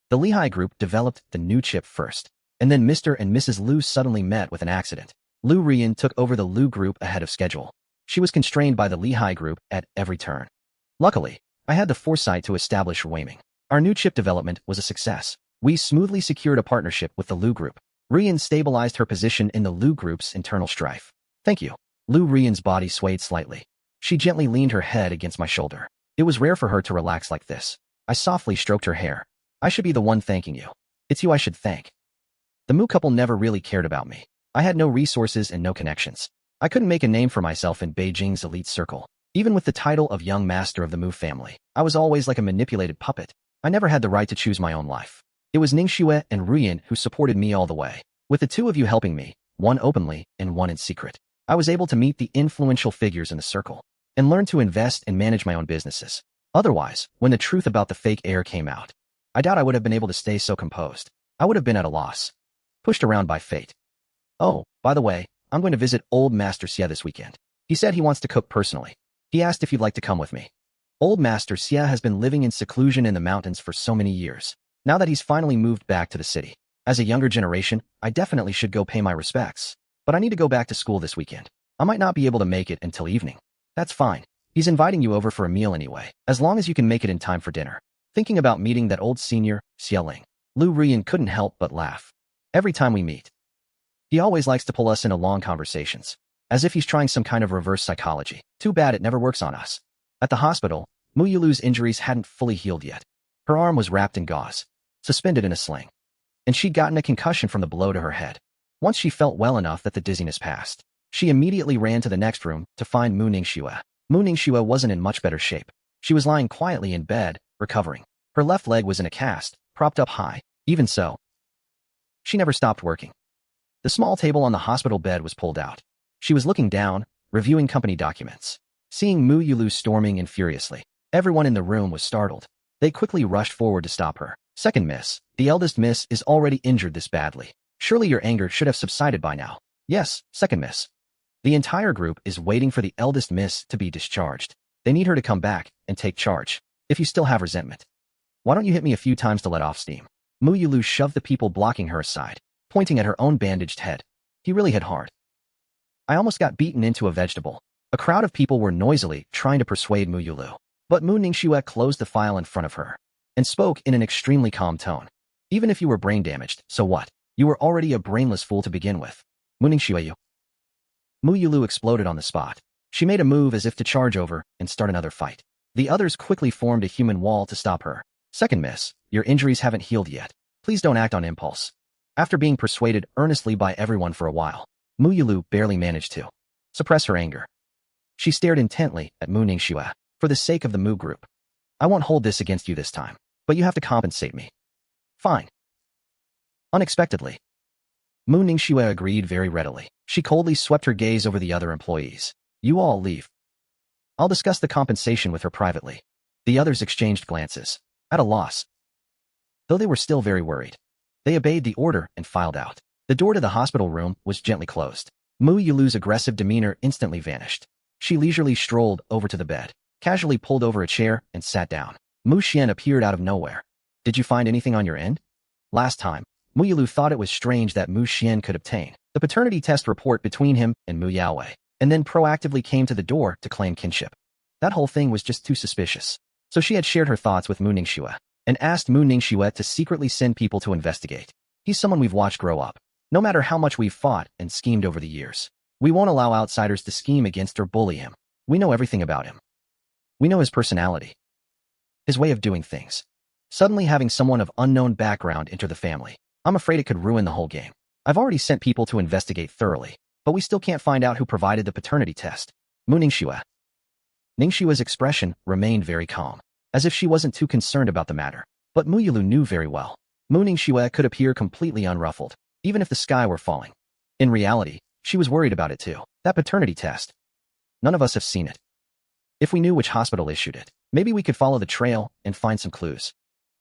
The Lehigh Group developed the new chip first, and then Mr. and Mrs. Lu suddenly met with an accident. Lu Ruyan took over the Lu Group ahead of schedule. She was constrained by the Lehigh Group at every turn. Luckily, I had the foresight to establish Ruiming. Our new chip development was a success. We smoothly secured a partnership with the Lu Group. Ruyan stabilized her position in the Lu Group's internal strife. Thank you. Lu Ruyan's body swayed slightly. She gently leaned her head against my shoulder. It was rare for her to relax like this. I softly stroked her hair. I should be the one thanking you. It's you I should thank. The Mu couple never really cared about me. I had no resources and no connections. I couldn't make a name for myself in Beijing's elite circle. Even with the title of young master of the Mu family, I was always like a manipulated puppet. I never had the right to choose my own life. It was Ningxue and Ruyan who supported me all the way. With the two of you helping me, one openly and one in secret, I was able to meet the influential figures in the circle and learn to invest and manage my own businesses. Otherwise, when the truth about the fake heir came out, I doubt I would have been able to stay so composed. I would have been at a loss, pushed around by fate. Oh, by the way, I'm going to visit old Master Sigh this weekend. He said he wants to cook personally. He asked if you'd like to come with me. Old Master Sigh has been living in seclusion in the mountains for so many years. Now that he's finally moved back to the city, as a younger generation, I definitely should go pay my respects. But I need to go back to school this weekend. I might not be able to make it until evening. That's fine. He's inviting you over for a meal anyway, as long as you can make it in time for dinner. Thinking about meeting that old senior, Xiaoling, Lu Ruyan couldn't help but laugh. Every time we meet, he always likes to pull us into long conversations, as if he's trying some kind of reverse psychology. Too bad it never works on us. At the hospital, Mu Yulu's injuries hadn't fully healed yet. Her arm was wrapped in gauze, suspended in a sling, and she'd gotten a concussion from the blow to her head. Once she felt well enough that the dizziness passed, she immediately ran to the next room to find Mu Ningxue. Mu Ningxue wasn't in much better shape. She was lying quietly in bed, recovering. Her left leg was in a cast, propped up high. Even so, she never stopped working. The small table on the hospital bed was pulled out. She was looking down, reviewing company documents. Seeing Mu Yulu storming in furiously, everyone in the room was startled. They quickly rushed forward to stop her. Second miss, the eldest miss is already injured this badly. Surely your anger should have subsided by now. Yes, second miss. The entire group is waiting for the eldest miss to be discharged. They need her to come back and take charge. If you still have resentment, why don't you hit me a few times to let off steam? Mu Yulu shoved the people blocking her aside, pointing at her own bandaged head. He really hit hard. I almost got beaten into a vegetable. A crowd of people were noisily trying to persuade Mu Yulu, but Mu Ningxue closed the file in front of her and spoke in an extremely calm tone. Even if you were brain damaged, so what? You were already a brainless fool to begin with. Mu Ningxue, Mu Yulu exploded on the spot. She made a move as if to charge over and start another fight. The others quickly formed a human wall to stop her. Second miss, your injuries haven't healed yet. Please don't act on impulse. After being persuaded earnestly by everyone for a while, Mu Yulu barely managed to suppress her anger. She stared intently at Mu Ningxue. For the sake of the Mu group, I won't hold this against you this time, but you have to compensate me. Fine. Unexpectedly, Mu Ningxue agreed very readily. She coldly swept her gaze over the other employees. You all leave. I'll discuss the compensation with her privately. The others exchanged glances, at a loss. Though they were still very worried, they obeyed the order and filed out. The door to the hospital room was gently closed. Mu Yulu's aggressive demeanor instantly vanished. She leisurely strolled over to the bed, casually pulled over a chair and sat down. Mu Xian appeared out of nowhere. Did you find anything on your end? Last time, Mu Yulu thought it was strange that Mu Xian could obtain the paternity test report between him and Mu Yaowei, and then proactively came to the door to claim kinship. That whole thing was just too suspicious. So she had shared her thoughts with Mu Ningxue and asked Mu Ningxue to secretly send people to investigate. He's someone we've watched grow up. No matter how much we've fought and schemed over the years, we won't allow outsiders to scheme against or bully him. We know everything about him. We know his personality, his way of doing things. Suddenly having someone of unknown background enter the family, I'm afraid it could ruin the whole game. I've already sent people to investigate thoroughly, but we still can't find out who provided the paternity test. Mu Ningxue. Ningxue's expression remained very calm, as if she wasn't too concerned about the matter. But Mu Yulu knew very well. Mu Ningxue could appear completely unruffled, even if the sky were falling. In reality, she was worried about it too. That paternity test. None of us have seen it. If we knew which hospital issued it, maybe we could follow the trail and find some clues.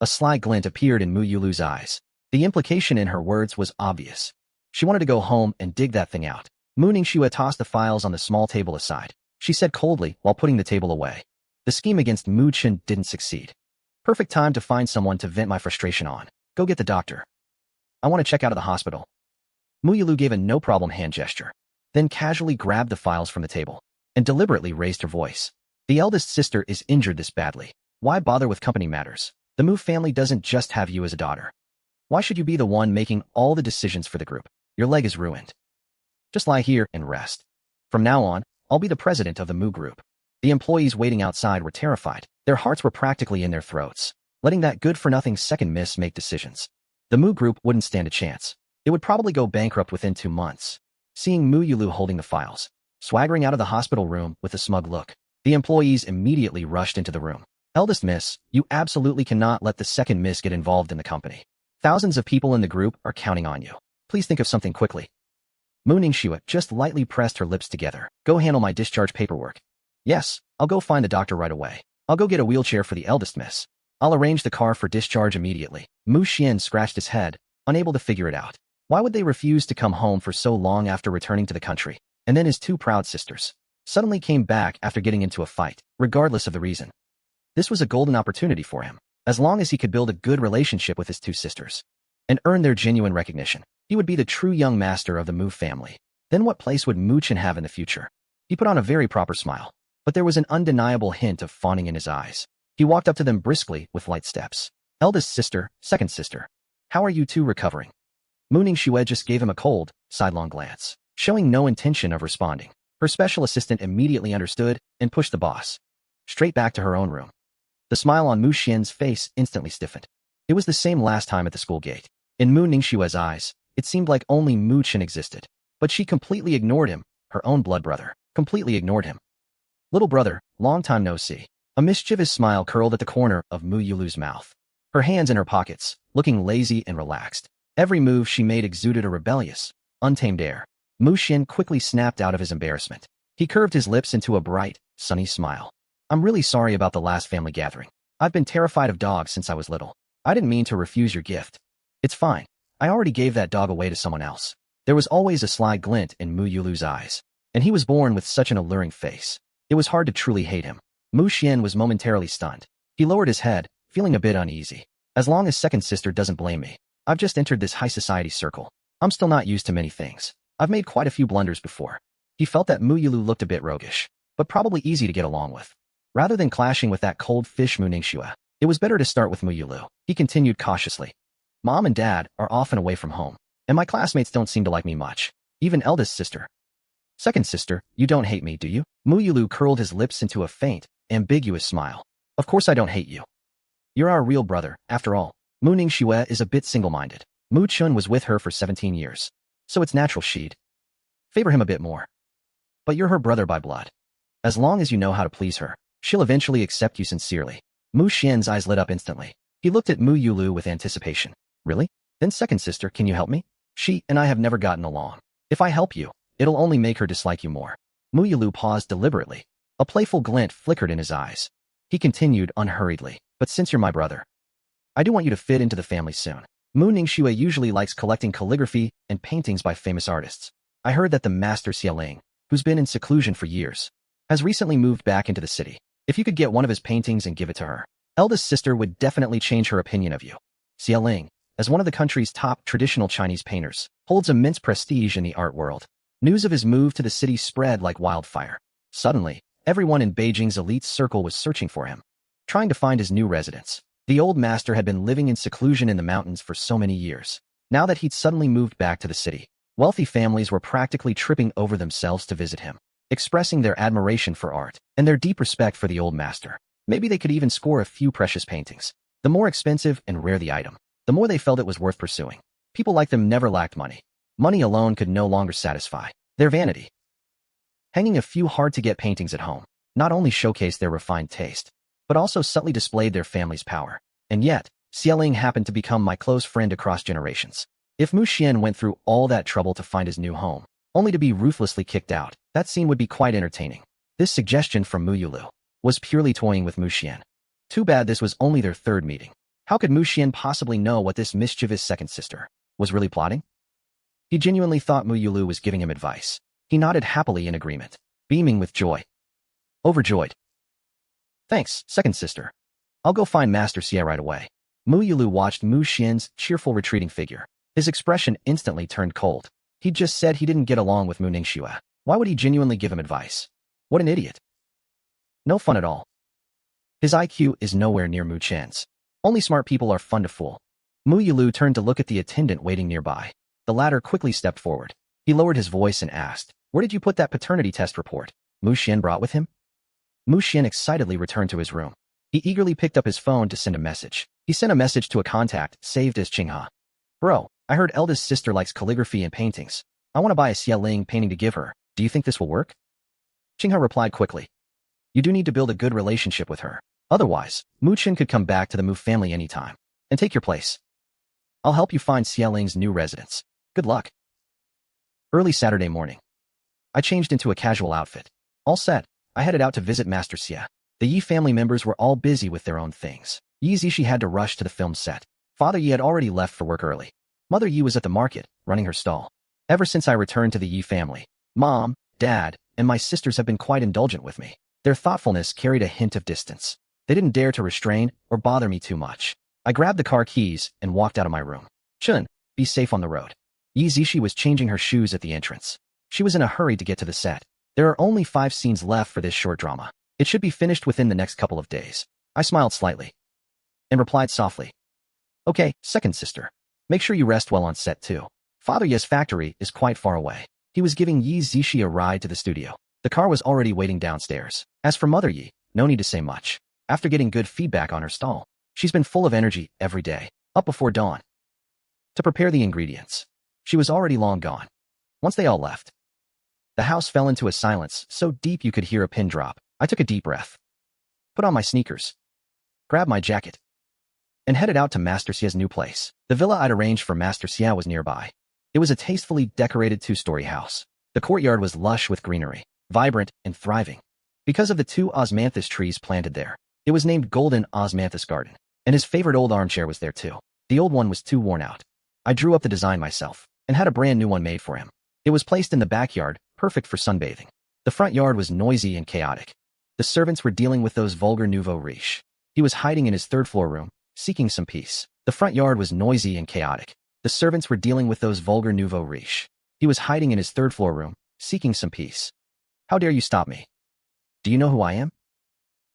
A sly glint appeared in Mu Yulu's eyes. The implication in her words was obvious. She wanted to go home and dig that thing out. Mu Ningxue tossed the files on the small table aside. She said coldly while putting the table away. The scheme against Mu Chen didn't succeed. Perfect time to find someone to vent my frustration on. Go get the doctor. I want to check out of the hospital. Mu Yulu gave a no-problem hand gesture, then casually grabbed the files from the table and deliberately raised her voice. The eldest sister is injured this badly. Why bother with company matters? The Mu family doesn't just have you as a daughter. Why should you be the one making all the decisions for the group? Your leg is ruined. Just lie here and rest. From now on, I'll be the president of the Mu group. The employees waiting outside were terrified. Their hearts were practically in their throats, letting that good-for-nothing second miss make decisions. The Mu group wouldn't stand a chance. It would probably go bankrupt within 2 months. Seeing Mu Yulu holding the files, swaggering out of the hospital room with a smug look, the employees immediately rushed into the room. Eldest miss, you absolutely cannot let the second miss get involved in the company. Thousands of people in the group are counting on you. Please think of something quickly. Mu Ningxue just lightly pressed her lips together. Go handle my discharge paperwork. Yes, I'll go find the doctor right away. I'll go get a wheelchair for the eldest miss. I'll arrange the car for discharge immediately. Mu Xian scratched his head, unable to figure it out. Why would they refuse to come home for so long after returning to the country? And then his two proud sisters suddenly came back after getting into a fight, regardless of the reason. This was a golden opportunity for him. As long as he could build a good relationship with his two sisters and earn their genuine recognition, he would be the true young master of the Mu family. Then what place would Mu Chen have in the future? He put on a very proper smile, but there was an undeniable hint of fawning in his eyes. He walked up to them briskly with light steps. Eldest sister, second sister, how are you two recovering? Mu Ningxue just gave him a cold, sidelong glance, showing no intention of responding. Her special assistant immediately understood and pushed the boss straight back to her own room. The smile on Mu Xian's face instantly stiffened. It was the same last time at the school gate. In Mu Ningxue's eyes, it seemed like only Mu Chen existed. But she completely ignored him, her own blood brother, completely ignored him. Little brother, long time no see. A mischievous smile curled at the corner of Mu Yulu's mouth. Her hands in her pockets, looking lazy and relaxed. Every move she made exuded a rebellious, untamed air. Mu Xian quickly snapped out of his embarrassment. He curved his lips into a bright, sunny smile. I'm really sorry about the last family gathering. I've been terrified of dogs since I was little. I didn't mean to refuse your gift. It's fine. I already gave that dog away to someone else. There was always a sly glint in Mu Yulu's eyes, and he was born with such an alluring face. It was hard to truly hate him. Mu Xian was momentarily stunned. He lowered his head, feeling a bit uneasy. As long as second sister doesn't blame me. I've just entered this high society circle. I'm still not used to many things. I've made quite a few blunders before. He felt that Mu Yulu looked a bit roguish, but probably easy to get along with. Rather than clashing with that cold fish Mu Ningxue, it was better to start with Mu Yulu. He continued cautiously. Mom and Dad are often away from home, and my classmates don't seem to like me much. Even eldest sister. Second sister, you don't hate me, do you? Mu Yulu curled his lips into a faint, ambiguous smile. Of course I don't hate you. You're our real brother, after all. Mu Ningxue is a bit single-minded. Mu Chen was with her for 17 years, so it's natural she'd favor him a bit more. But you're her brother by blood. As long as you know how to please her, she'll eventually accept you sincerely. Mu Xian's eyes lit up instantly. He looked at Mu Yulu with anticipation. Really? Then second sister, can you help me? She and I have never gotten along. If I help you, it'll only make her dislike you more. Mu Yulu paused deliberately. A playful glint flickered in his eyes. He continued unhurriedly. But since you're my brother, I do want you to fit into the family soon. Mu Ningxue usually likes collecting calligraphy and paintings by famous artists. I heard that the master Xie, who's been in seclusion for years, has recently moved back into the city. If you could get one of his paintings and give it to her, eldest sister would definitely change her opinion of you. Xie, as one of the country's top traditional Chinese painters, holds immense prestige in the art world. News of his move to the city spread like wildfire. Suddenly, everyone in Beijing's elite circle was searching for him, trying to find his new residence. The old master had been living in seclusion in the mountains for so many years. Now that he'd suddenly moved back to the city, wealthy families were practically tripping over themselves to visit him, expressing their admiration for art and their deep respect for the old master. Maybe they could even score a few precious paintings. The more expensive and rare the item, the more they felt it was worth pursuing. People like them never lacked money. Money alone could no longer satisfy their vanity. Hanging a few hard-to-get paintings at home not only showcased their refined taste, but also subtly displayed their family's power. And yet, Xie happened to become my close friend across generations. If Mu Xian went through all that trouble to find his new home, only to be ruthlessly kicked out, that scene would be quite entertaining. This suggestion from Mu Yulu was purely toying with Mu Xian. Too bad this was only their third meeting. How could Mu Xian possibly know what this mischievous second sister was really plotting? He genuinely thought Mu Yulu was giving him advice. He nodded happily in agreement, beaming with joy. Overjoyed. Thanks, second sister. I'll go find Master Xie right away. Mu Yulu watched Mu Xian's cheerful retreating figure. His expression instantly turned cold. He'd just said he didn't get along with Mu Ningxue. Why would he genuinely give him advice? What an idiot. No fun at all. His IQ is nowhere near Mu Chen's. Only smart people are fun to fool. Mu Yulu turned to look at the attendant waiting nearby. The latter quickly stepped forward. He lowered his voice and asked, "Where did you put that paternity test report Mu Xian brought with him?" Mu Xian excitedly returned to his room. He eagerly picked up his phone to send a message. He sent a message to a contact saved as Qingha. Bro, I heard eldest sister likes calligraphy and paintings. I want to buy a Xie Ling painting to give her. Do you think this will work? Qinghe replied quickly. You do need to build a good relationship with her. Otherwise, Mu Chen could come back to the Mu family anytime and take your place. I'll help you find Xie Ling's new residence. Good luck. Early Saturday morning. I changed into a casual outfit. All set, I headed out to visit Master Xie. The Ye family members were all busy with their own things. Ye Zishi had to rush to the film set. Father Ye had already left for work early. Mother Ye was at the market, running her stall. Ever since I returned to the Ye family, Mom, Dad, and my sisters have been quite indulgent with me. Their thoughtfulness carried a hint of distance. They didn't dare to restrain or bother me too much. I grabbed the car keys and walked out of my room. Chun, be safe on the road. Ye Zishi was changing her shoes at the entrance. She was in a hurry to get to the set. There are only 5 scenes left for this short drama. It should be finished within the next couple of days. I smiled slightly and replied softly. Okay, second sister. Make sure you rest well on set too. Father Ye's factory is quite far away. He was giving Ye Zishi a ride to the studio. The car was already waiting downstairs. As for Mother Ye, no need to say much. After getting good feedback on her stall, she's been full of energy every day, up before dawn, to prepare the ingredients. She was already long gone. Once they all left, the house fell into a silence so deep you could hear a pin drop. I took a deep breath, put on my sneakers, grabbed my jacket, and headed out to Master Xie's new place. The villa I'd arranged for Master Xie was nearby. It was a tastefully decorated 2-story house. The courtyard was lush with greenery, vibrant and thriving. Because of the 2 osmanthus trees planted there, it was named Golden Osmanthus Garden, and his favorite old armchair was there too. The old one was too worn out. I drew up the design myself, and had a brand new one made for him. It was placed in the backyard, perfect for sunbathing. The front yard was noisy and chaotic. The servants were dealing with those vulgar nouveau riche. He was hiding in his 3rd-floor room, seeking some peace. The front yard was noisy and chaotic. The servants were dealing with those vulgar nouveau riche. He was hiding in his 3rd-floor room, seeking some peace. How dare you stop me? Do you know who I am?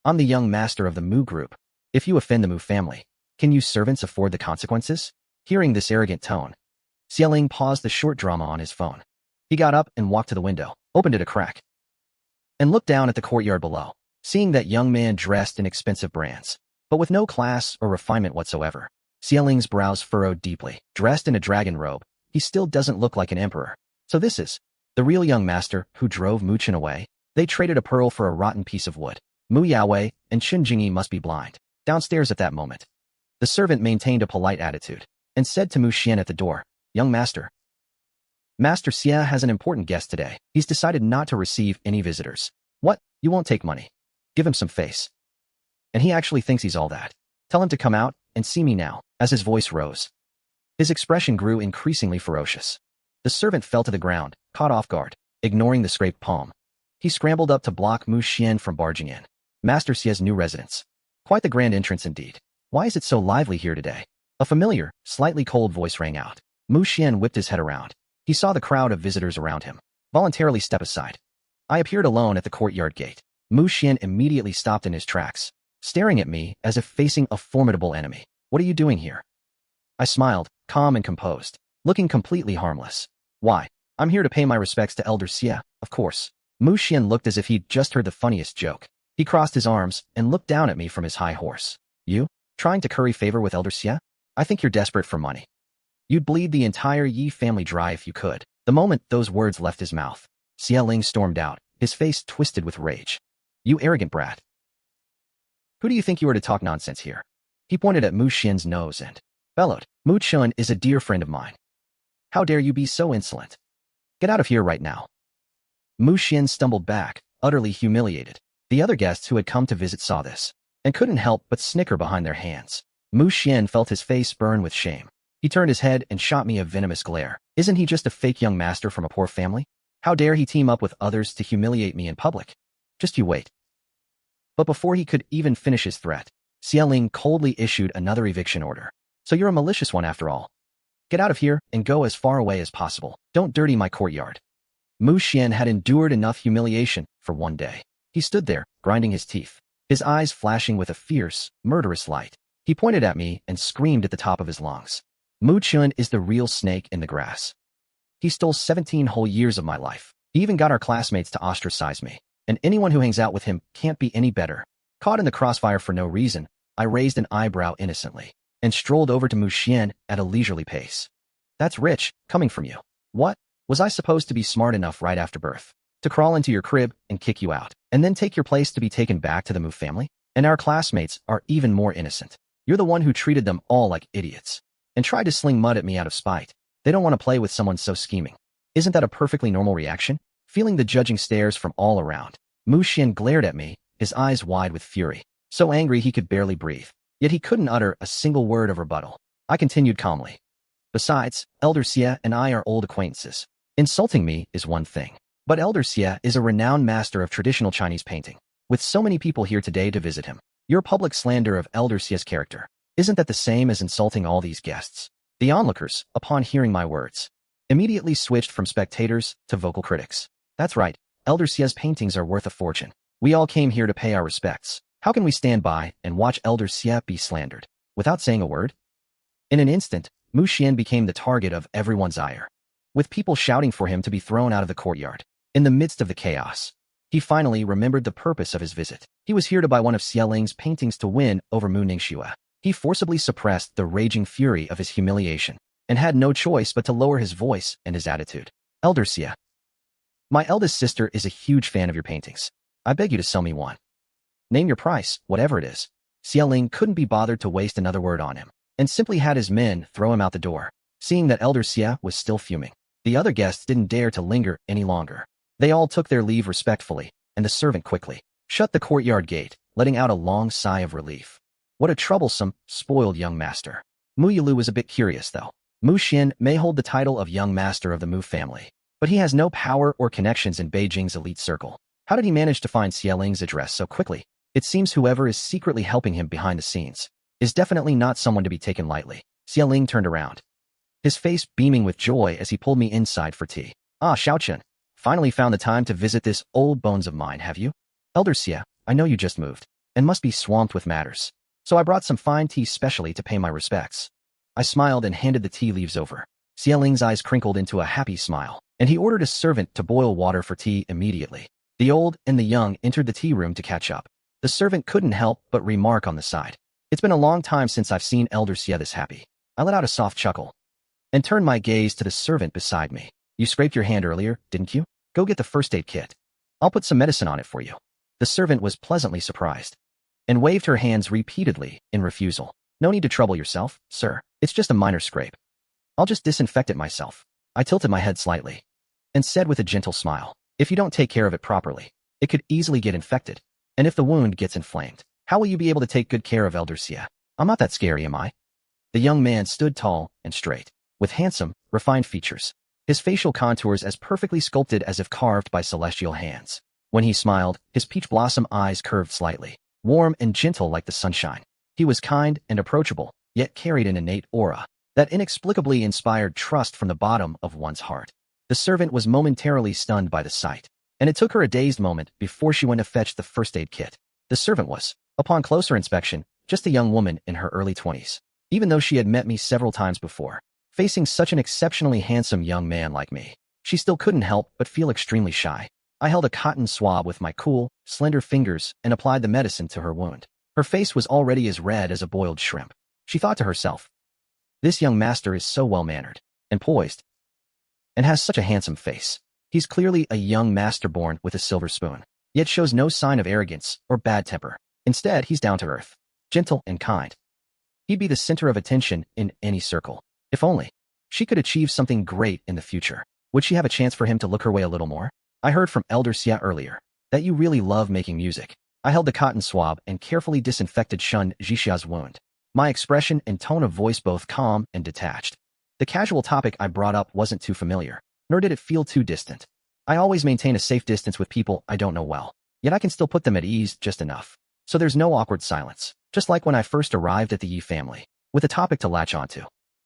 I'm the young master of the Mu group. If you offend the Mu family, can you servants afford the consequences? Hearing this arrogant tone, Xie Ling paused the short drama on his phone. He got up and walked to the window, opened it a crack, and looked down at the courtyard below. Seeing that young man dressed in expensive brands, but with no class or refinement whatsoever, Xie Ling's brows furrowed deeply. Dressed in a dragon robe, he still doesn't look like an emperor. So this is the real young master who drove Mu Chen away? They traded a pearl for a rotten piece of wood. Mu Yaowei and Qin Jingyi must be blind. Downstairs at that moment, the servant maintained a polite attitude and said to Mu Xian at the door, Young master, Master Xie has an important guest today. He's decided not to receive any visitors. What? You won't take money? Give him some face. And he actually thinks he's all that. Tell him to come out and see me now. As his voice rose, his expression grew increasingly ferocious. The servant fell to the ground, caught off guard, ignoring the scraped palm. He scrambled up to block Mu Xian from barging in. Master Xie's new residence. Quite the grand entrance indeed. Why is it so lively here today? A familiar, slightly cold voice rang out. Mu Xian whipped his head around. He saw the crowd of visitors around him. Voluntarily step aside. I appeared alone at the courtyard gate. Mu Xian immediately stopped in his tracks, staring at me as if facing a formidable enemy. What are you doing here? I smiled, calm and composed, looking completely harmless. Why? I'm here to pay my respects to Elder Xie, of course. Mu Xian looked as if he'd just heard the funniest joke. He crossed his arms and looked down at me from his high horse. You? Trying to curry favor with Elder Xie? I think you're desperate for money. You'd bleed the entire Yi family dry if you could. The moment those words left his mouth, Xie Ling stormed out, his face twisted with rage. You arrogant brat. Who do you think you are to talk nonsense here? He pointed at Mu Xian's nose and bellowed. Mu Chen is a dear friend of mine. How dare you be so insolent? Get out of here right now. Mu Xian stumbled back, utterly humiliated. The other guests who had come to visit saw this, and couldn't help but snicker behind their hands. Mu Xian felt his face burn with shame. He turned his head and shot me a venomous glare. Isn't he just a fake young master from a poor family? How dare he team up with others to humiliate me in public? Just you wait. But before he could even finish his threat, Xie Ling coldly issued another eviction order. So you're a malicious one after all. Get out of here and go as far away as possible. Don't dirty my courtyard. Mu Xian had endured enough humiliation for one day. He stood there, grinding his teeth, his eyes flashing with a fierce, murderous light. He pointed at me and screamed at the top of his lungs. Mu Chen is the real snake in the grass. He stole 17 whole years of my life. He even got our classmates to ostracize me. And anyone who hangs out with him can't be any better. Caught in the crossfire for no reason, I raised an eyebrow innocently and strolled over to Mu Xian at a leisurely pace. That's rich, coming from you. What? Was I supposed to be smart enough right after birth to crawl into your crib and kick you out, and then take your place to be taken back to the Mu family? And our classmates are even more innocent. You're the one who treated them all like idiots and tried to sling mud at me out of spite. They don't want to play with someone so scheming. Isn't that a perfectly normal reaction? Feeling the judging stares from all around, Mu Xian glared at me, his eyes wide with fury, so angry he could barely breathe. Yet he couldn't utter a single word of rebuttal. I continued calmly. Besides, Elder Sigh and I are old acquaintances. Insulting me is one thing, but Elder Sigh is a renowned master of traditional Chinese painting. With so many people here today to visit him, your public slander of Elder Sieh's character, isn't that the same as insulting all these guests? The onlookers, upon hearing my words, immediately switched from spectators to vocal critics. That's right, Elder Sieh's paintings are worth a fortune. We all came here to pay our respects. How can we stand by and watch Elder Sigh be slandered without saying a word? In an instant, Mu Xian became the target of everyone's ire, with people shouting for him to be thrown out of the courtyard. In the midst of the chaos, he finally remembered the purpose of his visit. He was here to buy one of Xie Ling's paintings to win over Mu Ningxue. He forcibly suppressed the raging fury of his humiliation and had no choice but to lower his voice and his attitude. Elder Sigh, my eldest sister is a huge fan of your paintings. I beg you to sell me one. Name your price, whatever it is. Xie Ling couldn't be bothered to waste another word on him and simply had his men throw him out the door. Seeing that Elder Sigh was still fuming, the other guests didn't dare to linger any longer. They all took their leave respectfully, and the servant quickly shut the courtyard gate, letting out a long sigh of relief. What a troublesome, spoiled young master. Mu Yilu was a bit curious, though. Mu Xian may hold the title of young master of the Mu family, but he has no power or connections in Beijing's elite circle. How did he manage to find Xie Ling's address so quickly? It seems whoever is secretly helping him behind the scenes is definitely not someone to be taken lightly. Xie Ling turned around, his face beaming with joy as he pulled me inside for tea. Ah, Xiaochen, finally found the time to visit this old bones of mine, have you? Elder Sigh, I know you just moved and must be swamped with matters, so I brought some fine tea specially to pay my respects. I smiled and handed the tea leaves over. Xie Ling's eyes crinkled into a happy smile, and he ordered a servant to boil water for tea immediately. The old and the young entered the tea room to catch up. The servant couldn't help but remark on the side. It's been a long time since I've seen Elder Sigh this happy. I let out a soft chuckle and turned my gaze to the servant beside me. You scraped your hand earlier, didn't you? Go get the first aid kit. I'll put some medicine on it for you. The servant was pleasantly surprised and waved her hands repeatedly in refusal. No need to trouble yourself, sir. It's just a minor scrape. I'll just disinfect it myself. I tilted my head slightly and said with a gentle smile, if you don't take care of it properly, it could easily get infected. And if the wound gets inflamed, how will you be able to take good care of Elder Sigh? I'm not that scary, am I? The young man stood tall and straight, with handsome, refined features, his facial contours as perfectly sculpted as if carved by celestial hands. When he smiled, his peach blossom eyes curved slightly, warm and gentle like the sunshine. He was kind and approachable, yet carried an innate aura that inexplicably inspired trust from the bottom of one's heart. The servant was momentarily stunned by the sight, and it took her a dazed moment before she went to fetch the first aid kit. The servant was, upon closer inspection, just a young woman in her early 20s. Even though she had met me several times before, facing such an exceptionally handsome young man like me, she still couldn't help but feel extremely shy. I held a cotton swab with my cool, slender fingers and applied the medicine to her wound. Her face was already as red as a boiled shrimp. She thought to herself, this young master is so well-mannered and poised, and has such a handsome face. He's clearly a young master born with a silver spoon, yet shows no sign of arrogance or bad temper. Instead, he's down to earth, gentle and kind. He'd be the center of attention in any circle. If only she could achieve something great in the future. Would she have a chance for him to look her way a little more? I heard from Elder Sigh earlier that you really love making music. I held the cotton swab and carefully disinfected Shun Zhixia's wound. My expression and tone of voice both calm and detached. The casual topic I brought up wasn't too familiar, nor did it feel too distant. I always maintain a safe distance with people I don't know well, yet I can still put them at ease just enough. So there's no awkward silence, just like when I first arrived at the Ye family, with a topic to latch onto.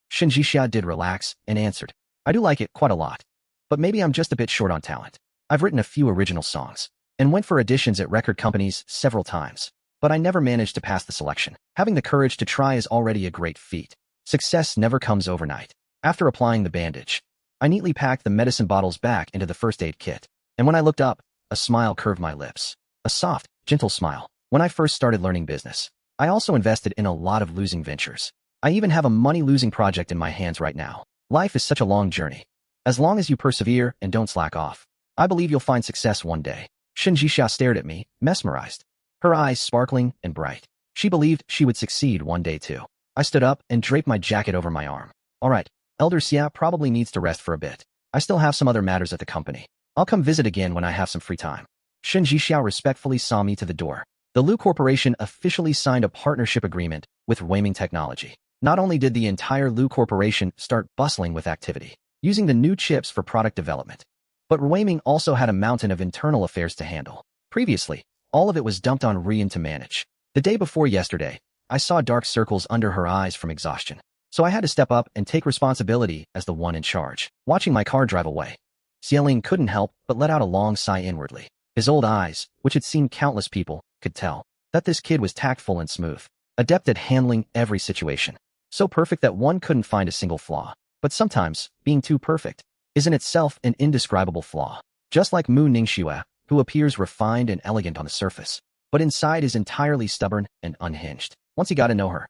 Shun Zhixia did relax and answered, I do like it quite a lot, but maybe I'm just a bit short on talent. I've written a few original songs and went for auditions at record companies several times, but I never managed to pass the selection. Having the courage to try is already a great feat. Success never comes overnight. After applying the bandage, I neatly packed the medicine bottles back into the first aid kit, and when I looked up, a smile curved my lips. A soft, gentle smile. When I first started learning business, I also invested in a lot of losing ventures. I even have a money-losing project in my hands right now. Life is such a long journey. As long as you persevere and don't slack off, I believe you'll find success one day. Shen Jixia stared at me, mesmerized, her eyes sparkling and bright. She believed she would succeed one day too. I stood up and draped my jacket over my arm. All right, Elder Xia probably needs to rest for a bit. I still have some other matters at the company. I'll come visit again when I have some free time. Shen Jixia respectfully saw me to the door. The Lu Corporation officially signed a partnership agreement with Ruyan Technology. Not only did the entire Lu Corporation start bustling with activity, using the new chips for product development, but Ruyan also had a mountain of internal affairs to handle. Previously, all of it was dumped on Ruyan to manage. The day before yesterday, I saw dark circles under her eyes from exhaustion. So I had to step up and take responsibility as the one in charge. Watching my car drive away, Xiaoling couldn't help but let out a long sigh inwardly. His old eyes, which had seen countless people, could tell that this kid was tactful and smooth, adept at handling every situation. So perfect that one couldn't find a single flaw. But sometimes, being too perfect is in itself an indescribable flaw. Just like Mu Ningxue, who appears refined and elegant on the surface, but inside is entirely stubborn and unhinged. Once he got to know her,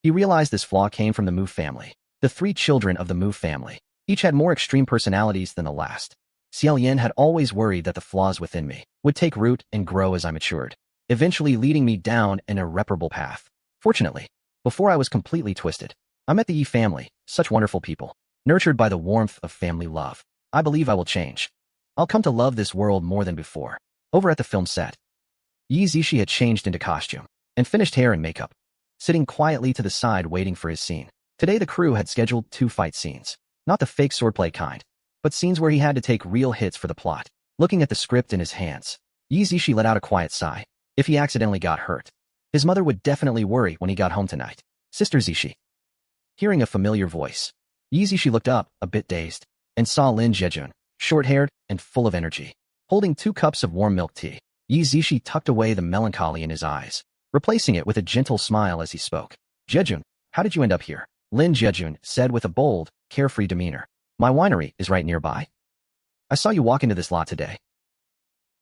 he realized this flaw came from the Mu family. The 3 children of the Mu family each had more extreme personalities than the last. Xiaoyan had always worried that the flaws within me would take root and grow as I matured, eventually leading me down an irreparable path. Fortunately, before I was completely twisted, I met the Yi family, such wonderful people, nurtured by the warmth of family love. I believe I will change. I'll come to love this world more than before. Over at the film set, Ye Zishi had changed into costume and finished hair and makeup, sitting quietly to the side waiting for his scene. Today the crew had scheduled 2 fight scenes, not the fake swordplay kind, but scenes where he had to take real hits for the plot. Looking at the script in his hands, Ye Zishi let out a quiet sigh. If he accidentally got hurt, his mother would definitely worry when he got home tonight. Sister Zishi. Hearing a familiar voice, Ye Zishi looked up, a bit dazed, and saw Lin Jejun, short-haired and full of energy, holding 2 cups of warm milk tea. Ye Zishi tucked away the melancholy in his eyes, replacing it with a gentle smile as he spoke. Jejun, how did you end up here? Lin Jejun said with a bold, carefree demeanor. My winery is right nearby. I saw you walk into this lot today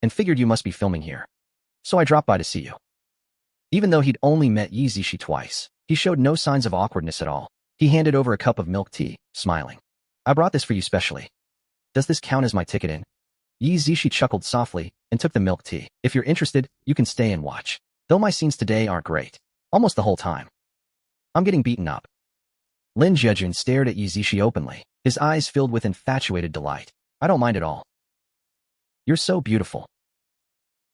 and figured you must be filming here, so I dropped by to see you. Even though he'd only met Ye Zishi twice, he showed no signs of awkwardness at all. He handed over a cup of milk tea, smiling. I brought this for you specially. Does this count as my ticket in? Ye Zishi chuckled softly and took the milk tea. If you're interested, you can stay and watch. Though my scenes today aren't great, almost the whole time I'm getting beaten up. Lin Jejun stared at Ye Zishi openly, his eyes filled with infatuated delight. I don't mind at all. You're so beautiful.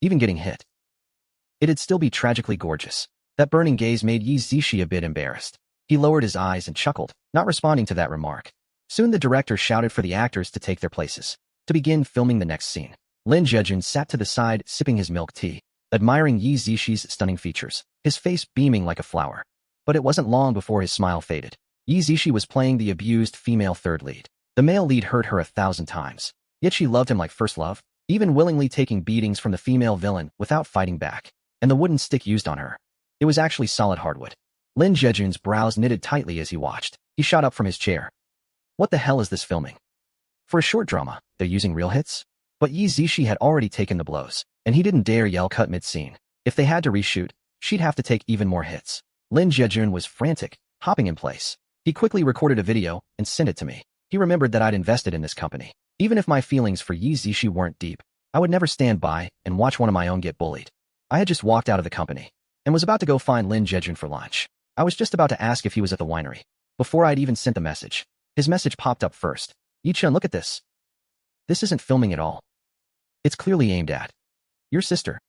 Even getting hit, it'd still be tragically gorgeous. That burning gaze made Ye Zishi a bit embarrassed. He lowered his eyes and chuckled, not responding to that remark. Soon the director shouted for the actors to take their places, to begin filming the next scene. Lin Jejun sat to the side sipping his milk tea, admiring Ye Zishi's stunning features, his face beaming like a flower. But it wasn't long before his smile faded. Ye Zishi was playing the abused female third lead. The male lead hurt her 1,000 times, yet she loved him like first love, even willingly taking beatings from the female villain without fighting back. And the wooden stick used on her, it was actually solid hardwood. Lin Jejun's brows knitted tightly as he watched. He shot up from his chair. What the hell is this filming? For a short drama, they're using real hits? But Ye Zishi had already taken the blows, and he didn't dare yell cut mid-scene. If they had to reshoot, she'd have to take even more hits. Lin Jejun was frantic, hopping in place. He quickly recorded a video and sent it to me. He remembered that I'd invested in this company. Even if my feelings for Ye Zishi weren't deep, I would never stand by and watch one of my own get bullied. I had just walked out of the company and was about to go find Lin Jejun for lunch. I was just about to ask if he was at the winery. Before I'd even sent the message, his message popped up first. Ye Chen, look at this. This isn't filming at all. It's clearly aimed at your sister.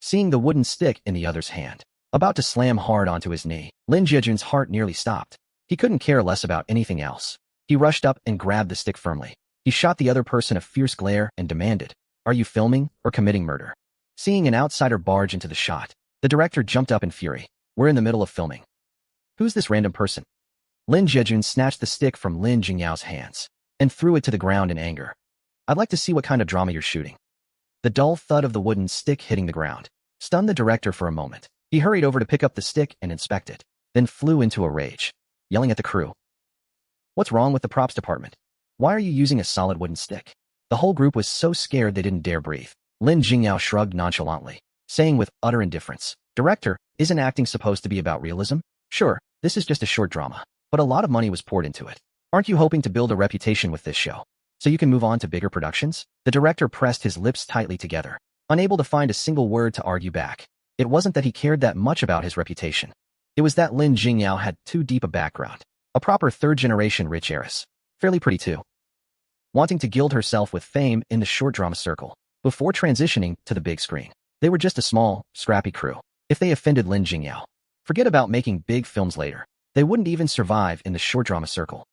Seeing the wooden stick in the other's hand, about to slam hard onto his knee, Lin Jejun's heart nearly stopped. He couldn't care less about anything else. He rushed up and grabbed the stick firmly. He shot the other person a fierce glare and demanded, "Are you filming or committing murder?" Seeing an outsider barge into the shot, the director jumped up in fury. We're in the middle of filming. Who's this random person? Lin Jejun snatched the stick from Lin Jingyao's hands and threw it to the ground in anger. I'd like to see what kind of drama you're shooting. The dull thud of the wooden stick hitting the ground stunned the director for a moment. He hurried over to pick up the stick and inspect it, then flew into a rage, yelling at the crew. What's wrong with the props department? Why are you using a solid wooden stick? The whole group was so scared they didn't dare breathe. Lin Jingyao shrugged nonchalantly, saying with utter indifference, Director, isn't acting supposed to be about realism? Sure, this is just a short drama, but a lot of money was poured into it. Aren't you hoping to build a reputation with this show, so you can move on to bigger productions? The director pressed his lips tightly together, unable to find a single word to argue back. It wasn't that he cared that much about his reputation. It was that Lin Jingyao had too deep a background. A proper third-generation rich heiress. Fairly pretty too. Wanting to gild herself with fame in the short drama circle, before transitioning to the big screen. They were just a small, scrappy crew. If they offended Lin Jingyao, forget about making big films later. They wouldn't even survive in the short drama circle.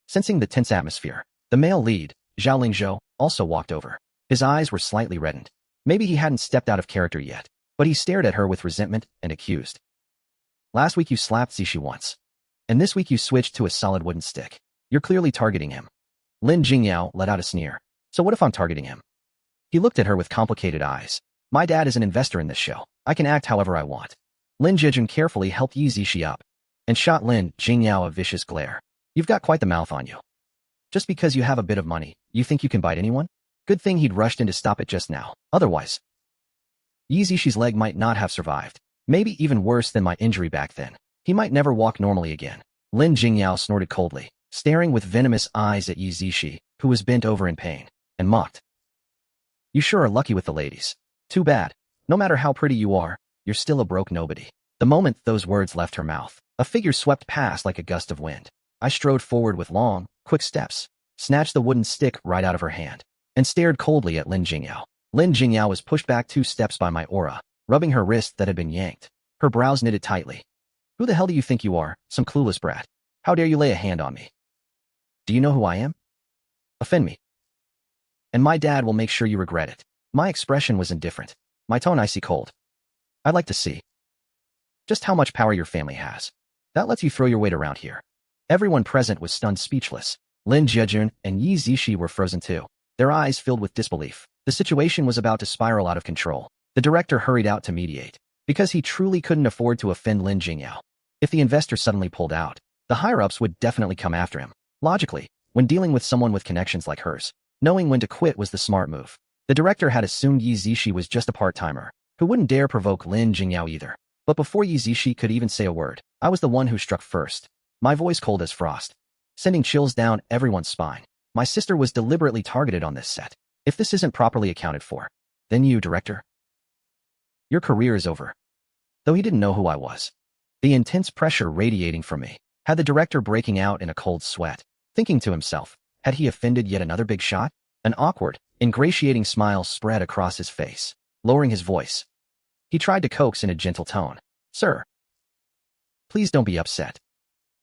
Sensing the tense atmosphere, the male lead, Zhao Lingzhou, also walked over. His eyes were slightly reddened. Maybe he hadn't stepped out of character yet, but he stared at her with resentment and accused. Last week you slapped Zishi once, and this week you switched to a solid wooden stick. You're clearly targeting him. Lin Jingyao let out a sneer. So what if I'm targeting him? He looked at her with complicated eyes. My dad is an investor in this show. I can act however I want. Lin Jejun carefully helped Ye Zishi up and shot Lin Jingyao a vicious glare. You've got quite the mouth on you. Just because you have a bit of money, you think you can bite anyone? Good thing he'd rushed in to stop it just now. Otherwise, Ye Zishi's leg might not have survived. Maybe even worse than my injury back then. He might never walk normally again. Lin Jingyao snorted coldly, staring with venomous eyes at Ye Zishi, who was bent over in pain, and mocked. You sure are lucky with the ladies. Too bad. No matter how pretty you are, you're still a broke nobody. The moment those words left her mouth, a figure swept past like a gust of wind. I strode forward with long, quick steps, snatched the wooden stick right out of her hand, and stared coldly at Lin Jingyao. Lin Jingyao was pushed back 2 steps by my aura, rubbing her wrist that had been yanked. Her brows knitted tightly. Who the hell do you think you are, some clueless brat? How dare you lay a hand on me? Do you know who I am? Offend me, and my dad will make sure you regret it. My expression was indifferent, my tone icy cold. I'd like to see just how much power your family has. That lets you throw your weight around here. Everyone present was stunned speechless. Lin Jejun and Ye Zishi were frozen too, their eyes filled with disbelief. The situation was about to spiral out of control. The director hurried out to mediate, because he truly couldn't afford to offend Lin Jingyao. If the investor suddenly pulled out, the higher-ups would definitely come after him. Logically, when dealing with someone with connections like hers, knowing when to quit was the smart move. The director had assumed Ye Zishi was just a part-timer, who wouldn't dare provoke Lin Jingyao either. But before Ye Zishi could even say a word, I was the one who struck first. My voice cold as frost, sending chills down everyone's spine. My sister was deliberately targeted on this set. If this isn't properly accounted for, then you, director, your career is over. Though he didn't know who I was. The intense pressure radiating from me had the director breaking out in a cold sweat, thinking to himself, had he offended yet another big shot? An awkward, ingratiating smile spread across his face. Lowering his voice, he tried to coax in a gentle tone. Sir, please don't be upset.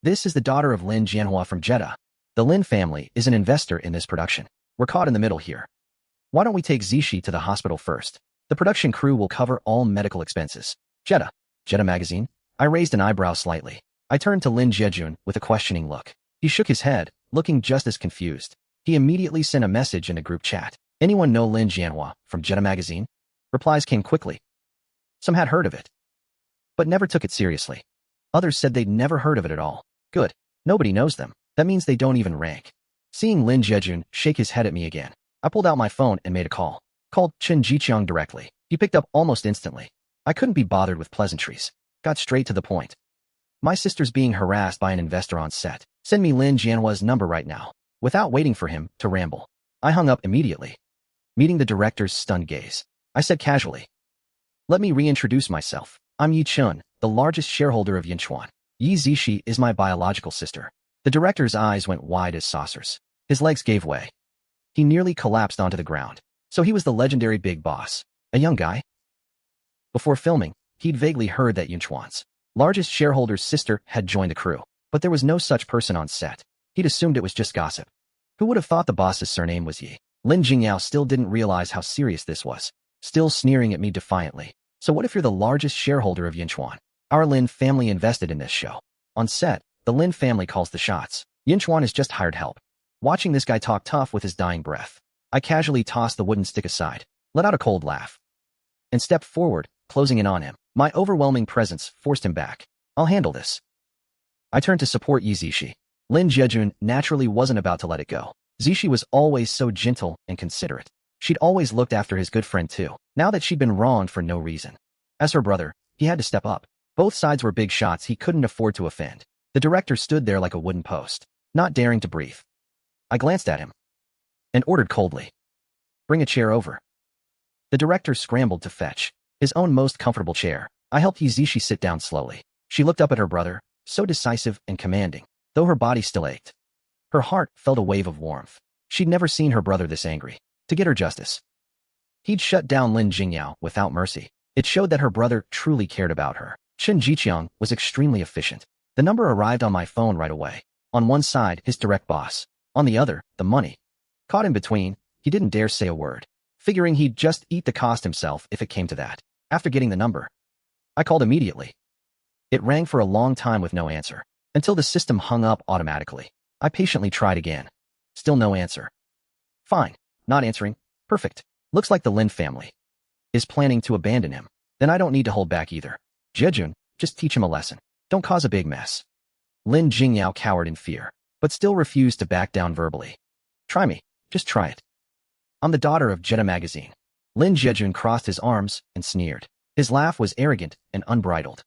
This is the daughter of Lin Jianhua from Jeddah. The Lin family is an investor in this production. We're caught in the middle here. Why don't we take Zishi to the hospital first? The production crew will cover all medical expenses. Jeddah magazine? I raised an eyebrow slightly. I turned to Lin Jejun with a questioning look. He shook his head, looking just as confused. He immediately sent a message in a group chat. Anyone know Lin Jianhua from Jeddah magazine? Replies came quickly. Some had heard of it, but never took it seriously. Others said they'd never heard of it at all. Good. Nobody knows them. That means they don't even rank. Seeing Lin Jejun shake his head at me again, I pulled out my phone and made a call. Called Chen Jiqiang directly. He picked up almost instantly. I couldn't be bothered with pleasantries. Got straight to the point. My sister's being harassed by an investor on set. Send me Lin Jianhua's number right now. Without waiting for him to ramble, I hung up immediately. Meeting the director's stunned gaze, I said casually, let me reintroduce myself. I'm Ye Chen, the largest shareholder of Yinchuan. Ye Zishi is my biological sister. The director's eyes went wide as saucers. His legs gave way. He nearly collapsed onto the ground. So he was the legendary big boss, a young guy? Before filming, he'd vaguely heard that Yinchuan's largest shareholder's sister had joined the crew, but there was no such person on set. He'd assumed it was just gossip. Who would have thought the boss's surname was Ye? Lin Jingyao still didn't realize how serious this was, still sneering at me defiantly. So what if you're the largest shareholder of Yinchuan? Our Lin family invested in this show. On set, the Lin family calls the shots. Yinchuan is just hired help. Watching this guy talk tough with his dying breath, I casually tossed the wooden stick aside, let out a cold laugh, and stepped forward, closing in on him. My overwhelming presence forced him back. I'll handle this. I turned to support Ye Zishi. Lin Jejun naturally wasn't about to let it go. Zishi was always so gentle and considerate. She'd always looked after his good friend too, now that she'd been wronged for no reason. As her brother, he had to step up. Both sides were big shots he couldn't afford to offend. The director stood there like a wooden post, not daring to breathe. I glanced at him and ordered coldly, "Bring a chair over." The director scrambled to fetch his own most comfortable chair. I helped Ye Chen sit down slowly. She looked up at her brother, so decisive and commanding, though her body still ached. Her heart felt a wave of warmth. She'd never seen her brother this angry. To get her justice, he'd shut down Lin Jingyao without mercy. It showed that her brother truly cared about her. Chen Jiqiang was extremely efficient. The number arrived on my phone right away. On one side, his direct boss. On the other, the money. Caught in between, he didn't dare say a word, figuring he'd just eat the cost himself if it came to that. After getting the number, I called immediately. It rang for a long time with no answer, until the system hung up automatically. I patiently tried again. Still no answer. Fine. Not answering. Perfect. Looks like the Lin family is planning to abandon him. Then I don't need to hold back either. Jejun, just teach him a lesson. Don't cause a big mess. Lin Jingyao cowered in fear, but still refused to back down verbally. Try me. Just try it. I'm the daughter of Jetta magazine. Lin Jejun crossed his arms and sneered. His laugh was arrogant and unbridled.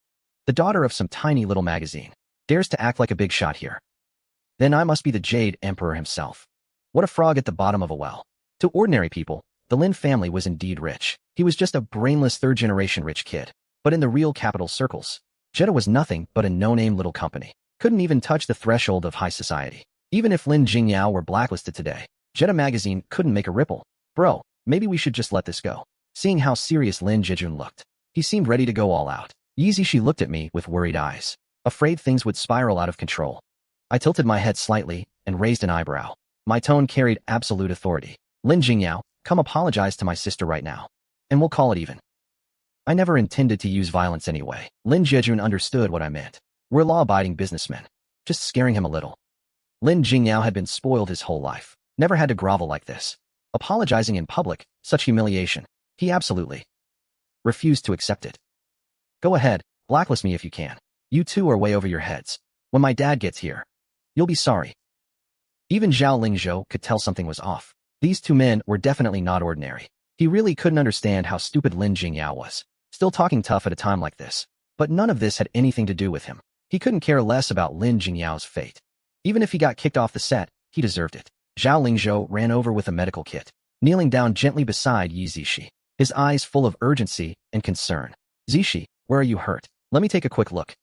The daughter of some tiny little magazine dares to act like a big shot here. Then I must be the Jade Emperor himself. What a frog at the bottom of a well. To ordinary people, the Lin family was indeed rich. He was just a brainless third-generation rich kid. But in the real capital circles, Jetta was nothing but a no-name little company. Couldn't even touch the threshold of high society. Even if Lin Jingyao were blacklisted today, Jetta magazine couldn't make a ripple. Bro, maybe we should just let this go. Seeing how serious Lin Jejun looked, he seemed ready to go all out. Ye Chen looked at me with worried eyes, afraid things would spiral out of control. I tilted my head slightly and raised an eyebrow. My tone carried absolute authority. Lin Jingyao, come apologize to my sister right now, and we'll call it even. I never intended to use violence anyway. Lin Jejun understood what I meant. We're law-abiding businessmen. Just scaring him a little. Lin Jingyao had been spoiled his whole life. Never had to grovel like this. Apologizing in public, such humiliation. He absolutely refused to accept it. Go ahead, blacklist me if you can. You two are way over your heads. When my dad gets here, you'll be sorry. Even Zhao Lingzhou could tell something was off. These two men were definitely not ordinary. He really couldn't understand how stupid Lin Jingyao was. Still talking tough at a time like this. But none of this had anything to do with him. He couldn't care less about Lin Jingyao's fate. Even if he got kicked off the set, he deserved it. Zhao Lingzhou ran over with a medical kit, kneeling down gently beside Ye Chen, his eyes full of urgency and concern. Zishi, where are you hurt? Let me take a quick look.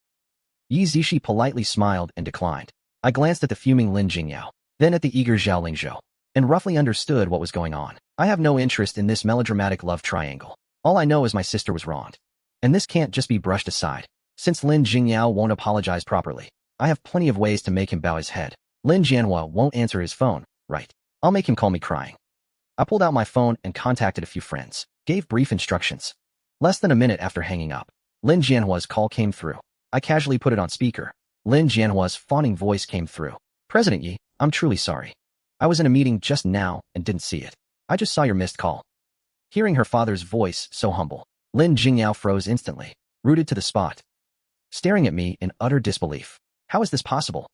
Ye Chen politely smiled and declined. I glanced at the fuming Lin Jingyao, then at the eager Zhao Lingzhou, and roughly understood what was going on. I have no interest in this melodramatic love triangle. All I know is my sister was wronged. And this can't just be brushed aside. Since Lin Jingyao won't apologize properly, I have plenty of ways to make him bow his head. Lin Jianhua won't answer his phone, right? I'll make him call me crying. I pulled out my phone and contacted a few friends, gave brief instructions. Less than a minute after hanging up, Lin Jianhua's call came through. I casually put it on speaker. Lin Jianhua's fawning voice came through. President Yi, I'm truly sorry. I was in a meeting just now and didn't see it. I just saw your missed call. Hearing her father's voice so humble, Lin Jingyao froze instantly, rooted to the spot, staring at me in utter disbelief. How is this possible?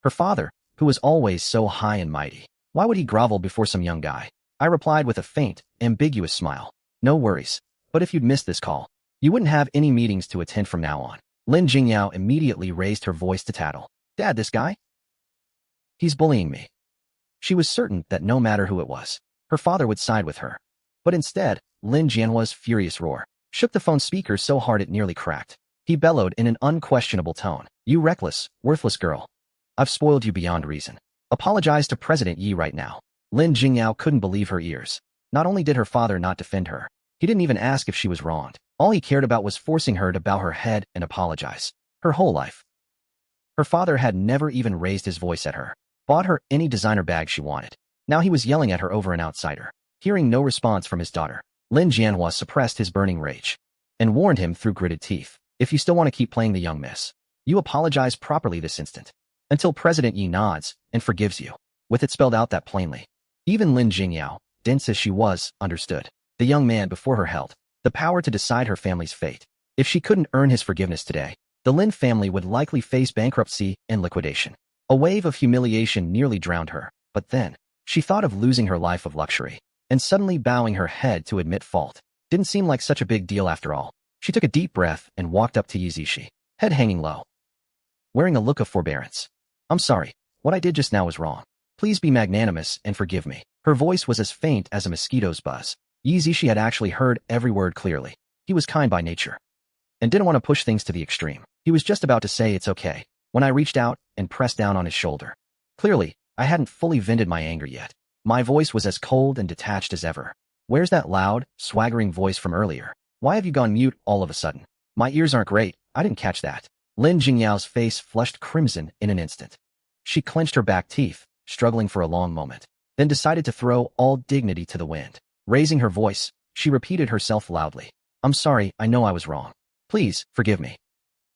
Her father, who was always so high and mighty, why would he grovel before some young guy? I replied with a faint, ambiguous smile. No worries, but if you'd missed this call, you wouldn't have any meetings to attend from now on. Lin Jingyao immediately raised her voice to tattle. Dad, this guy? He's bullying me. She was certain that no matter who it was, her father would side with her. But instead, Lin Jianhua's furious roar shook the phone speaker so hard it nearly cracked. He bellowed in an unquestionable tone. You reckless, worthless girl. I've spoiled you beyond reason. Apologize to President Yi right now. Lin Jingyao couldn't believe her ears. Not only did her father not defend her, he didn't even ask if she was wronged. All he cared about was forcing her to bow her head and apologize. Her whole life. Her father had never even raised his voice at her, bought her any designer bag she wanted. Now he was yelling at her over an outsider. Hearing no response from his daughter, Lin Jianhua suppressed his burning rage and warned him through gritted teeth. If you still want to keep playing the young miss, you apologize properly this instant, until President Yi nods and forgives you. With it spelled out that plainly. Even Lin Jingyao, dense as she was, understood. The young man before her held the power to decide her family's fate. If she couldn't earn his forgiveness today, the Lin family would likely face bankruptcy and liquidation. A wave of humiliation nearly drowned her, but then, she thought of losing her life of luxury, and suddenly bowing her head to admit fault. Didn't seem like such a big deal after all. She took a deep breath and walked up to Ye Chen, head hanging low. wearing a look of forbearance. I'm sorry. What I did just now was wrong. Please be magnanimous and forgive me. Her voice was as faint as a mosquito's buzz. Ye Chen had actually heard every word clearly. He was kind by nature and didn't want to push things to the extreme. He was just about to say it's okay when I reached out and pressed down on his shoulder. Clearly, I hadn't fully vented my anger yet. My voice was as cold and detached as ever. Where's that loud, swaggering voice from earlier? Why have you gone mute all of a sudden? My ears aren't great. I didn't catch that. Lin Jingyao's face flushed crimson in an instant. She clenched her back teeth, struggling for a long moment, then decided to throw all dignity to the wind. Raising her voice, she repeated herself loudly. I'm sorry, I know I was wrong. Please, forgive me.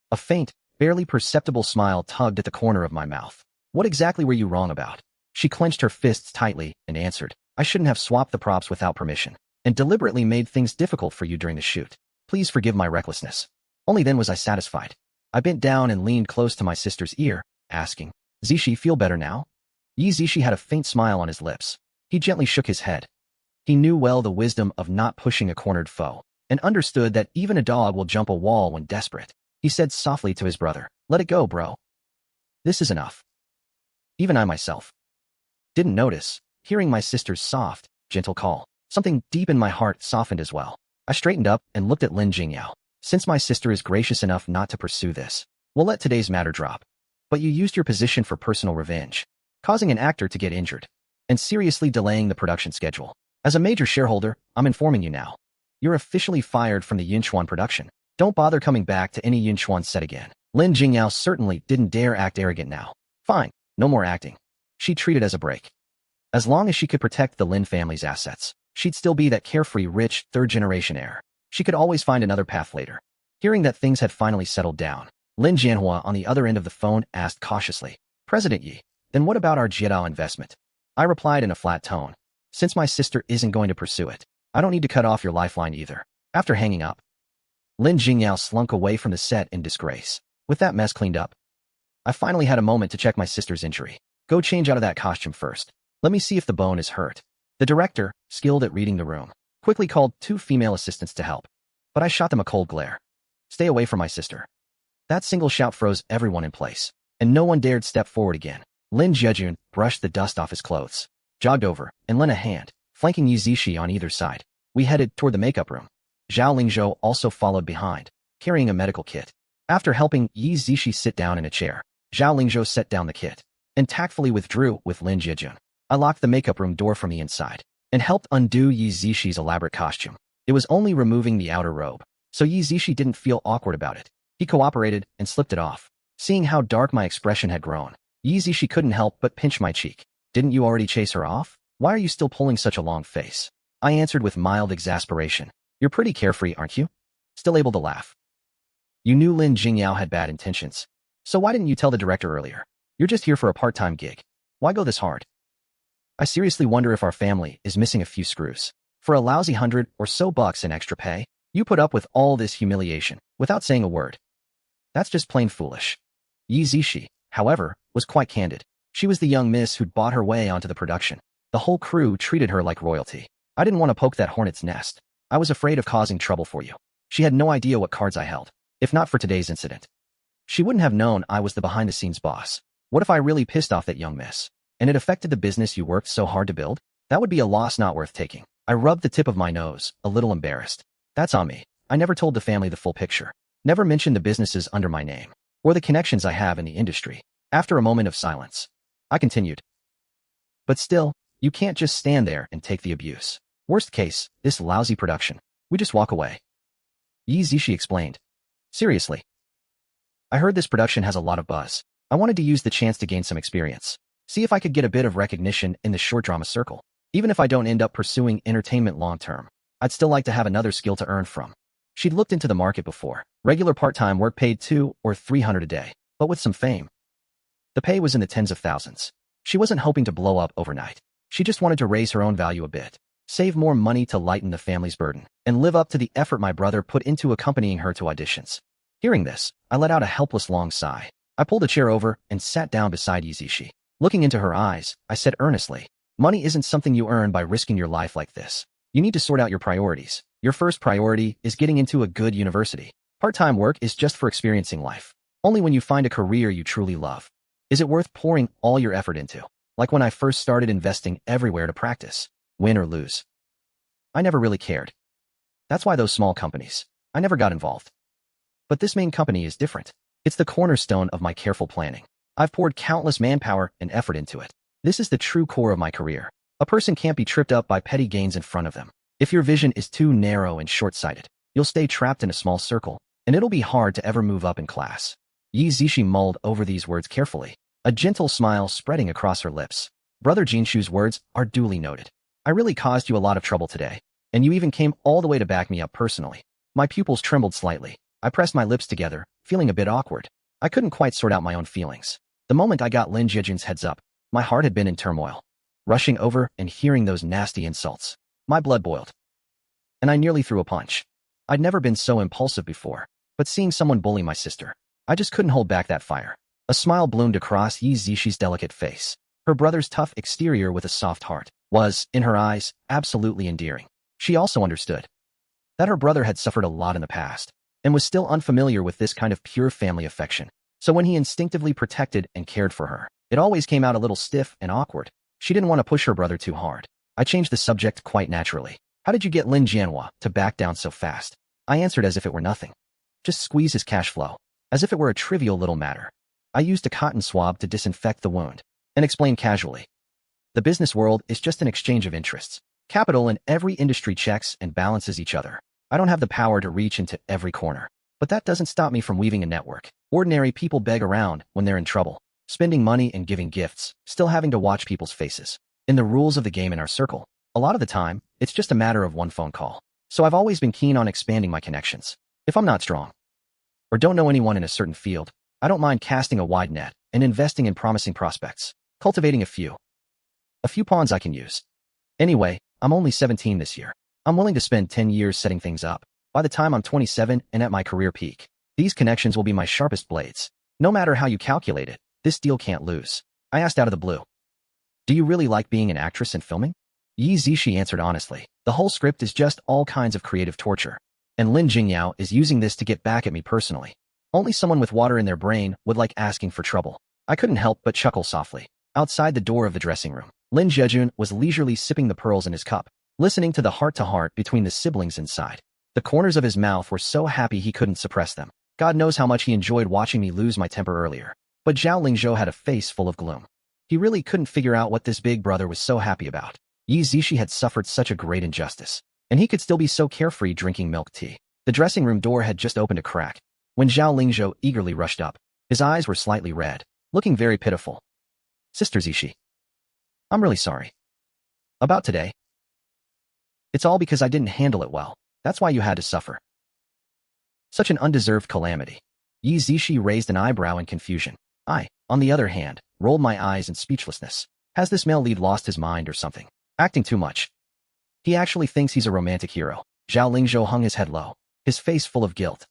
A faint, barely perceptible smile tugged at the corner of my mouth. What exactly were you wrong about? She clenched her fists tightly and answered. I shouldn't have swapped the props without permission, and deliberately made things difficult for you during the shoot. Please forgive my recklessness. Only then was I satisfied. I bent down and leaned close to my sister's ear, asking, Zishi, feel better now? Ye Chen had a faint smile on his lips. He gently shook his head. He knew well the wisdom of not pushing a cornered foe, and understood that even a dog will jump a wall when desperate. He said softly to his brother, let it go, bro. This is enough. Even I myself didn't notice, hearing my sister's soft, gentle call. Something deep in my heart softened as well. I straightened up and looked at Lin Jingyao. Since my sister is gracious enough not to pursue this, we'll let today's matter drop. But you used your position for personal revenge, causing an actor to get injured, and seriously delaying the production schedule. As a major shareholder, I'm informing you now. You're officially fired from the Yunchuan production. Don't bother coming back to any Yunchuan set again. Lin Jingyao certainly didn't dare act arrogant now. Fine, no more acting. She treated as a break. As long as she could protect the Lin family's assets, she'd still be that carefree, rich, third-generation heir. She could always find another path later. Hearing that things had finally settled down, Lin Jianhua on the other end of the phone asked cautiously, President Yi, then what about our Jiedao investment? I replied in a flat tone. Since my sister isn't going to pursue it, I don't need to cut off your lifeline either. After hanging up, Lin Jingyao slunk away from the set in disgrace. With that mess cleaned up, I finally had a moment to check my sister's injury. Go change out of that costume first. Let me see if the bone is hurt. The director, skilled at reading the room, quickly called 2 female assistants to help. But I shot them a cold glare. Stay away from my sister. That single shout froze everyone in place, and no one dared step forward again. Lin Jiejun brushed the dust off his clothes, jogged over, and lent a hand, flanking Ye Zishi on either side. We headed toward the makeup room. Zhao Lingzhou also followed behind, carrying a medical kit. After helping Ye Zishi sit down in a chair, Zhao Lingzhou set down the kit and tactfully withdrew with Lin Jiejun. I locked the makeup room door from the inside and helped undo Ye Zishi's elaborate costume. It was only removing the outer robe, so Ye Zishi didn't feel awkward about it. He cooperated and slipped it off. Seeing how dark my expression had grown, Ye Zishi couldn't help but pinch my cheek. Didn't you already chase her off? Why are you still pulling such a long face? I answered with mild exasperation. You're pretty carefree, aren't you? Still able to laugh. You knew Lin Jingyao had bad intentions. So why didn't you tell the director earlier? You're just here for a part-time gig. Why go this hard? I seriously wonder if our family is missing a few screws. For a lousy $100 or so in extra pay, you put up with all this humiliation without saying a word. That's just plain foolish. Ye Zishi, however, was quite candid. She was the young miss who'd bought her way onto the production. The whole crew treated her like royalty. I didn't want to poke that hornet's nest. I was afraid of causing trouble for you. She had no idea what cards I held. If not for today's incident, she wouldn't have known I was the behind-the-scenes boss. What if I really pissed off that young miss, and it affected the business you worked so hard to build? That would be a loss not worth taking. I rubbed the tip of my nose, a little embarrassed. That's on me. I never told the family the full picture. Never mentioned the businesses under my name, or the connections I have in the industry. After a moment of silence, I continued. But still, you can't just stand there and take the abuse. Worst case, this lousy production. We just walk away. Ye Zishi explained. Seriously. I heard this production has a lot of buzz. I wanted to use the chance to gain some experience. See if I could get a bit of recognition in the short drama circle. Even if I don't end up pursuing entertainment long-term, I'd still like to have another skill to earn from. She'd looked into the market before. Regular part-time work paid $200 or $300 a day, but with some fame. The pay was in the tens of thousands. She wasn't hoping to blow up overnight. She just wanted to raise her own value a bit, save more money to lighten the family's burden, and live up to the effort my brother put into accompanying her to auditions. Hearing this, I let out a helpless long sigh. I pulled a chair over and sat down beside Ye Zishi. Looking into her eyes, I said earnestly, money isn't something you earn by risking your life like this. You need to sort out your priorities. Your first priority is getting into a good university. Part-time work is just for experiencing life. Only when you find a career you truly love. Is it worth pouring all your effort into? Like when I first started investing everywhere to practice, win or lose. I never really cared. That's why those small companies, I never got involved. But this main company is different. It's the cornerstone of my careful planning. I've poured countless manpower and effort into it. This is the true core of my career. A person can't be tripped up by petty gains in front of them. If your vision is too narrow and short-sighted, you'll stay trapped in a small circle, and it'll be hard to ever move up in class. Ye Chen mulled over these words carefully, a gentle smile spreading across her lips. Brother Jinshu's words are duly noted. I really caused you a lot of trouble today, and you even came all the way to back me up personally. My pupils trembled slightly. I pressed my lips together, feeling a bit awkward. I couldn't quite sort out my own feelings. The moment I got Lin Jiejun's heads up, my heart had been in turmoil. Rushing over and hearing those nasty insults, my blood boiled. And I nearly threw a punch. I'd never been so impulsive before, but seeing someone bully my sister, I just couldn't hold back that fire. A smile bloomed across Ye Zishi's delicate face. Her brother's tough exterior with a soft heart was, in her eyes, absolutely endearing. She also understood that her brother had suffered a lot in the past and was still unfamiliar with this kind of pure family affection. So when he instinctively protected and cared for her, it always came out a little stiff and awkward. She didn't want to push her brother too hard. I changed the subject quite naturally. How did you get Lin Jianhua to back down so fast? I answered as if it were nothing. Just squeeze his cash flow, as if it were a trivial little matter. I used a cotton swab to disinfect the wound and explained casually. The business world is just an exchange of interests. Capital in every industry checks and balances each other. I don't have the power to reach into every corner, but that doesn't stop me from weaving a network. Ordinary people beg around when they're in trouble, spending money and giving gifts, still having to watch people's faces. In the rules of the game in our circle, a lot of the time, it's just a matter of one phone call. So I've always been keen on expanding my connections. If I'm not strong, or don't know anyone in a certain field, I don't mind casting a wide net and investing in promising prospects, cultivating a few pawns I can use. Anyway, I'm only 17 this year. I'm willing to spend 10 years setting things up. By the time I'm 27 and at my career peak, these connections will be my sharpest blades. No matter how you calculate it, this deal can't lose. I asked out of the blue. Do you really like being an actress and filming? Ye Zishi answered honestly. The whole script is just all kinds of creative torture. And Lin Jingyao is using this to get back at me personally. Only someone with water in their brain would like asking for trouble. I couldn't help but chuckle softly. Outside the door of the dressing room, Lin Jiejun was leisurely sipping the pearls in his cup, listening to the heart-to-heart between the siblings inside. The corners of his mouth were so happy he couldn't suppress them. God knows how much he enjoyed watching me lose my temper earlier. But Zhao Lingzhou had a face full of gloom. He really couldn't figure out what this big brother was so happy about. Ye Zishi had suffered such a great injustice, and he could still be so carefree drinking milk tea. The dressing room door had just opened a crack when Zhao Lingzhou eagerly rushed up. His eyes were slightly red, looking very pitiful. Sister Zishi, I'm really sorry about today. It's all because I didn't handle it well. That's why you had to suffer such an undeserved calamity. Ye Zishi raised an eyebrow in confusion. I, on the other hand, rolled my eyes in speechlessness. Has this male lead lost his mind or something? Acting too much. He actually thinks he's a romantic hero. Zhao Lingzhou hung his head low, his face full of guilt.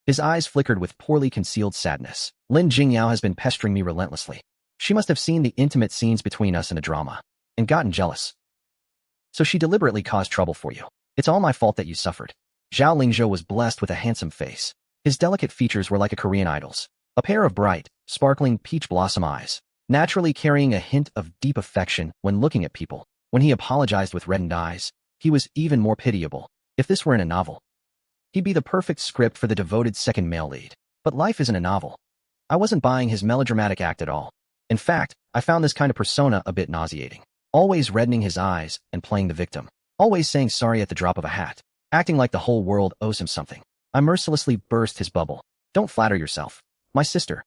His eyes flickered with poorly concealed sadness. Lin Jingyao has been pestering me relentlessly. She must have seen the intimate scenes between us in a drama and gotten jealous. So she deliberately caused trouble for you. It's all my fault that you suffered. Zhao Lingzhou was blessed with a handsome face. His delicate features were like a Korean idol's. A pair of bright, sparkling peach blossom eyes, naturally carrying a hint of deep affection when looking at people. When he apologized with reddened eyes, he was even more pitiable. If this were in a novel, he'd be the perfect script for the devoted second male lead. But life isn't a novel. I wasn't buying his melodramatic act at all. In fact, I found this kind of persona a bit nauseating. Always reddening his eyes and playing the victim. Always saying sorry at the drop of a hat. Acting like the whole world owes him something. I mercilessly burst his bubble. Don't flatter yourself. My sister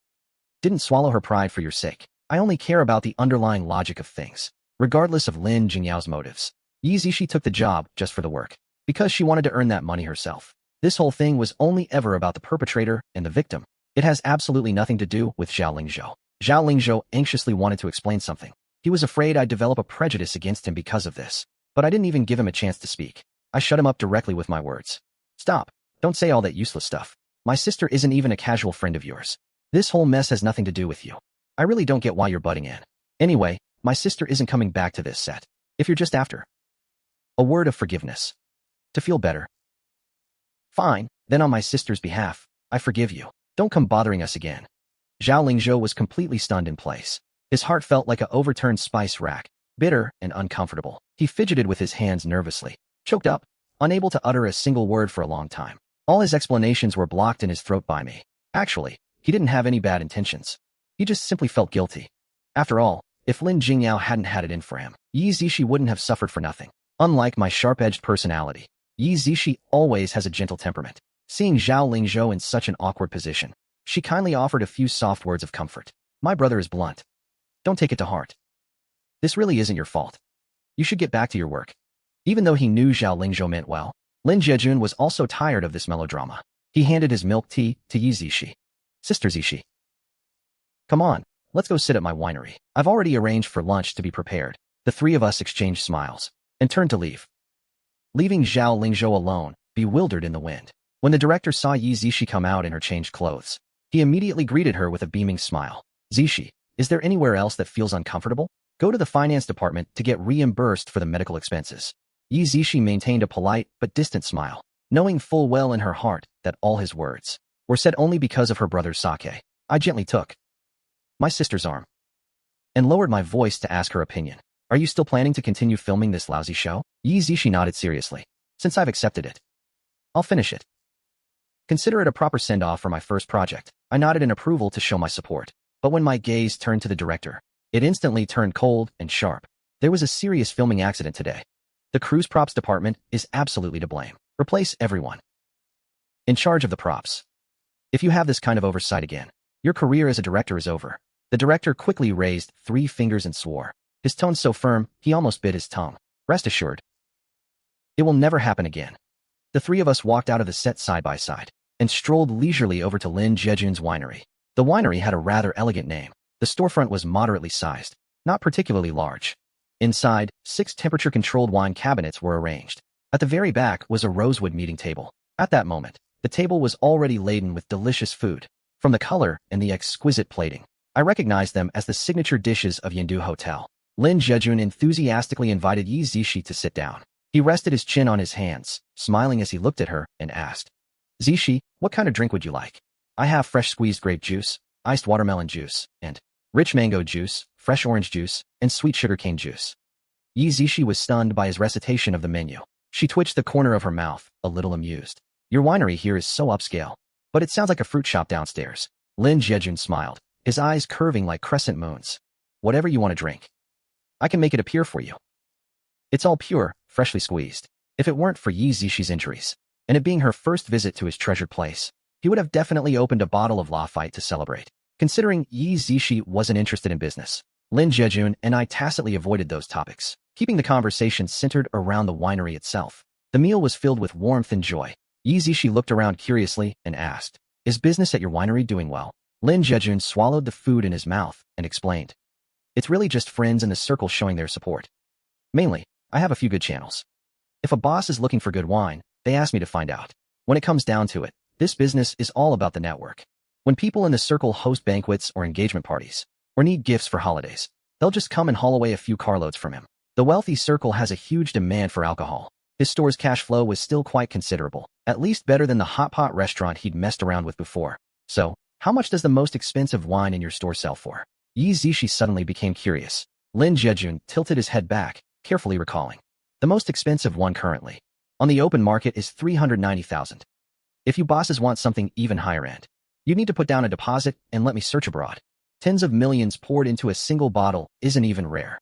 didn't swallow her pride for your sake. I only care about the underlying logic of things, regardless of Lin Jingyao's motives. Ye Zishi took the job just for the work, because she wanted to earn that money herself. This whole thing was only ever about the perpetrator and the victim. It has absolutely nothing to do with Zhao Lingzhou. Zhao Lingzhou anxiously wanted to explain something. He was afraid I'd develop a prejudice against him because of this. But I didn't even give him a chance to speak. I shut him up directly with my words. Stop. Don't say all that useless stuff. My sister isn't even a casual friend of yours. This whole mess has nothing to do with you. I really don't get why you're butting in. Anyway, my sister isn't coming back to this set. If you're just after a word of forgiveness, to feel better, fine, then on my sister's behalf, I forgive you. Don't come bothering us again. Zhao Lingzhou was completely stunned in place. His heart felt like a overturned spice rack, bitter and uncomfortable. He fidgeted with his hands nervously, choked up, unable to utter a single word for a long time. All his explanations were blocked in his throat by me. Actually, he didn't have any bad intentions. He just simply felt guilty. After all, if Lin Jingyao hadn't had it in for him, Ye Zishi wouldn't have suffered for nothing. Unlike my sharp-edged personality, Ye Zishi always has a gentle temperament. Seeing Zhao Lingzhou in such an awkward position, she kindly offered a few soft words of comfort. My brother is blunt. Don't take it to heart. This really isn't your fault. You should get back to your work. Even though he knew Zhao Lingzhou meant well, Lin Jiejun was also tired of this melodrama. He handed his milk tea to Ye Zishi. Sister Zishi. Come on, let's go sit at my winery. I've already arranged for lunch to be prepared. The three of us exchanged smiles and turned to leave, leaving Zhao Lingzhou alone, bewildered in the wind. When the director saw Ye Zishi come out in her changed clothes, he immediately greeted her with a beaming smile. Zishi, is there anywhere else that feels uncomfortable? Go to the finance department to get reimbursed for the medical expenses. Ye Zishi maintained a polite but distant smile, knowing full well in her heart that all his words were said only because of her brother's sake. I gently took my sister's arm and lowered my voice to ask her opinion. Are you still planning to continue filming this lousy show? Ye Zishi nodded seriously. Since I've accepted it, I'll finish it. Consider it a proper send-off for my first project. I nodded in approval to show my support. But when my gaze turned to the director, it instantly turned cold and sharp. There was a serious filming accident today. The crew's props department is absolutely to blame. Replace everyone in charge of the props. If you have this kind of oversight again, your career as a director is over. The director quickly raised 3 fingers and swore, his tone so firm he almost bit his tongue. Rest assured, it will never happen again. The three of us walked out of the set side by side and strolled leisurely over to Lin Jiejun's winery. The winery had a rather elegant name. The storefront was moderately sized, not particularly large. Inside, 6 temperature-controlled wine cabinets were arranged. At the very back was a rosewood meeting table. At that moment, the table was already laden with delicious food. From the color and the exquisite plating, I recognized them as the signature dishes of Yindu Hotel. Lin Jiejun enthusiastically invited Ye Zishi to sit down. He rested his chin on his hands, smiling as he looked at her, and asked, Zishi, what kind of drink would you like? I have fresh squeezed grape juice, iced watermelon juice, and rich mango juice, fresh orange juice, and sweet sugarcane juice. Ye Zishi was stunned by his recitation of the menu. She twitched the corner of her mouth, a little amused. Your winery here is so upscale, but it sounds like a fruit shop downstairs. Lin Jiejun smiled, his eyes curving like crescent moons. Whatever you want to drink, I can make it appear for you. It's all pure, freshly squeezed. If it weren't for Ye Zishi's injuries, and it being her first visit to his treasured place, he would have definitely opened a bottle of Lafite to celebrate. Considering Ye Zishi wasn't interested in business, Lin Jiejun and I tacitly avoided those topics, keeping the conversation centered around the winery itself. The meal was filled with warmth and joy. Ye Zishi looked around curiously and asked, Is business at your winery doing well? Lin Jiejun swallowed the food in his mouth and explained, It's really just friends in the circle showing their support. Mainly, I have a few good channels. If a boss is looking for good wine, they ask me to find out. When it comes down to it, this business is all about the network. When people in the circle host banquets or engagement parties, or need gifts for holidays, they'll just come and haul away a few carloads from him. The wealthy circle has a huge demand for alcohol. His store's cash flow was still quite considerable, at least better than the hot pot restaurant he'd messed around with before. So, how much does the most expensive wine in your store sell for? Ye Zishi suddenly became curious. Lin Jiejun tilted his head back, carefully recalling. The most expensive one currently on the open market is 390,000. If you bosses want something even higher end, you need to put down a deposit and let me search abroad. Tens of millions poured into a single bottle isn't even rare.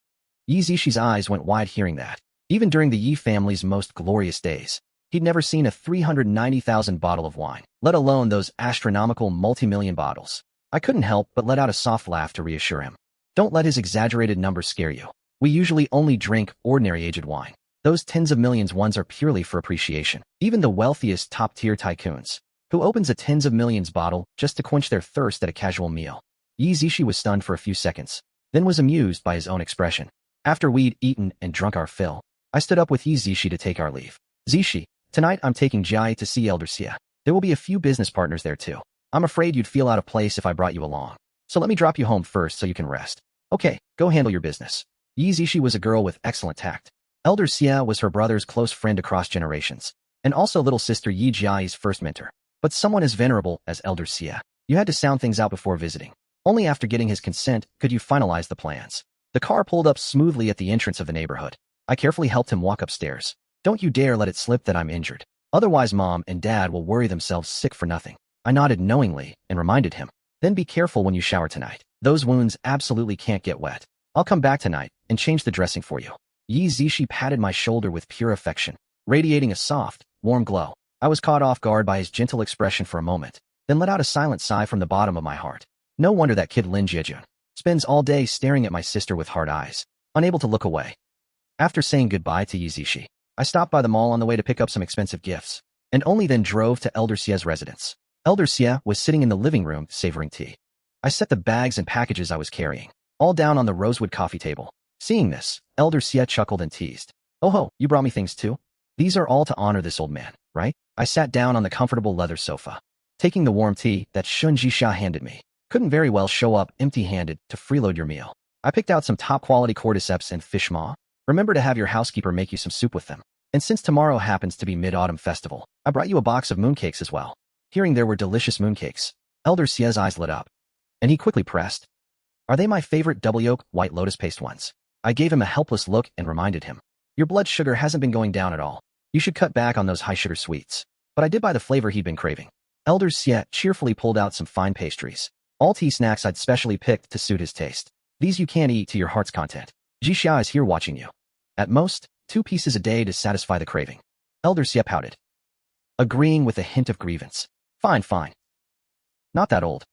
Ye Zishi's eyes went wide hearing that. Even during the Yi family's most glorious days, he'd never seen a 390,000 bottle of wine, let alone those astronomical multi-million bottles. I couldn't help but let out a soft laugh to reassure him. Don't let his exaggerated numbers scare you. We usually only drink ordinary aged wine. Those tens of millions ones are purely for appreciation. Even the wealthiest top-tier tycoons, who opens a tens of millions bottle just to quench their thirst at a casual meal. Ye Zishi was stunned for a few seconds, then was amused by his own expression. After we'd eaten and drunk our fill, I stood up with Ye Zishi to take our leave. Zishi, tonight I'm taking Jai to see Elder Xia. There will be a few business partners there too. I'm afraid you'd feel out of place if I brought you along. So let me drop you home first so you can rest. Okay, go handle your business. Ye Zishi was a girl with excellent tact. Elder Xia was her brother's close friend across generations, and also little sister Yi Jiai's first mentor. But someone as venerable as Elder Xia, you had to sound things out before visiting. Only after getting his consent could you finalize the plans. The car pulled up smoothly at the entrance of the neighborhood. I carefully helped him walk upstairs. Don't you dare let it slip that I'm injured. Otherwise Mom and Dad will worry themselves sick for nothing. I nodded knowingly and reminded him. Then be careful when you shower tonight. Those wounds absolutely can't get wet. I'll come back tonight and change the dressing for you. Ye Zishi patted my shoulder with pure affection, radiating a soft, warm glow. I was caught off guard by his gentle expression for a moment, then let out a silent sigh from the bottom of my heart. No wonder that kid Lin Jiejun spends all day staring at my sister with hard eyes, unable to look away. After saying goodbye to Ye Zishi, I stopped by the mall on the way to pick up some expensive gifts, and only then drove to Elder Xie's residence. Elder Xie was sitting in the living room savoring tea. I set the bags and packages I was carrying, all down on the rosewood coffee table. Seeing this, Elder Xie chuckled and teased. Oh ho, you brought me things too? These are all to honor this old man, right? I sat down on the comfortable leather sofa, taking the warm tea that Shun Jisha handed me. Couldn't very well show up empty-handed to freeload your meal. I picked out some top-quality cordyceps and fish maw. Remember to have your housekeeper make you some soup with them. And since tomorrow happens to be Mid-Autumn Festival, I brought you a box of mooncakes as well. Hearing there were delicious mooncakes, Elder Xie's eyes lit up, and he quickly pressed. Are they my favorite double yolk white lotus paste ones? I gave him a helpless look and reminded him. Your blood sugar hasn't been going down at all. You should cut back on those high-sugar sweets. But I did buy the flavor he'd been craving. Elder Xie cheerfully pulled out some fine pastries, all tea snacks I'd specially picked to suit his taste. These you can't eat to your heart's content. Jixia is here watching you. At most, 2 pieces a day to satisfy the craving. Elder Xie pouted, agreeing with a hint of grievance. Fine, fine. Not that old.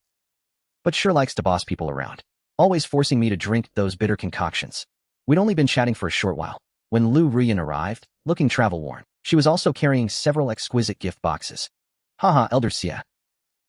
But sure likes to boss people around, always forcing me to drink those bitter concoctions. We'd only been chatting for a short while when Lu Ruyan arrived, looking travel-worn. She was also carrying several exquisite gift boxes. Haha, Elder Xie.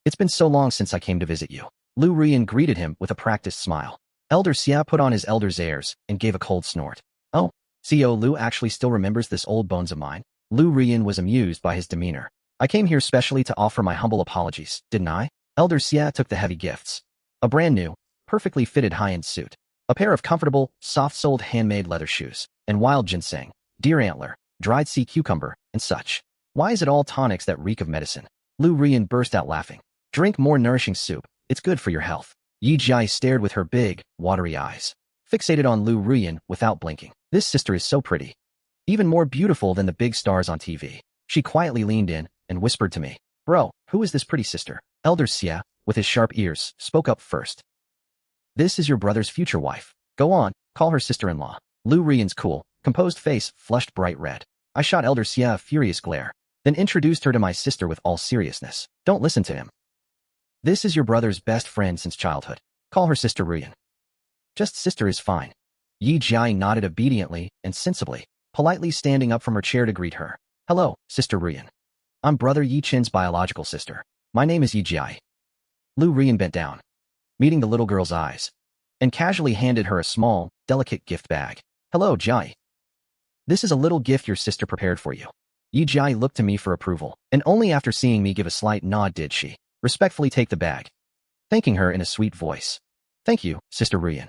It's been so long since I came to visit you. Lu Ruyan greeted him with a practiced smile. Elder Xie put on his elder's airs and gave a cold snort. Oh, CEO Lu actually still remembers this old bones of mine? Lu Ruyan was amused by his demeanor. I came here specially to offer my humble apologies, didn't I? Elder Xie took the heavy gifts. A brand new, perfectly fitted high-end suit, a pair of comfortable, soft-soled handmade leather shoes, and wild ginseng, deer antler, dried sea cucumber, and such. Why is it all tonics that reek of medicine? Lu Ruyan burst out laughing. Drink more nourishing soup. It's good for your health. Yi Jai stared with her big, watery eyes, fixated on Lu Ruyan without blinking. This sister is so pretty. Even more beautiful than the big stars on TV. She quietly leaned in and whispered to me. Bro, who is this pretty sister? Elder Xie, with his sharp ears, spoke up first. This is your brother's future wife. Go on, call her sister-in-law. Lu Ruyan's cool, composed face flushed bright red. I shot Elder Xie a furious glare, then introduced her to my sister with all seriousness. Don't listen to him. This is your brother's best friend since childhood. Call her Sister Ruyan. Just sister is fine. Yi Jai nodded obediently and sensibly, politely standing up from her chair to greet her. Hello, Sister Ruyan. I'm Brother Ye Chen's biological sister. My name is Yi Jai. Lu Ruyan bent down, meeting the little girl's eyes, and casually handed her a small, delicate gift bag. Hello, Jai. This is a little gift your sister prepared for you. Yi Jai looked to me for approval, and only after seeing me give a slight nod did she respectfully take the bag, thanking her in a sweet voice. Thank you, Sister Ruyan.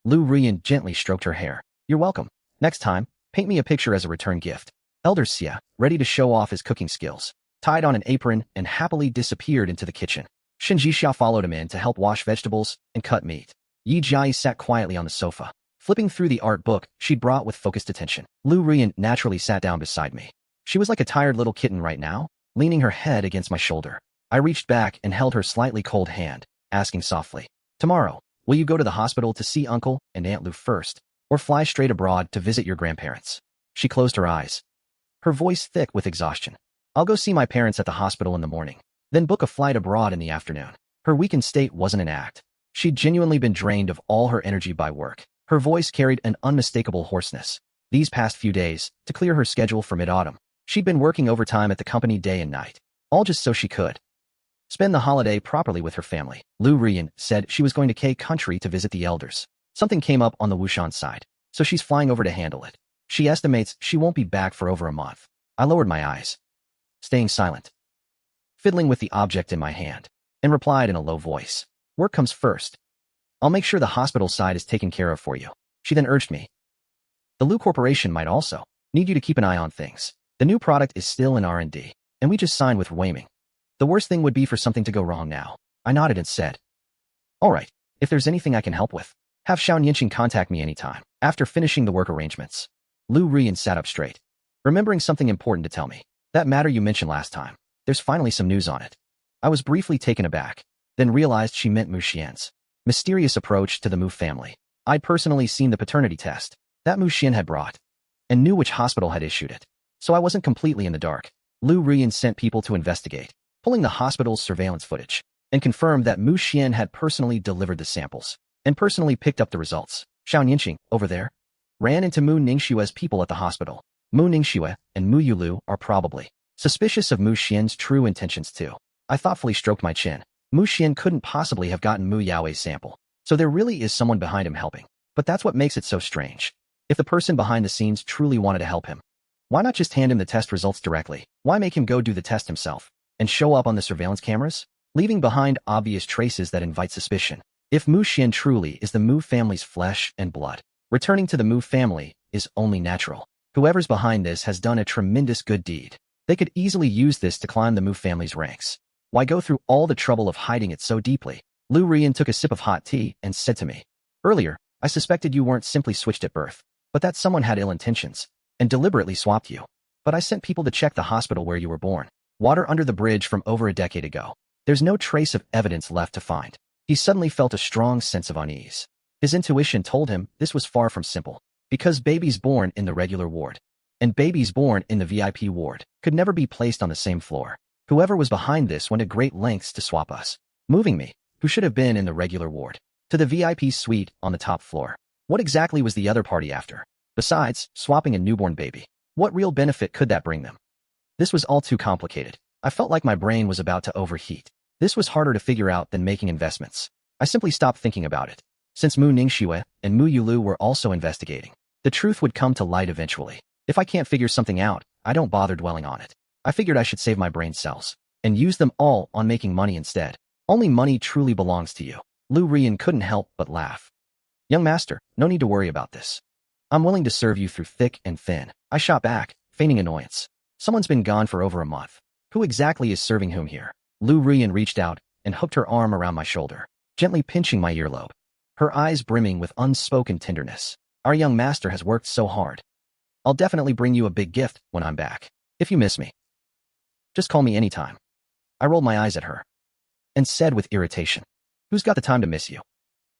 Lu Ruyan gently stroked her hair. You're welcome. Next time, paint me a picture as a return gift. Elder Xie, ready to show off his cooking skills, tied on an apron and happily disappeared into the kitchen. Shen Jixia followed him in to help wash vegetables and cut meat. Yi Jai sat quietly on the sofa, flipping through the art book she'd brought with focused attention. Lu Ruyan naturally sat down beside me. She was like a tired little kitten right now, leaning her head against my shoulder. I reached back and held her slightly cold hand, asking softly, Tomorrow, will you go to the hospital to see Uncle and Aunt Lu first, or fly straight abroad to visit your grandparents? She closed her eyes, her voice thick with exhaustion. I'll go see my parents at the hospital in the morning, then book a flight abroad in the afternoon. Her weakened state wasn't an act. She'd genuinely been drained of all her energy by work. Her voice carried an unmistakable hoarseness. These past few days, to clear her schedule for mid-autumn, she'd been working overtime at the company day and night, all just so she could spend the holiday properly with her family. Lu Ruyan said she was going to K country to visit the elders. Something came up on the Wushan side, so she's flying over to handle it. She estimates she won't be back for over a month. I lowered my eyes, staying silent, fiddling with the object in my hand, and replied in a low voice. Work comes first. I'll make sure the hospital side is taken care of for you. She then urged me. The Lu Corporation might also need you to keep an eye on things. The new product is still in R&D, and we just signed with Weiming. The worst thing would be for something to go wrong now. I nodded and said, All right, If there's anything I can help with, have Xiao Yinqing contact me anytime. After finishing the work arrangements, Lu Ruyan sat up straight, remembering something important to tell me. That matter you mentioned last time. There's finally some news on it. I was briefly taken aback, then realized she meant Mu Xian's mysterious approach to the Mu family. I'd personally seen the paternity test that Mu Xian had brought, and knew which hospital had issued it. So I wasn't completely in the dark. Lu Ruyan sent people to investigate, pulling the hospital's surveillance footage, and confirmed that Mu Xian had personally delivered the samples, and personally picked up the results. Xiao Yinqing, over there, ran into Mu Ningxue's people at the hospital. Mu Ningxue and Mu Yulu are probably suspicious of Mu Xian's true intentions too. I thoughtfully stroked my chin. Mu Xian couldn't possibly have gotten Mu Yao's sample, so there really is someone behind him helping. But that's what makes it so strange. If the person behind the scenes truly wanted to help him, why not just hand him the test results directly? Why make him go do the test himself and show up on the surveillance cameras, leaving behind obvious traces that invite suspicion? If Mu Xian truly is the Mu family's flesh and blood, returning to the Mu family is only natural. Whoever's behind this has done a tremendous good deed. They could easily use this to climb the Mu family's ranks. Why go through all the trouble of hiding it so deeply? Lu Ruyan took a sip of hot tea and said to me, earlier, I suspected you weren't simply switched at birth, but that someone had ill intentions and deliberately swapped you. But I sent people to check the hospital where you were born. Water under the bridge from over a decade ago. There's no trace of evidence left to find. He suddenly felt a strong sense of unease. His intuition told him this was far from simple, because babies born in the regular ward and babies born in the VIP ward could never be placed on the same floor. Whoever was behind this went to great lengths to swap us, moving me, who should have been in the regular ward, to the VIP suite on the top floor. What exactly was the other party after? Besides swapping a newborn baby, what real benefit could that bring them? This was all too complicated. I felt like my brain was about to overheat. This was harder to figure out than making investments. I simply stopped thinking about it. Since Mu Ningxue and Mu Yulu were also investigating, the truth would come to light eventually. If I can't figure something out, I don't bother dwelling on it. I figured I should save my brain cells and use them all on making money instead. Only money truly belongs to you. Lu Ruyan couldn't help but laugh. Young master, no need to worry about this. I'm willing to serve you through thick and thin. I shot back, feigning annoyance. Someone's been gone for over a month. Who exactly is serving whom here? Lu Ruyan reached out and hooked her arm around my shoulder, gently pinching my earlobe, her eyes brimming with unspoken tenderness. Our young master has worked so hard. I'll definitely bring you a big gift when I'm back. If you miss me, just call me anytime. I rolled my eyes at her and said with irritation, who's got the time to miss you?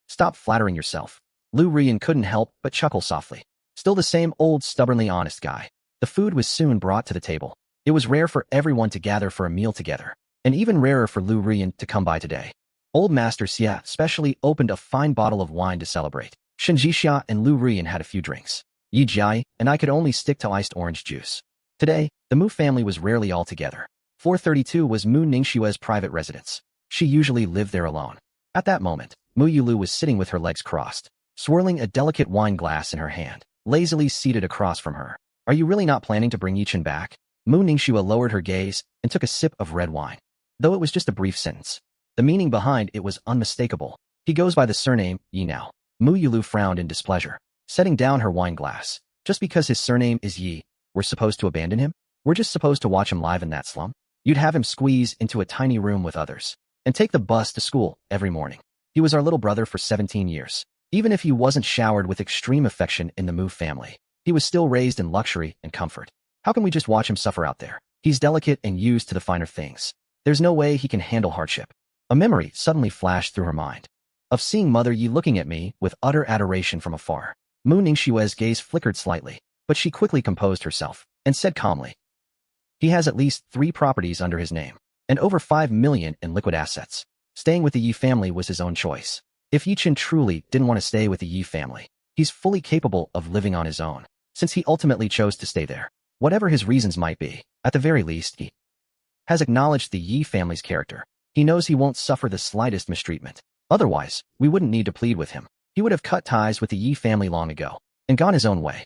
Stop flattering yourself. Lu Ruyan couldn't help but chuckle softly. Still the same old stubbornly honest guy. The food was soon brought to the table. It was rare for everyone to gather for a meal together, and even rarer for Lu Ruyan to come by today. Old Master Sigh specially opened a fine bottle of wine to celebrate. Shen Jixia and Lu Ruyan had a few drinks. Ye Chen and I could only stick to iced orange juice. Today, the Mu family was rarely all together. 432 was Mu Ningxue's private residence. She usually lived there alone. At that moment, Mu Yulu was sitting with her legs crossed, swirling a delicate wine glass in her hand, lazily seated across from her. Are you really not planning to bring Ye Chen back? Mu Ningxue lowered her gaze and took a sip of red wine. Though it was just a brief sentence, the meaning behind it was unmistakable. He goes by the surname Yi now. Mu Yulu frowned in displeasure, setting down her wine glass. Just because his surname is Yi, we're supposed to abandon him? We're just supposed to watch him live in that slum? You'd have him squeeze into a tiny room with others and take the bus to school every morning. He was our little brother for 17 years. Even if he wasn't showered with extreme affection in the Mu family, he was still raised in luxury and comfort. How can we just watch him suffer out there? He's delicate and used to the finer things. There's no way he can handle hardship. A memory suddenly flashed through her mind of seeing Mother Yi looking at me with utter adoration from afar. Mu Ningxue's gaze flickered slightly, but she quickly composed herself and said calmly, he has at least 3 properties under his name and over 5 million in liquid assets. Staying with the Yi family was his own choice. If Ye Chen truly didn't want to stay with the Yi family, he's fully capable of living on his own, since he ultimately chose to stay there. Whatever his reasons might be, at the very least, he has acknowledged the Yi family's character. He knows he won't suffer the slightest mistreatment. Otherwise, we wouldn't need to plead with him. He would have cut ties with the Yi family long ago and gone his own way.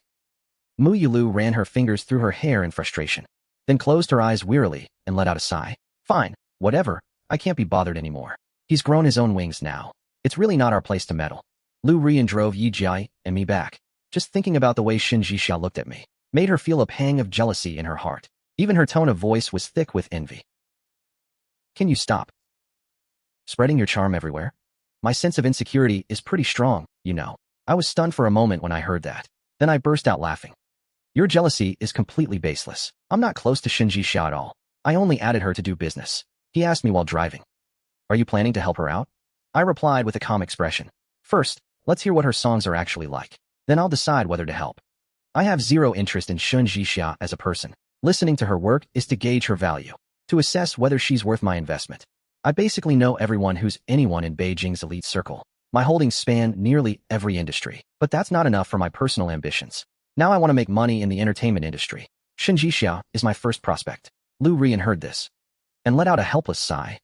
Mu Yulu ran her fingers through her hair in frustration, then closed her eyes wearily and let out a sigh. Fine, whatever, I can't be bothered anymore. He's grown his own wings now. It's really not our place to meddle. Lu Ruyan drove Ye Chen and me back. Just thinking about the way Shen Jixia looked at me made her feel a pang of jealousy in her heart. Even her tone of voice was thick with envy. Can you stop spreading your charm everywhere? My sense of insecurity is pretty strong, you know. I was stunned for a moment when I heard that. Then I burst out laughing. Your jealousy is completely baseless. I'm not close to Shinji Xia at all. I only added her to do business. He asked me while driving. Are you planning to help her out? I replied with a calm expression. First, let's hear what her songs are actually like. Then I'll decide whether to help. I have zero interest in Shinji Xia as a person. Listening to her work is to gauge her value, to assess whether she's worth my investment. I basically know everyone who's anyone in Beijing's elite circle. My holdings span nearly every industry, but that's not enough for my personal ambitions. Now I want to make money in the entertainment industry. Shinji Xia is my first prospect. Ruyan heard this and let out a helpless sigh.